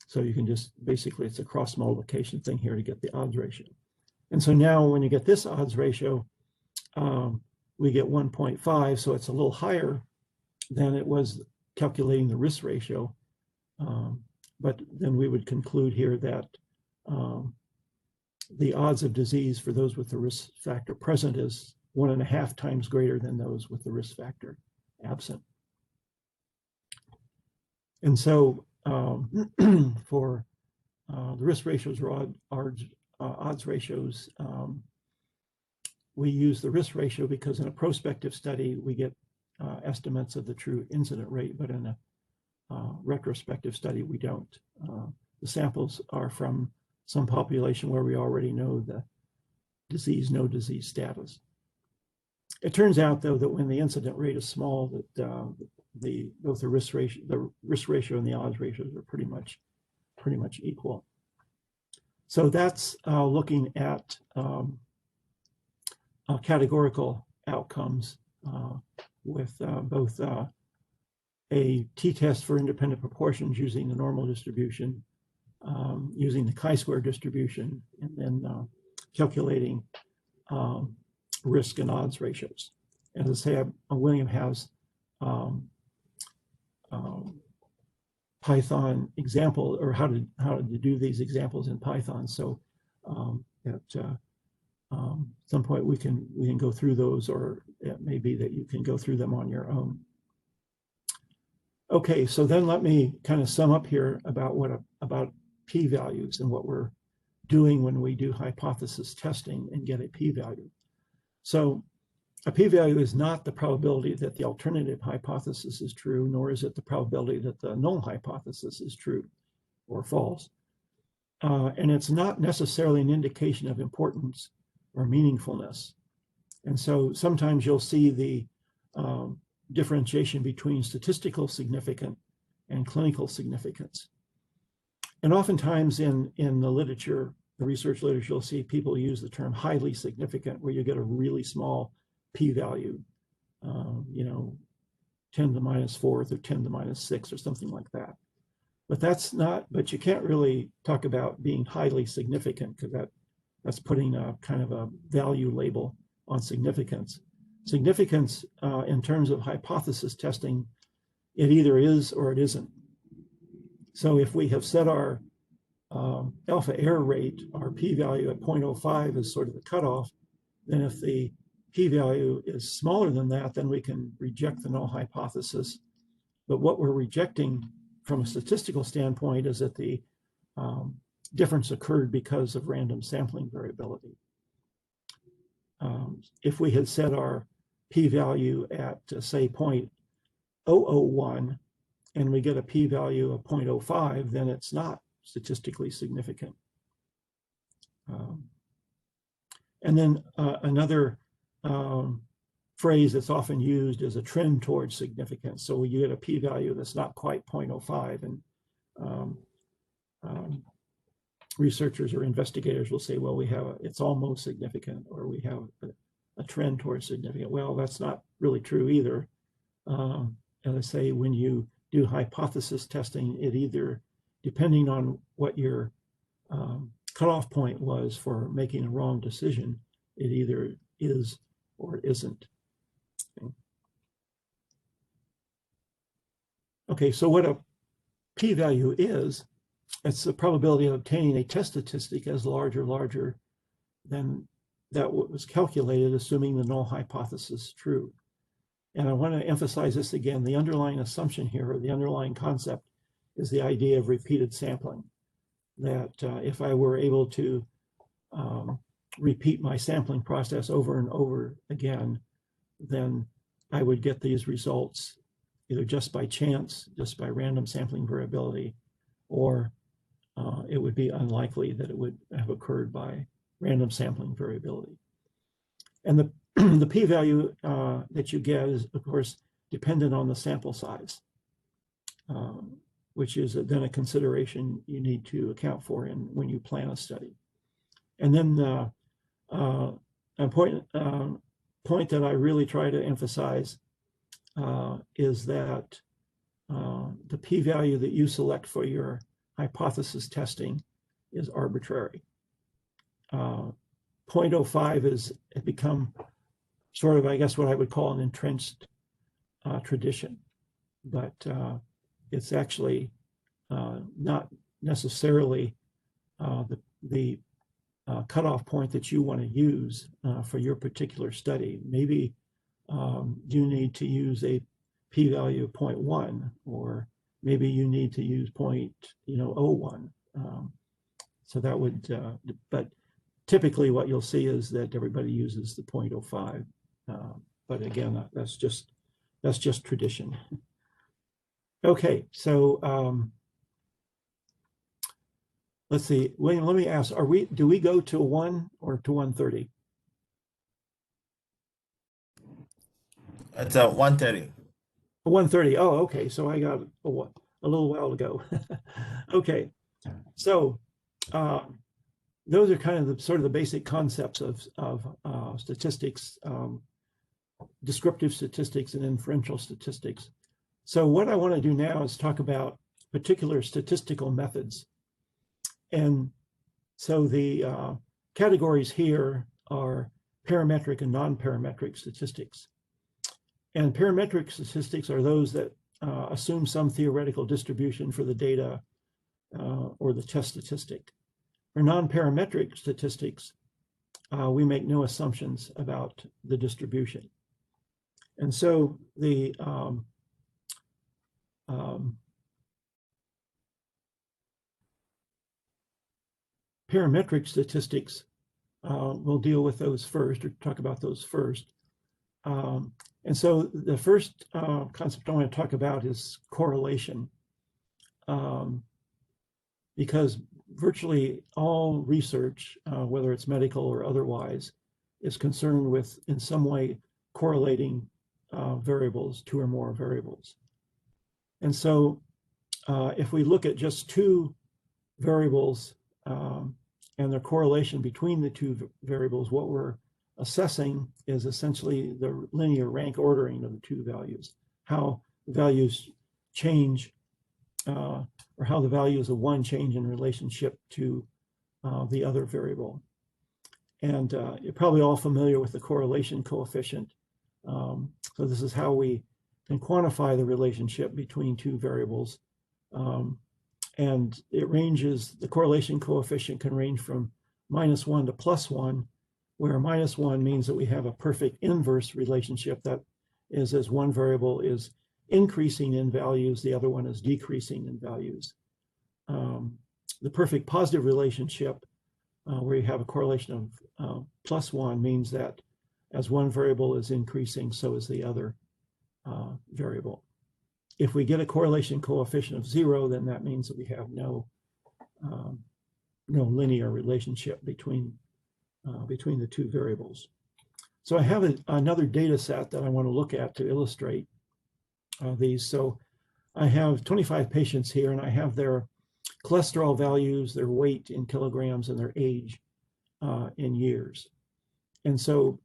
So you can just, basically it's a cross multiplication thing here to get the odds ratio. And so now when you get this odds ratio, we get 1.5, so it's a little higher than it was calculating the risk ratio. But then we would conclude here that the odds of disease for those with the risk factor present is 1.5 times greater than those with the risk factor absent. And so for the risk ratios or odds ratios, we use the risk ratio because in a prospective study, we get estimates of the true incident rate, but in a retrospective study, we don't. The samples are from some population where we already know the disease, no disease status. It turns out, though, that when the incident rate is small, that both the risk ratio and the odds ratios are pretty much equal. So that's looking at categorical outcomes with both a t-test for independent proportions using the normal distribution, using the chi-square distribution, and then calculating risk and odds ratios. As I say, William has Python example, or how to do these examples in Python. So at some point we can go through those, or it may be that you can go through them on your own. Okay, so then let me kind of sum up here about p-values and what we're doing when we do hypothesis testing and get a p-value. So a p-value is not the probability that the alternative hypothesis is true, nor is it the probability that the null hypothesis is true or false. And it's not necessarily an indication of importance or meaningfulness. And so sometimes you'll see the differentiation between statistical significance and clinical significance. And oftentimes in the literature, the research literature, you'll see people use the term highly significant, where you get a really small p-value, 10 to the -4th or 10 to the -6 or something like that. But that's not, but you can't really talk about being highly significant, because that's putting a kind of a value label on significance. Significance in terms of hypothesis testing, it either is or it isn't. So if we have set our alpha error rate, our p-value at 0.05 is sort of the cutoff, then if the p-value is smaller than that, then we can reject the null hypothesis. But what we're rejecting from a statistical standpoint is that the difference occurred because of random sampling variability. If we had set our p-value at, say, 0.001, and we get a p-value of 0.05, then it's not statistically significant. And then another phrase that's often used is a trend towards significance. So you get a p-value that's not quite 0.05, and researchers or investigators will say, well, it's almost significant, or we have a trend towards significant. Well, that's not really true either. As I say, when you do hypothesis testing, it either, depending on what your cutoff point was for making a wrong decision, it either is or isn't. Okay, so what a p-value is, it's the probability of obtaining a test statistic as larger than that what was calculated, assuming the null hypothesis is true. And I want to emphasize this again. The underlying assumption here, or the underlying concept, is the idea of repeated sampling. That if I were able to repeat my sampling process over and over again, then I would get these results either just by chance, just by random sampling variability, or it would be unlikely that it would have occurred by random sampling variability. And the p-value that you get is, of course, dependent on the sample size, which is then a consideration you need to account for when you plan a study. And then a point that I really try to emphasize is that the p-value that you select for your hypothesis testing is arbitrary. 0.05 has become sort of, I guess, what I would call an entrenched tradition, but it's actually not necessarily the cutoff point that you want to use for your particular study. Maybe you need to use a p-value of 0.1, or maybe you need to use 0.01. So that would, but typically what you'll see is that everybody uses the 0.05. But again, that's just tradition. Okay, so let's see, William, let me ask, do we go to 1 or to 130? It's 130. 130. Oh, okay. So I got a little while to go. Okay. So those are kind of sort of the basic concepts of statistics, descriptive statistics and inferential statistics. So what I want to do now is talk about particular statistical methods. And so the categories here are parametric and non-parametric statistics. And parametric statistics are those that assume some theoretical distribution for the data or the test statistic. For non-parametric statistics, we make no assumptions about the distribution. And so the parametric statistics, we'll deal with those first, or talk about those first. And so the first concept I want to talk about is correlation, because virtually all research, whether it's medical or otherwise, is concerned with in some way correlating variables, 2 or more variables. And so if we look at just 2 variables and the correlation between the 2 variables, what we're assessing is essentially the linear rank ordering of the 2 values, how the values change, or how the values of one change in relationship to the other variable. And you're probably all familiar with the correlation coefficient. So this is how we can quantify the relationship between 2 variables. And it ranges, the correlation coefficient can range from -1 to +1, where -1 means that we have a perfect inverse relationship. That is, as one variable is increasing in values, the other one is decreasing in values. The perfect positive relationship, where you have a correlation of +1, means that as one variable is increasing, so is the other variable. If we get a correlation coefficient of 0, then that means that we have no linear relationship between the 2 variables. So I have another data set that I want to look at to illustrate these. So I have 25 patients here, and I have their cholesterol values, their weight in kilograms, and their age in years. And so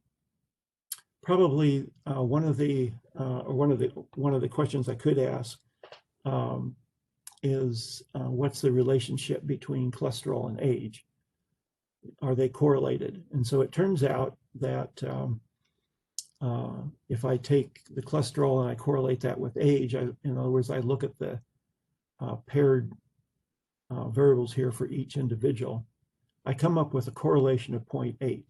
probably one of the questions I could ask is what's the relationship between cholesterol and age? Are they correlated? And so it turns out that if I take the cholesterol and I correlate that with age, in other words, I look at the paired variables here for each individual, I come up with a correlation of 0.8.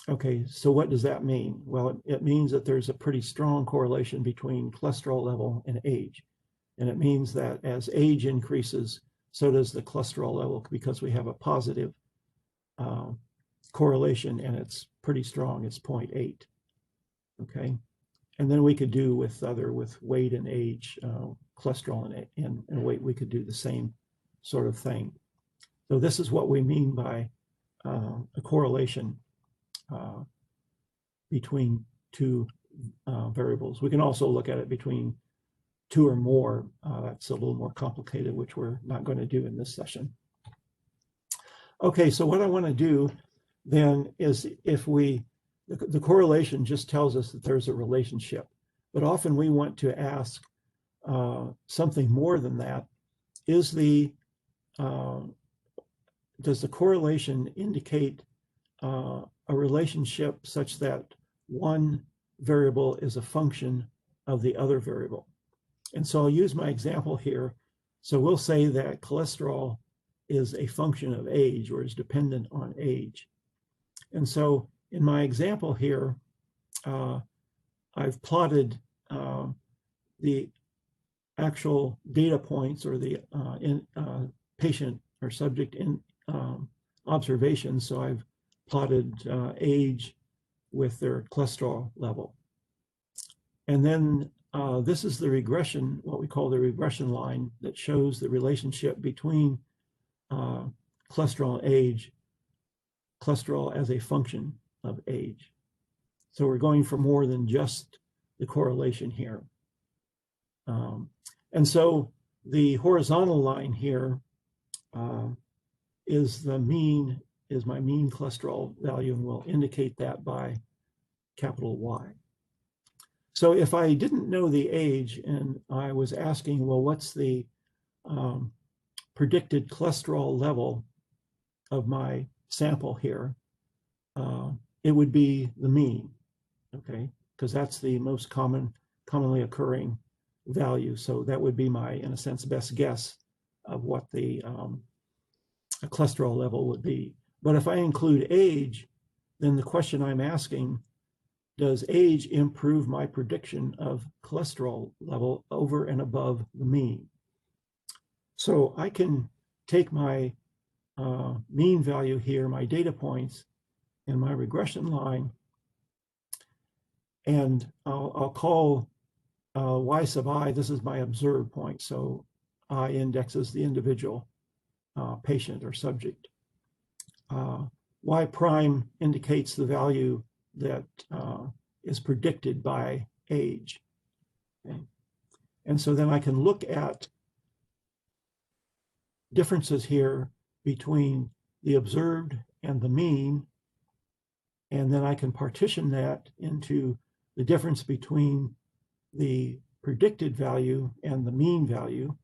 Okay, so what does that mean? Well, it means that there's a pretty strong correlation between cholesterol level and age. And it means that as age increases, so does the cholesterol level, because we have a positive correlation, and it's pretty strong. It's 0.8. Okay, and then we could do with weight and age, cholesterol and weight, we could do the same sort of thing. So this is what we mean by a correlation between two variables. We can also look at it between two or more. That's a little more complicated, which we're not going to do in this session. Okay, so what I want to do then is, if the correlation just tells us that there's a relationship, but often we want to ask something more than that. Does the correlation indicate a relationship such that one variable is a function of the other variable? And so I'll use my example here. So we'll say that cholesterol is a function of age, or is dependent on age. And so in my example here, I've plotted the actual data points, or the patient or subject in observations. So I've plotted age with their cholesterol level. And then this is the regression, what we call the regression line, that shows the relationship between cholesterol and age, cholesterol as a function of age. So we're going for more than just the correlation here. And so the horizontal line here is my mean cholesterol value, and we'll indicate that by capital Y. So if I didn't know the age and I was asking, well, what's the predicted cholesterol level of my sample here, it would be the mean, okay? Because that's the most commonly occurring value. So that would be my, in a sense, best guess of what the cholesterol level would be. But if I include age, then the question I'm asking, does age improve my prediction of cholesterol level over and above the mean? So I can take my mean value here, my data points, and my regression line, and I'll call Y sub I, this is my observed point. So I indexes the individual patient or subject. Y prime indicates the value that is predicted by age. Okay? And so then I can look at differences here between the observed and the mean, and then I can partition that into the difference between the predicted value and the mean value,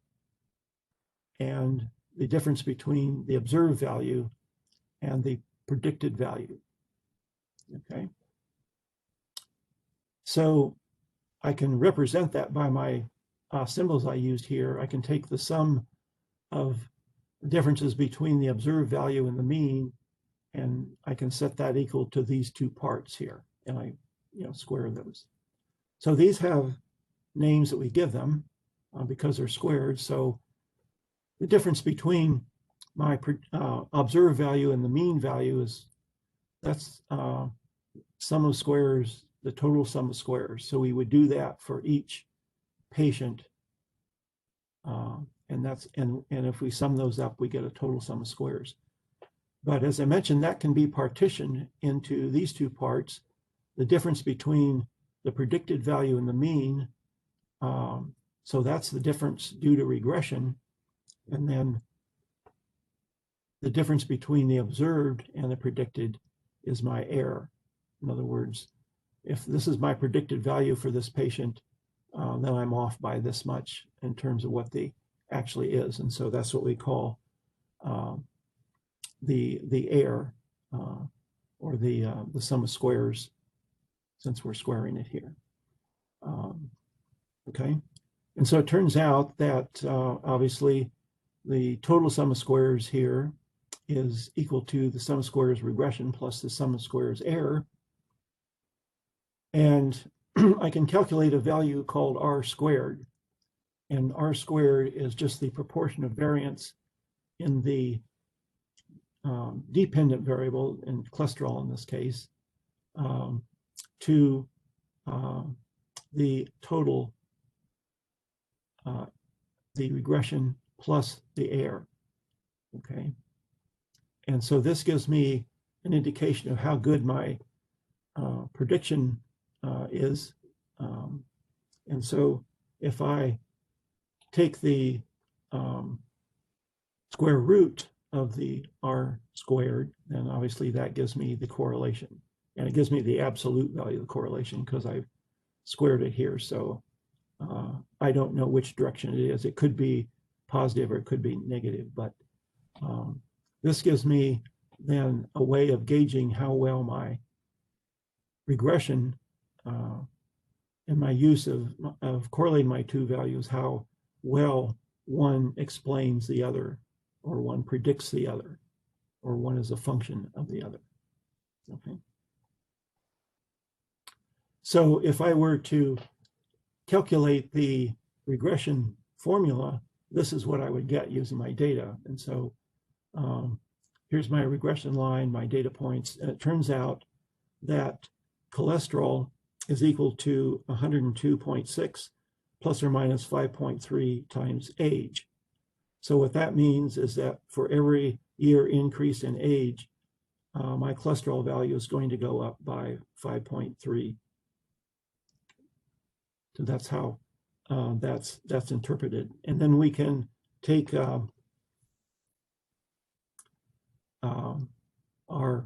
and the difference between the observed value and the predicted value. Okay. So I can represent that by my symbols I used here. I can take the sum of the differences between the observed value and the mean, and I can set that equal to these two parts here, and I square those. So these have names that we give them because they're squared. So the difference between my observed value and the mean value that's sum of squares, the total sum of squares. So we would do that for each patient, and if we sum those up, we get a total sum of squares. But as I mentioned, that can be partitioned into these two parts. The difference between the predicted value and the mean, So that's the difference due to regression. And then the difference between the observed and the predicted is my error. In other words, if this is my predicted value for this patient, then I'm off by this much in terms of what the actually is. And so that's what we call the error, or the sum of squares, since we're squaring it here. Okay, and so it turns out that obviously the total sum of squares here is equal to the sum of squares regression plus the sum of squares error. And I can calculate a value called R squared. And R squared is just the proportion of variance in the dependent variable, in cholesterol in this case, to the total, the regression plus the error. Okay. And so this gives me an indication of how good my prediction is. And so if I take the square root of the R squared, then obviously that gives me the correlation. And it gives me the absolute value of the correlation because I've squared it here. So I don't know which direction it is. It could be positive or it could be negative, but this gives me then a way of gauging how well my regression and my use of correlating my two values, how well one explains the other, or one predicts the other, or one is a function of the other. Okay. So if I were to calculate the regression formula, this is what I would get using my data. And so here's my regression line, my data points, and it turns out that cholesterol is equal to 102.6 plus or minus 5.3 times age. So what that means is that for every year increase in age, my cholesterol value is going to go up by 5.3. So that's how that's interpreted. And then we can take our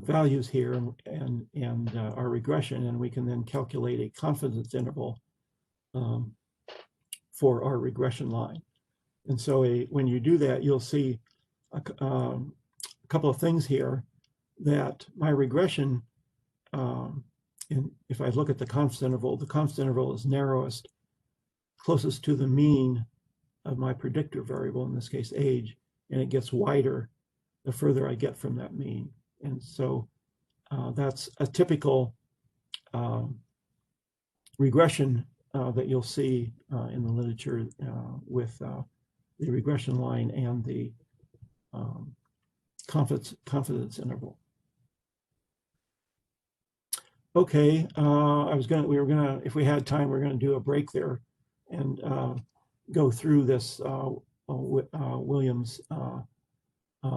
values here and our regression, and we can then calculate a confidence interval for our regression line. And so when you do that, you'll see a couple of things here, that my regression, and if I look at the confidence interval is narrowest, closest to the mean of my predictor variable, in this case age, and it gets wider the further I get from that mean. And so that's a typical regression that you'll see in the literature with the regression line and the confidence interval. Okay, we were gonna, if we had time, we're gonna do a break there and go through this Williams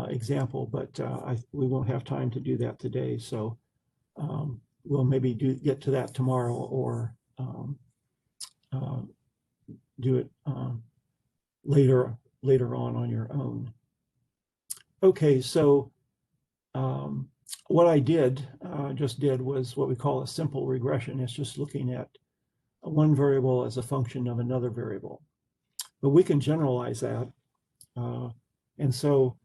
example, but we won't have time to do that today. So we'll maybe get to that tomorrow, or do it later on your own. Okay, so what I just did was what we call a simple regression. It's just looking at one variable as a function of another variable, but we can generalize that. And so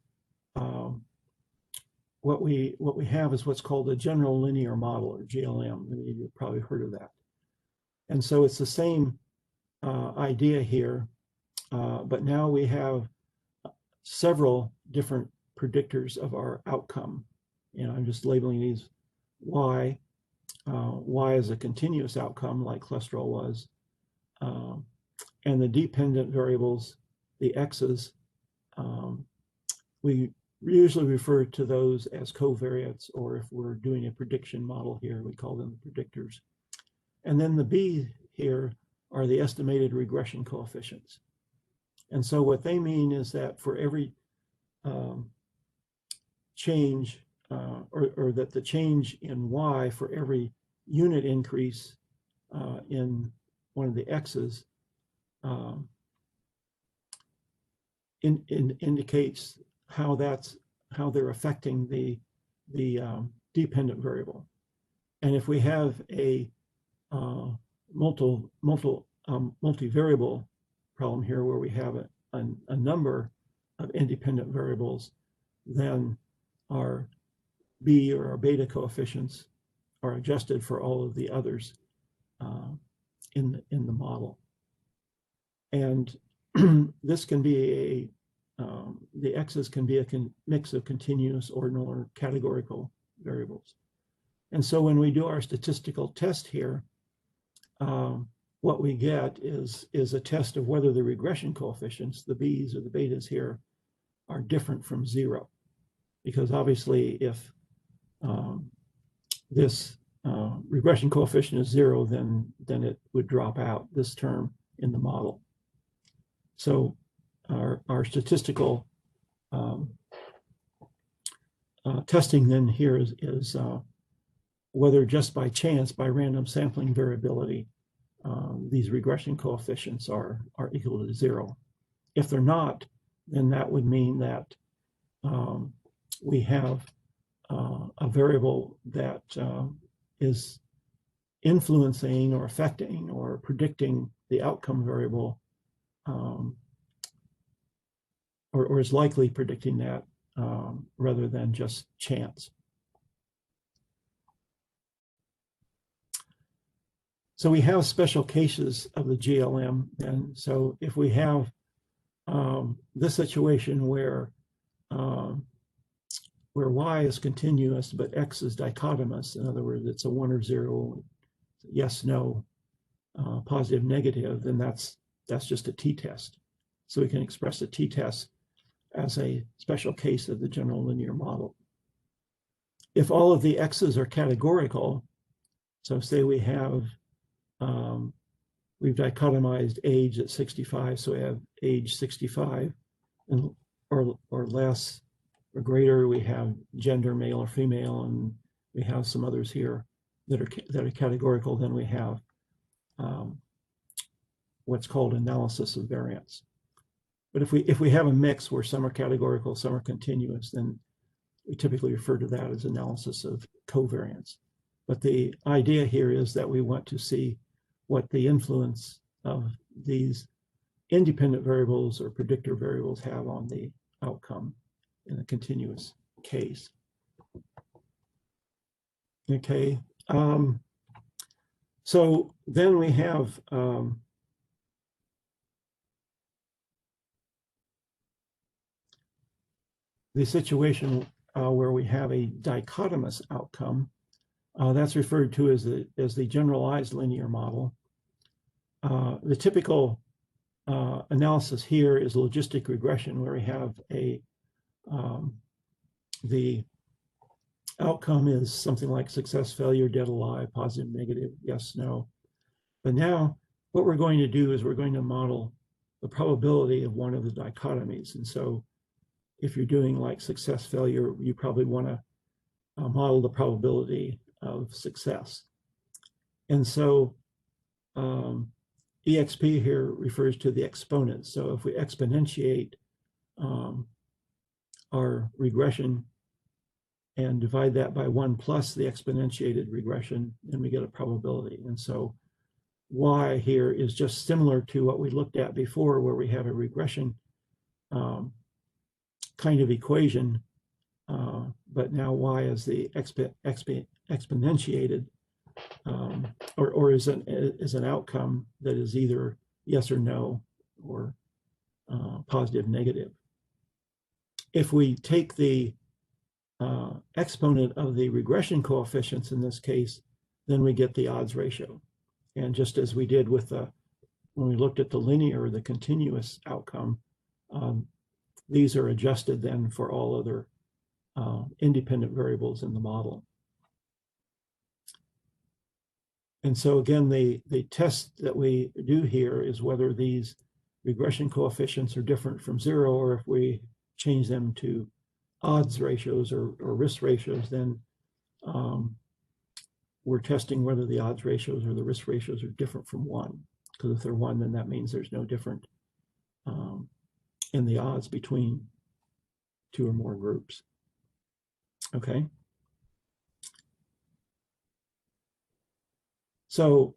what we have is what's called a general linear model, or GLM. You've probably heard of that. And so it's the same idea here, but now we have several different predictors of our outcome. And I'm just labeling these Y. Y is a continuous outcome, like cholesterol was. And the dependent variables, the X's, we usually refer to those as covariates, or if we're doing a prediction model here, we call them predictors. And then the B here are the estimated regression coefficients. And so what they mean is that for every change, or that the change in Y for every unit increase in the x's indicates how they're affecting the dependent variable. And if we have a multivariable problem here where we have a number of independent variables, then our B or our beta coefficients are adjusted for all of the others in the model. And this can be the x's can be a mix of continuous, ordinal, or categorical variables. And so when we do our statistical test here, what we get is a test of whether the regression coefficients, the b's or the betas here, are different from 0. Because obviously if this regression coefficient is 0, then it would drop out this term in the model. So our statistical testing then here is whether just by chance, by random sampling variability, these regression coefficients are equal to 0. If they're not, then that would mean that we have a variable that is influencing or affecting or predicting the outcome variable, or is likely predicting that rather than just chance. So we have special cases of the GLM, and so if we have this situation where y is continuous but x is dichotomous, in other words, it's a 1 or 0, yes, no, positive, negative, then that's just a t-test. So we can express a t-test as a special case of the general linear model. If all of the x's are categorical, so say we have we've dichotomized age at 65, so we have age 65 and or less or greater, we have gender, male or female, and we have some others here that are categorical, then we have what's called analysis of variance. But if we have a mix where some are categorical, some are continuous, then we typically refer to that as analysis of covariance. But the idea here is that we want to see what the influence of these independent variables or predictor variables have on the outcome in a continuous case. Okay, so then we have the situation where we have a dichotomous outcome. That's referred to as the generalized linear model. The typical analysis here is logistic regression, where we have the outcome is something like success, failure, dead, alive, positive, negative, yes, no. But now what we're going to do is we're going to model the probability of one of the dichotomies. And so if you're doing like success, failure, you probably want to model the probability of success. And so EXP here refers to the exponent. So if we exponentiate our regression and divide that by 1 plus the exponentiated regression, then we get a probability. And so y here is just similar to what we looked at before, where we have a regression kind of equation, but now y is the exponentiated, or is an outcome that is either yes or no, or positive, negative. If we take the exponent of the regression coefficients in this case, then we get the odds ratio. And just as we did with when we looked at the linear or the continuous outcome, these are adjusted then for all other independent variables in the model. And so again, the test that we do here is whether these regression coefficients are different from 0, or if we change them to odds ratios or risk ratios, then we're testing whether the odds ratios or the risk ratios are different from 1. because if they're 1, then that means there's no difference in the odds between 2 or more groups. Okay. So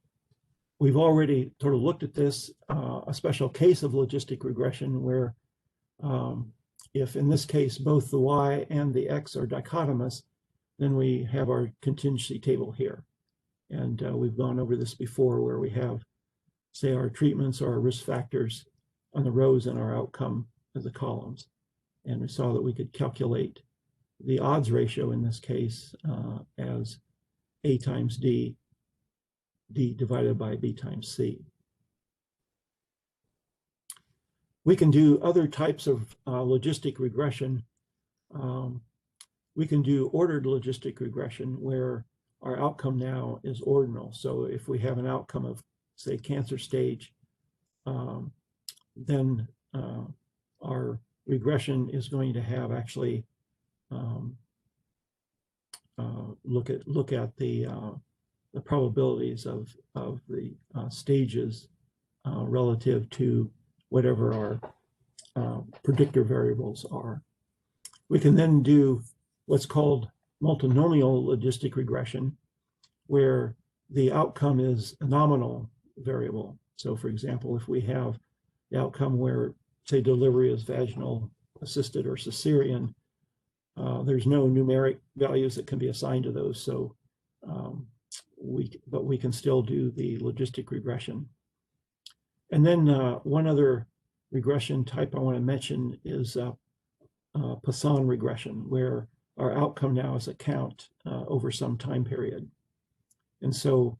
we've already sort of looked at this, a special case of logistic regression where if in this case both the y and the x are dichotomous, then we have our contingency table here. And we've gone over this before where we have, say, our treatments or our risk factors on the rows and our outcome as the columns. And we saw that we could calculate the odds ratio in this case as A times D, D divided by B times C. We can do other types of logistic regression. We can do ordered logistic regression where our outcome now is ordinal. So if we have an outcome of, say, cancer stage, then our regression is going to have actually look at the probabilities of the stages relative to whatever our predictor variables are. We can then do what's called multinomial logistic regression, where the outcome is a nominal variable. So for example, if we have the outcome where, say, delivery is vaginal, assisted, or cesarean, there's no numeric values that can be assigned to those. So we can still do the logistic regression. And then one other regression type I want to mention is Poisson regression, where our outcome now is a count over some time period. And so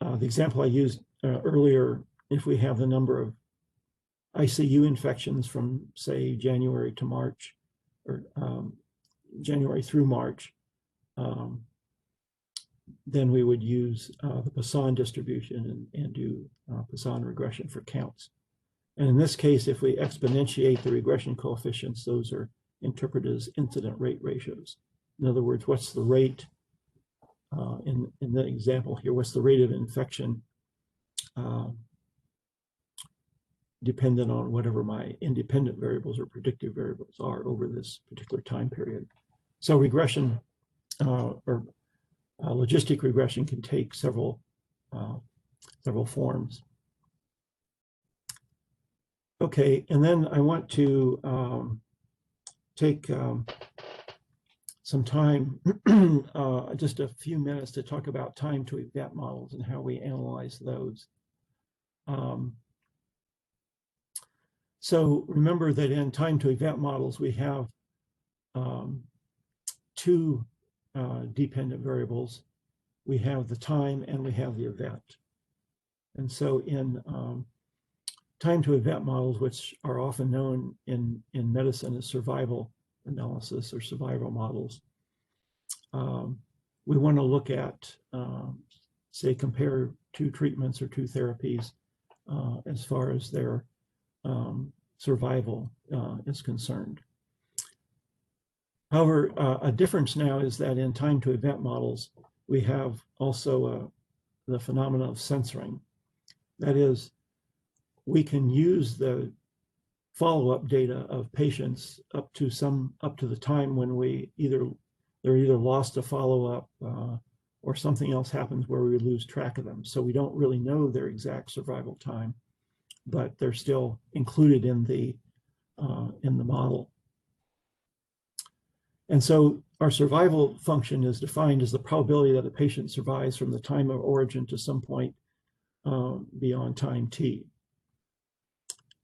the example I used earlier, if we have the number of ICU infections from, say, January to March, or January through March, then we would use the Poisson distribution and do Poisson regression for counts. And in this case, if we exponentiate the regression coefficients, those are interpreted as incident rate ratios. In other words, what's the rate, in the example here, what's the rate of infection dependent on whatever my independent variables or predictive variables are over this particular time period. So regression or logistic regression can take several forms. Okay, and then I want to take some time, just a few minutes, to talk about time to event models and how we analyze those. So remember that in time to event models, we have two dependent variables. We have the time and we have the event. And so in time to event models, which are often known in medicine as survival analysis or survival models, we want to look at, say, compare two treatments or two therapies as far as their survival is concerned. However, a difference now is that in time to event models, we have also the phenomenon of censoring. That is, we can use the follow-up data of patients up to the time when they're either lost to follow-up or something else happens where we lose track of them. So we don't really know their exact survival time, but they're still included in the model. And so our survival function is defined as the probability that a patient survives from the time of origin to some point beyond time t.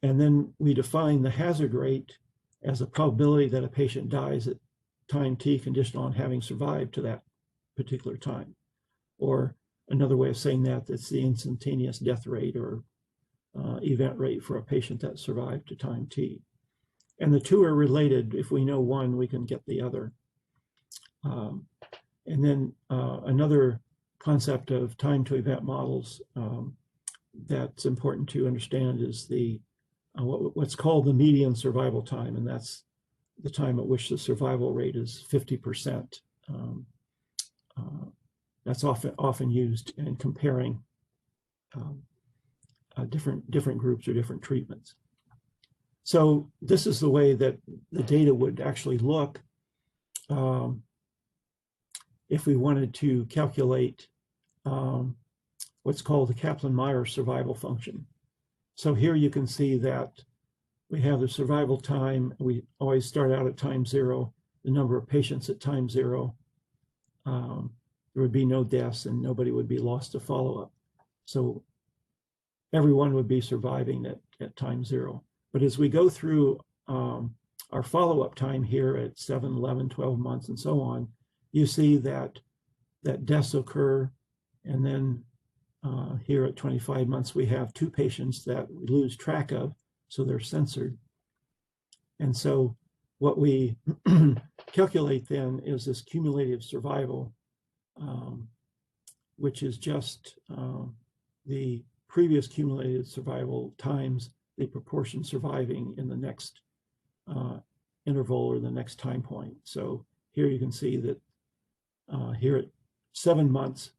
And then we define the hazard rate as a probability that a patient dies at time t conditional on having survived to that particular time. Or another way of saying that, it's the instantaneous death rate or event rate for a patient that survived to time t. And the two are related. If we know one, we can get the other. And then another concept of time to event models that's important to understand is the what's called the median survival time, and that's the time at which the survival rate is 50%. That's often used in comparing different groups or different treatments. So this is the way that the data would actually look if we wanted to calculate what's called the Kaplan-Meier survival function. So here you can see that we have the survival time. We always start out at time 0, the number of patients at time 0. There would be no deaths and nobody would be lost to follow-up. So everyone would be surviving at time 0. But as we go through our follow-up time here at 7, 11, 12 months and so on, you see that deaths occur. And then here at 25 months, we have 2 patients that we lose track of, so they're censored. And so what we calculate then is this cumulative survival, which is just the previous cumulative survival times the proportion surviving in the next interval or the next time point. So here you can see that here at 7 months,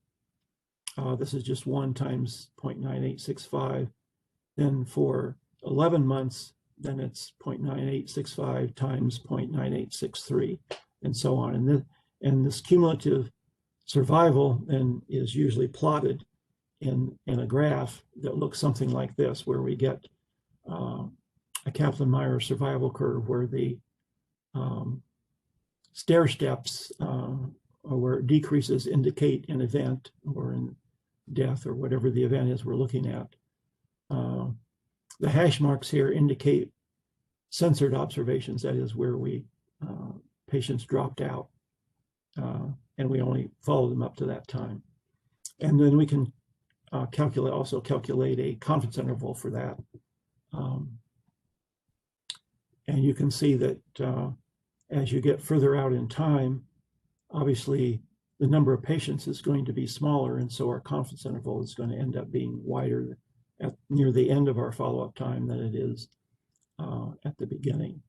this is just 1 times 0.9865. Then for 11 months, then it's 0.9865 times 0.9863, and so on. And this cumulative survival then is usually plotted in a graph that looks something like this, where we get a Kaplan-Meier survival curve where the stair steps or where decreases indicate an event or in death or whatever the event is we're looking at. The hash marks here indicate censored observations, that is where patients dropped out and we only followed them up to that time. And then we can also calculate a confidence interval for that. And you can see that as you get further out in time, obviously the number of patients is going to be smaller, and so our confidence interval is going to end up being wider near the end of our follow-up time than it is at the beginning.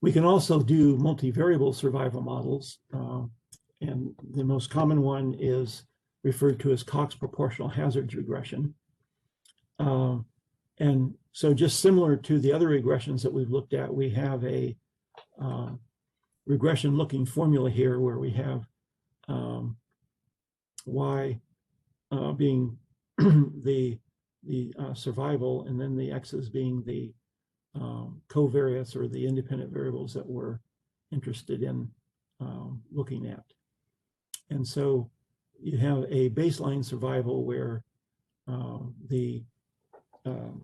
We can also do multivariable survival models, and the most common one is referred to as Cox proportional hazards regression. And so just similar to the other regressions that we've looked at, we have a regression looking formula here where we have y being the survival, and then the x's being the covariates or the independent variables that we're interested in looking at. And so you have a baseline survival where the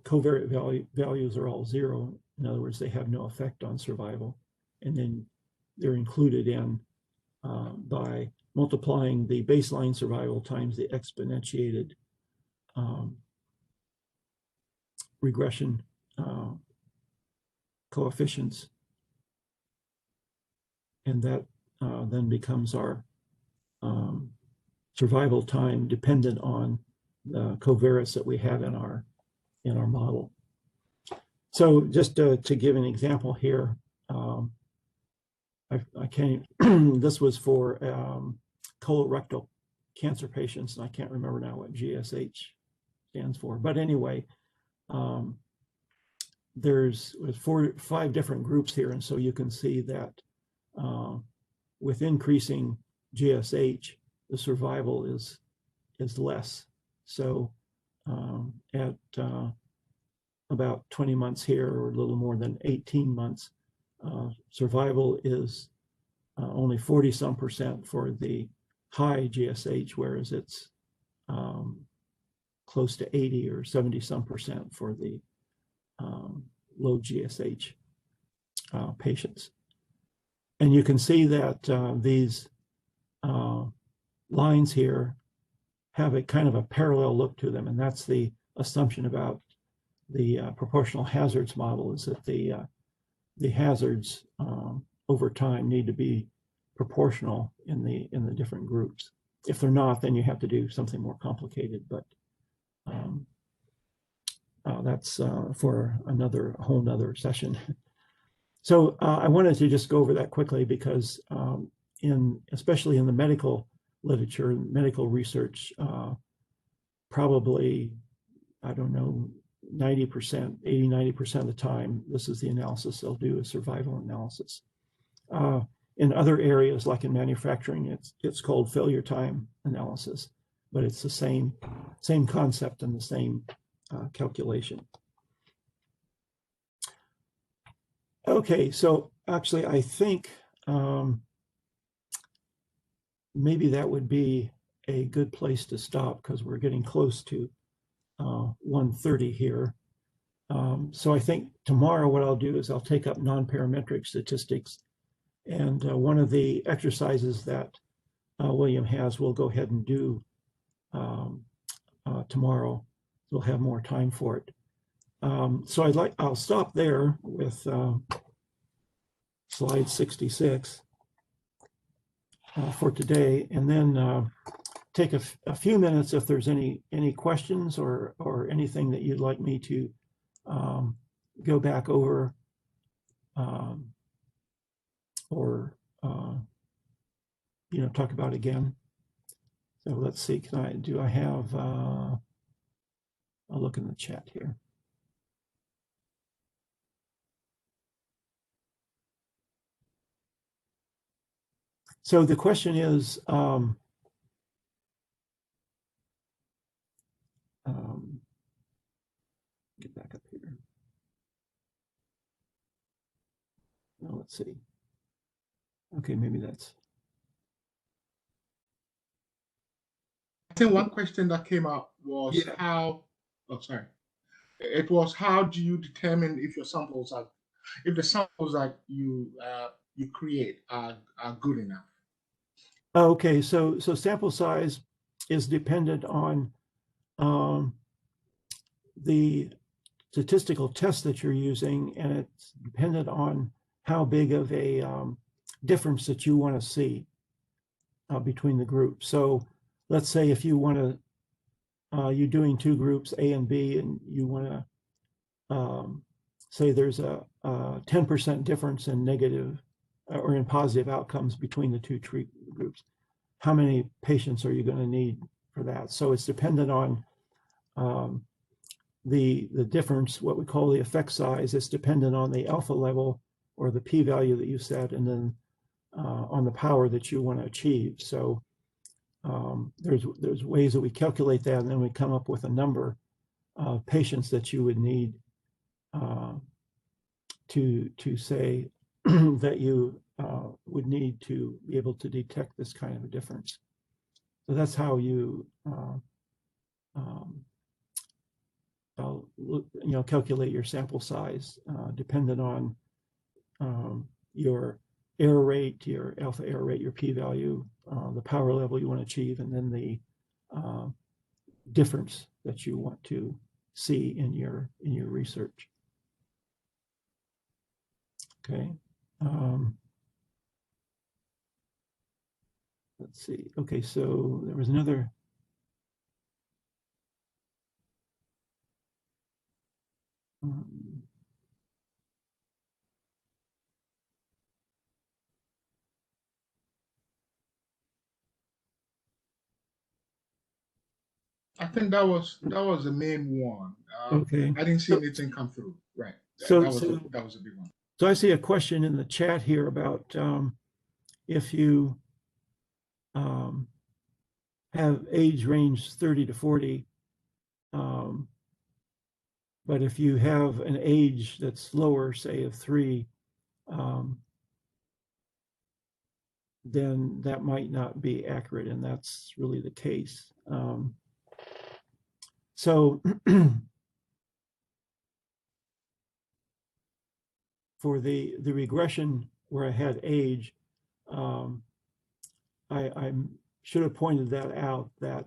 covariate values are all 0. In other words, they have no effect on survival. And then they're included in by multiplying the baseline survival times the exponentiated regression coefficients. And that then becomes our survival time dependent on the covariates that we have in our model. So just to give an example here, I can't, this was for colorectal cancer patients, and I can't remember now what GSH stands for. But anyway, there's 5 different groups here, and so you can see that with increasing GSH, the survival is less. So at about 20 months here, or a little more than 18 months, survival is only 40-some% for the high GSH, whereas it's close to 80 or 70-some% for the low GSH patients. And you can see that these lines here have a kind of a parallel look to them, and that's the assumption about the proportional hazards model, is that the hazards over time need to be proportional in the different groups. If they're not, then you have to do something more complicated, but that's for a whole nother session. So I wanted to just go over that quickly because especially in the medical literature, medical research, probably, I don't know, 90%, 80, 90% of the time, this is the analysis they'll do, a survival analysis. In other areas, like in manufacturing, it's called failure time analysis, but it's the same concept and the same calculation. Okay, so actually, I think maybe that would be a good place to stop because we're getting close to 1:30 here. So I think tomorrow what I'll do is I'll take up non-parametric statistics, and one of the exercises that William has, we'll go ahead and do tomorrow. We'll have more time for it. So I'll stop there with slide 66 for today, and then take a few minutes if there's any questions or anything that you'd like me to go back over, or talk about again. So let's see, do I have, I'll look in the chat here. So the question is, get back up here. Now let's see. Okay, maybe that's. I think one question that came up was how. Oh, sorry. It was how do you determine if your samples are, if the samples that you create are good enough? Okay, so sample size is dependent on the statistical test that you're using, and it's dependent on how big of a difference that you want to see between the groups. So let's say if you want to, you're doing two groups, A and B, and you want to say there's a 10% difference in negative or in positive outcomes between the two treatment groups. How many patients are you going to need for that? So it's dependent on the difference, what we call the effect size. It's dependent on the alpha level or the p-value that you set, and then on the power that you want to achieve. So there's ways that we calculate that, and then we come up with a number of patients that you would need to say that you would need to be able to detect this kind of a difference. So that's how you calculate your sample size, dependent on your error rate, your alpha error rate, your p-value, the power level you want to achieve, and then the difference that you want to see in your research. Okay. Let's see. Okay, so there was another. I think that was the main one. Okay. I didn't see anything come through. Right. So that was a big one. So I see a question in the chat here about if you have age range 30 to 40, but if you have an age that's lower, say of 3, then that might not be accurate, and that's really the case. So for the regression where I had age, I should have pointed that out, that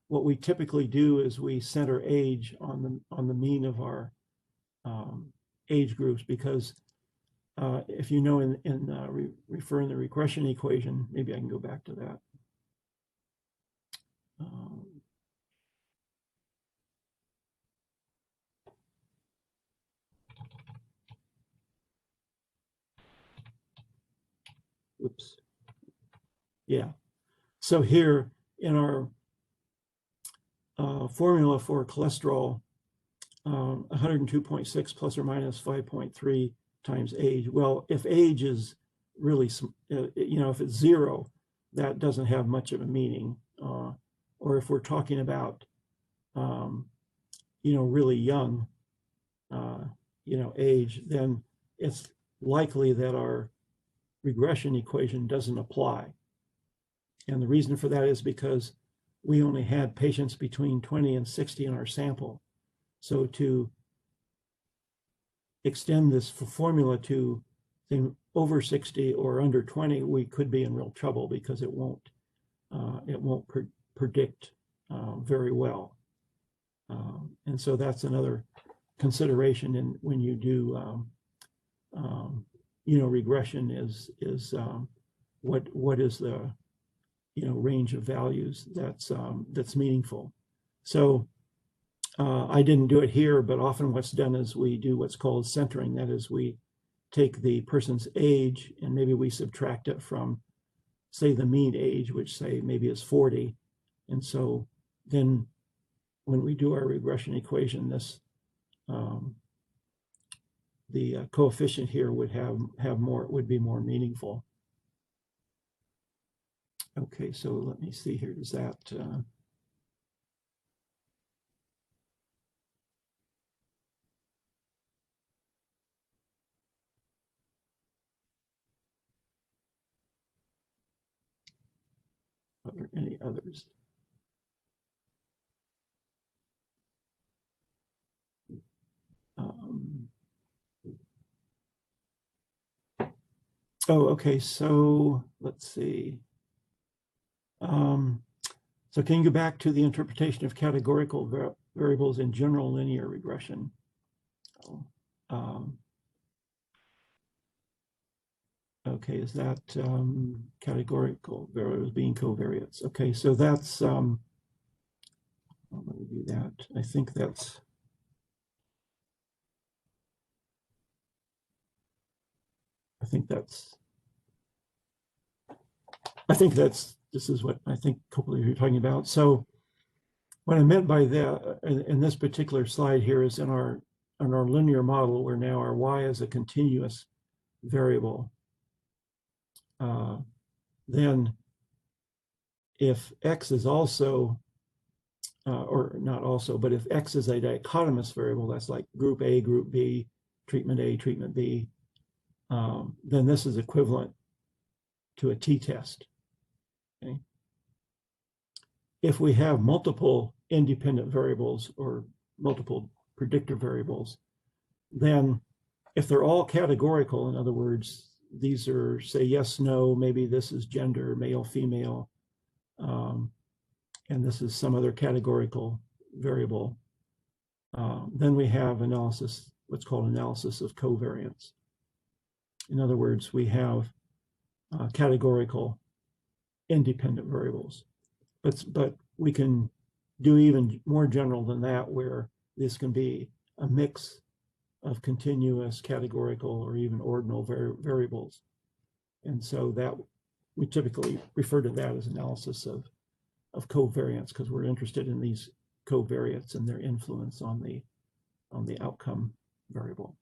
what we typically do is we center age on the mean of our age groups, because if you know in referring the regression equation, maybe I can go back to that. Oops. Yeah. So here in our formula for cholesterol, 102.6 plus or minus 5.3 times age. Well, if age is really, if it's 0, that doesn't have much of a meaning. Or if we're talking about, really young, age, then it's likely that our regression equation doesn't apply. And the reason for that is because we only had patients between 20 and 60 in our sample. So to extend this formula to over 60 or under 20, we could be in real trouble because it won't predict very well. And so that's another consideration in when you do regression is what is the range of values that's meaningful. So I didn't do it here, but often what's done is we do what's called centering. That is, we take the person's age and maybe we subtract it from, say, the mean age, which say maybe is 40. And so then when we do our regression equation, this the coefficient here would would be more meaningful. Okay, so let me see here. Is that are there any others? Oh, okay, so let's see. So can you go back to the interpretation of categorical variables in general linear regression? Okay, is that categorical variables being covariates? Okay, so that's, let me do that. I think that's, this is what I think hopefully you're talking about. So what I meant by that in this particular slide here is in our linear model where now our y is a continuous variable. Then if x is also, or not also, but if x is a dichotomous variable, that's like group A, group B, treatment A, treatment B, then this is equivalent to a t-test. Okay. If we have multiple independent variables or multiple predictor variables, then if they're all categorical, in other words, these are, say, yes, no, maybe this is gender, male, female, and this is some other categorical variable, then we have analysis, what's called analysis of covariance. In other words, we have categorical independent variables. But we can do even more general than that, where this can be a mix of continuous, categorical, or even ordinal variables. And so that we typically refer to that as analysis of covariance, because we're interested in these covariates and their influence on the outcome variable.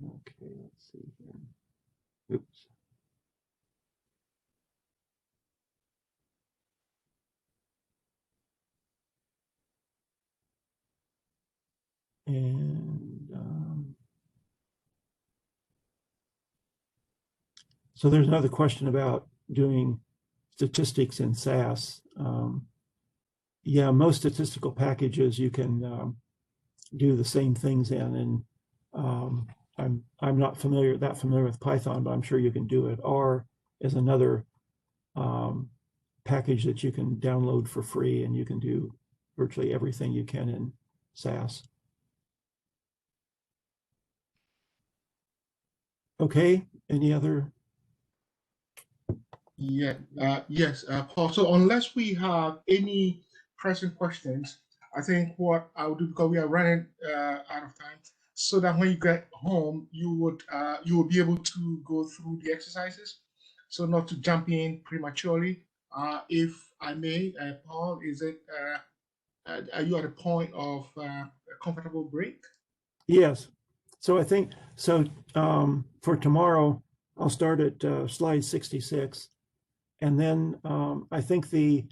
Okay, let's see here. Oops. And so there's another question about doing statistics in SAS. Yeah, most statistical packages you can do the same things in, and I'm not that familiar with Python, but I'm sure you can do it. R is another package that you can download for free, and you can do virtually everything you can in SAS. Okay, any other? Yeah, yes, Paul. So unless we have any pressing questions, I think what I'll do, because we are running out of time, so that when you get home, you will be able to go through the exercises. So not to jump in prematurely, if I may, Paul, are you at a point of a comfortable break? Yes. So I think, so for tomorrow, I'll start at slide 66. And then I think the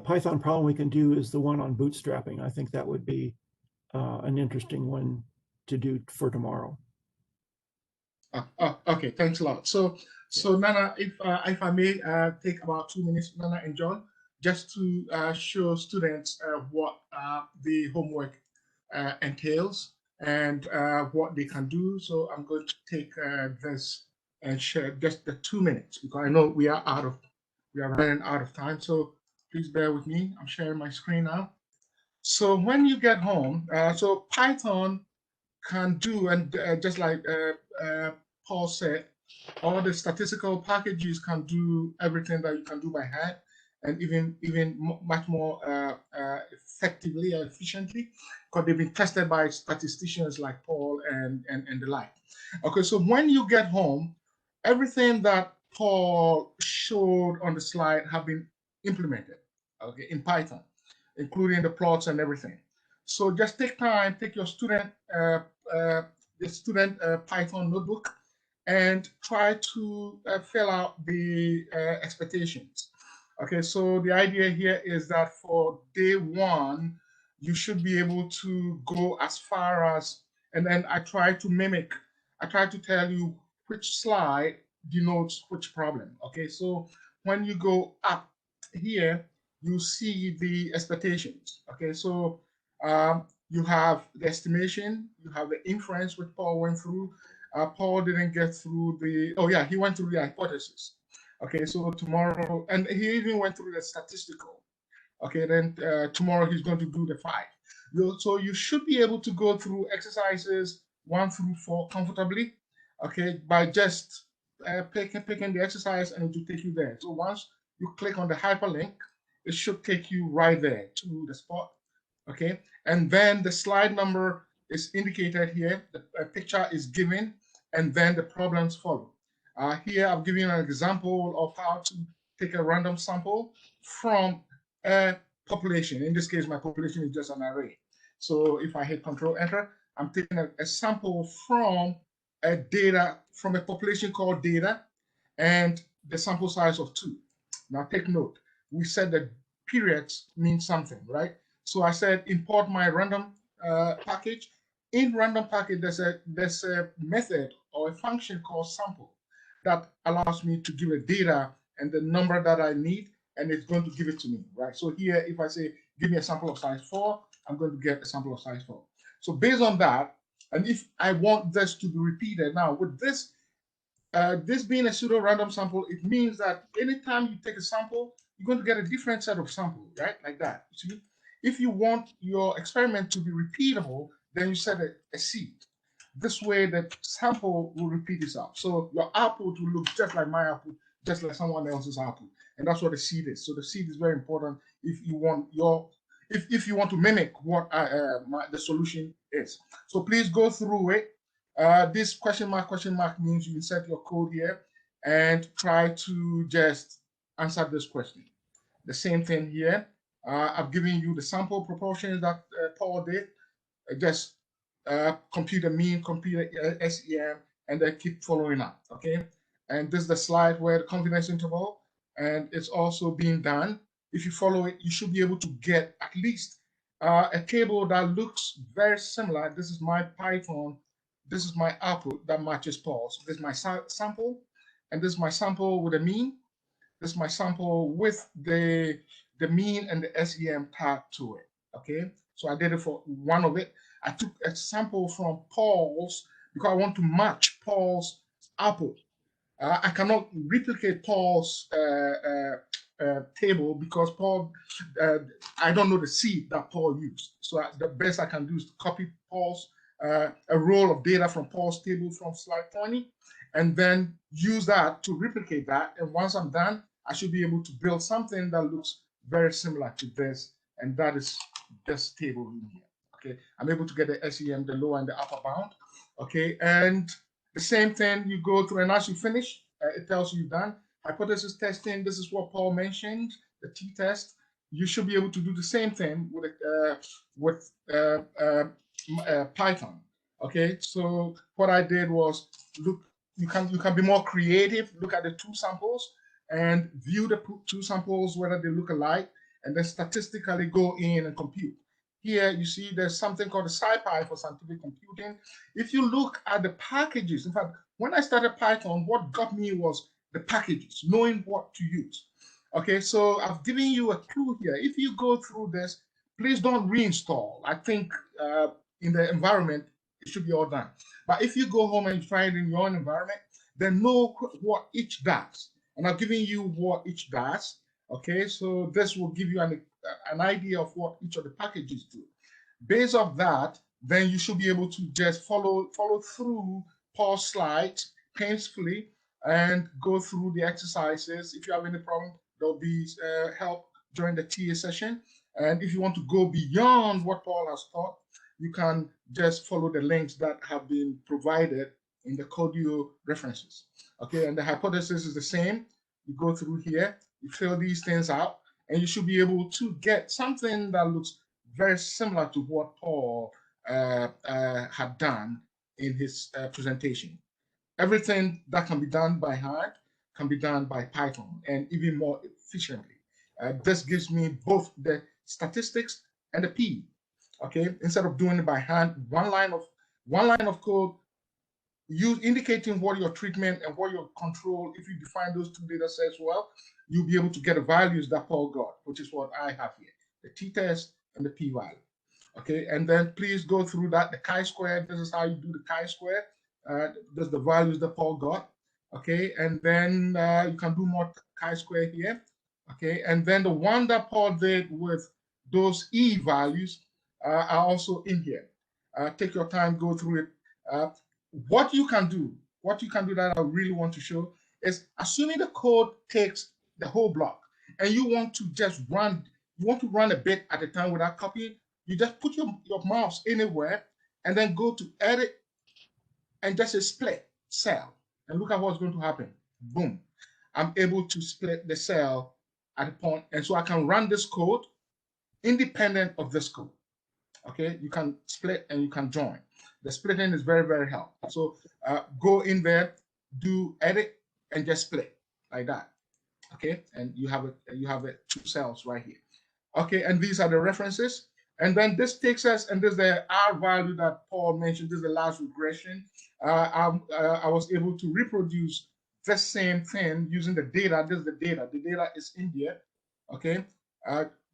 Python problem we can do is the one on bootstrapping. I think that would be an interesting one to do for tomorrow. Okay, thanks a lot. So Nana, if I may take about 2 minutes, Nana and John, just to show students what the homework entails and what they can do. So I'm going to take this and share just the 2 minutes, because I know we are running out of time. So please bear with me. I'm sharing my screen now. So when you get home, so Python can do, and just like Paul said, all the statistical packages can do everything that you can do by hand, and even much more effectively and efficiently, because they've been tested by statisticians like Paul and the like. Okay, so when you get home, everything that Paul showed on the slide have been implemented, okay, in Python, including the plots and everything. So just take time, take your student Python notebook, and try to fill out the expectations. Okay, so the idea here is that for day 1, you should be able to go as far as, and then I try to tell you which slide denotes which problem. Okay, so when you go up here, you see the expectations. Okay, so you have the estimation, you have the inference, which Paul went through. Paul didn't get through he went through the hypothesis. Okay, so tomorrow, and he even went through the statistical. Okay, then tomorrow he's going to do the 5. So you should be able to go through exercises 1 through 4 comfortably, okay, by just picking the exercise, and it will take you there. So once you click on the hyperlink, it should take you right there to the spot, okay? And then the slide number is indicated here, the picture is given, and then the problems follow. Here I've given you an example of how to take a random sample from a population. In this case, my population is just an array. So if I hit Control Enter, I'm taking a sample from a population called data, and the sample size of 2. Now take note, we said that periods mean something, right? So I said import my random package. In random package, there's a method or a function called sample that allows me to give a data and the number that I need, and it's going to give it to me, right? So here, if I say, give me a sample of size 4, I'm going to get a sample of size 4. So based on that, and if I want this to be repeated, now with this, this being a pseudo-random sample, it means that anytime you take a sample, you're going to get a different set of samples, right? Like that. See? If you want your experiment to be repeatable, then you set a seed. This way, the sample will repeat itself. So your output will look just like my output, just like someone else's output, and that's what the seed is. So the seed is very important if you want if you want to mimic what the solution is. So please go through it. This question mark means you insert your code here and try to just answer this question. The same thing here. I've given you the sample proportions that Paul did. Just compute the mean, compute the SEM, and then keep following up, okay? And this is the slide where the confidence interval, and it's also being done. If you follow it, you should be able to get at least a table that looks very similar. This is my Python. This is my output that matches Paul's. This is my sample, and this is my sample with a mean. This is my sample with the mean and the SEM tag to it, okay? So I did it for one of it. I took a sample from Paul's because I want to match Paul's output. I cannot replicate Paul's table because Paul, I don't know the seed that Paul used. So the best I can do is to copy Paul's, a row of data from Paul's table from slide 20, and then use that to replicate that. And once I'm done, I should be able to build something that looks very similar to this, and that is this table in here. Okay, I'm able to get the SEM, the lower and the upper bound. Okay, and The same thing you go through, and as you finish, it tells you you've done. Hypothesis testing, this is what Paul mentioned, the t-test. You should be able to do the same thing with Python. Okay, so what I did was look. You can be more creative. Look at the two samples and view the two samples whether they look alike, and then statistically go in and compute. Here you see there's something called a SciPy for scientific computing. If you look at the packages, in fact, when I started Python, what got me was the packages, knowing what to use. Okay, so I've given you a clue here. If you go through this, please don't reinstall. I think in the environment, it should be all done. But if you go home and try it in your own environment, then know what each does. And I've given you what each does. Okay, so this will give you an idea of what each of the packages do. Based off that, then you should be able to just follow through Paul's slides painfully and go through the exercises. If you have any problem, there'll be help during the TA session. And if you want to go beyond what Paul has taught, you can just follow the links that have been provided in the Codio references. Okay, and the hypothesis is the same. You go through here, you fill these things out, and you should be able to get something that looks very similar to what Paul had done in his presentation. Everything that can be done by hand can be done by Python, and even more efficiently. This gives me both the statistics and the P. Okay, instead of doing it by hand, one line of code, indicating what your treatment and what your control. If you define those two data sets well, you'll be able to get the values that Paul got, which is what I have here, the t-test and the p-value. Okay, and then please go through that, the chi-square. This is how you do the chi-square. This is the values that Paul got. Okay, and then you can do more chi-square here. Okay, and then the one that Paul did with those e values are also in here. Take your time, go through it. What you can do that I really want to show is, assuming the code takes the whole block and you want to just run, a bit at a time without copying, you just put your mouse anywhere and then go to edit and just say split cell, and look at what's going to happen. Boom. I'm able to split the cell at a point, and so I can run this code independent of this code. Okay, you can split and you can join. The splitting is very, very helpful. So go in there, do edit, and just split like that. Okay, and you have it 2 cells right here. Okay, and these are the references. And then this takes us, and this is the R value that Paul mentioned. This is the last regression. I was able to reproduce the same thing using the data. This is the data. The data is in here. Okay,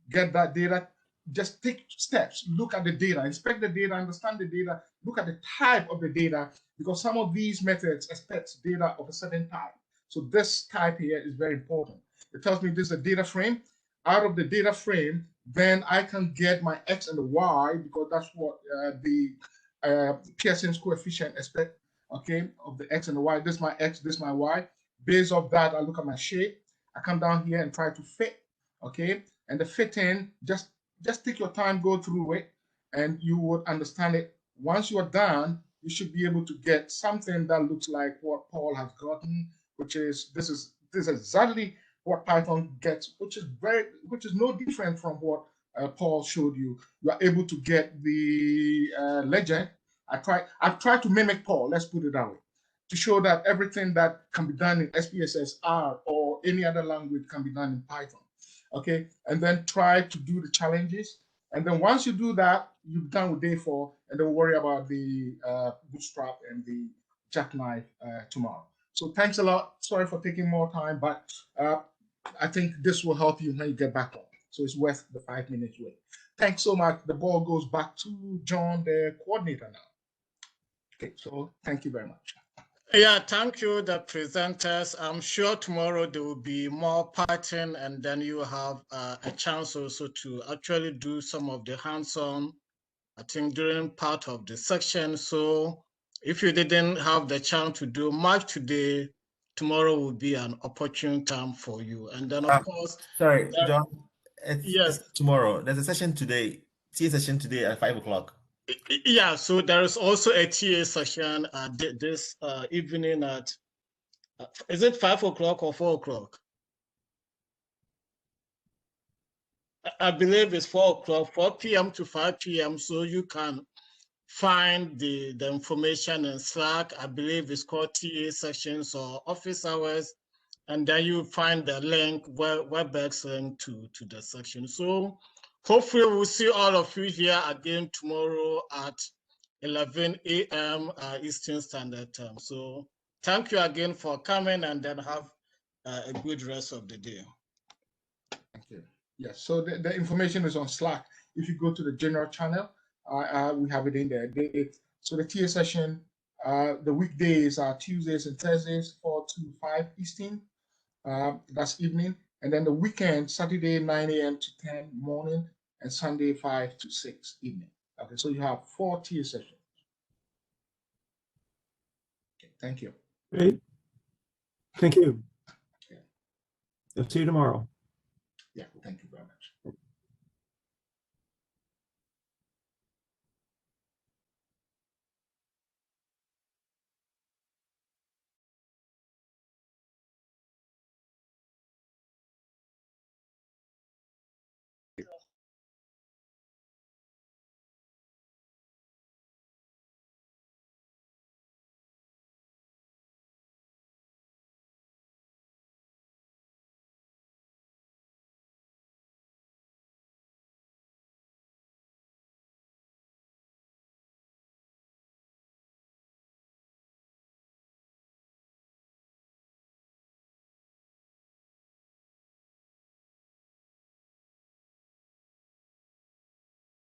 get that data. Just take steps. Look at the data. Inspect the data. Understand the data. Look at the type of the data, because some of these methods expect data of a certain type. So this type here is very important. It tells me this is a data frame. Out of the data frame, then I can get my x and the y, because that's what the Pearson's coefficient expect, okay, of the x and the y. This is my x, this is my y. Based off that, I look at my shape. I come down here and try to fit, okay? And the fitting, just take your time, go through it, and you would understand it. Once you are done, you should be able to get something that looks like what Paul has gotten, which is this is exactly what Python gets, which is no different from what Paul showed you. You are able to get the legend. I've tried to mimic Paul, let's put it that way, to show that everything that can be done in SPSS, R, or any other language can be done in Python. Okay, and then try to do the challenges. And then once you do that, you're done with day 4, and don't worry about the bootstrap and the jackknife tomorrow. So thanks a lot. Sorry for taking more time, but I think this will help you when you get back on. So it's worth the 5 minutes wait. Thanks so much. The ball goes back to John, the coordinator now. Okay, so thank you very much. Yeah, thank you, the presenters. I'm sure tomorrow there will be more Python, and then you have a chance also to actually do some of the hands-on, I think, during part of the section. So if you didn't have the chance to do much today, tomorrow will be an opportune time for you. And then, of course, sorry, John, yes, it's tomorrow. There's a session today, TA session today at 5 o'clock. Yeah, so there is also a TA session this evening at, is it 5 o'clock or 4 o'clock? I believe it's 4 o'clock, 4 p.m. to 5 p.m. So you can find the information in Slack. I believe it's called TA sessions or office hours. And then you find the link, WebEx link to the section. So hopefully we'll see all of you here again tomorrow at 11 a.m. Eastern Standard Time. So thank you again for coming, and then have a good rest of the day. Thank you. Yes, so the information is on Slack. If you go to the general channel, we have it in there. So the TA session, the weekdays are Tuesdays and Thursdays, 4 to 5 Eastern. That's evening. And then the weekend, Saturday, 9 a.m. to 10 morning, and Sunday, 5 to 6 evening. Okay, so you have 4 TA sessions. Okay, thank you. Great. Thank you. Yeah. I'll see you tomorrow. Yeah, thank you.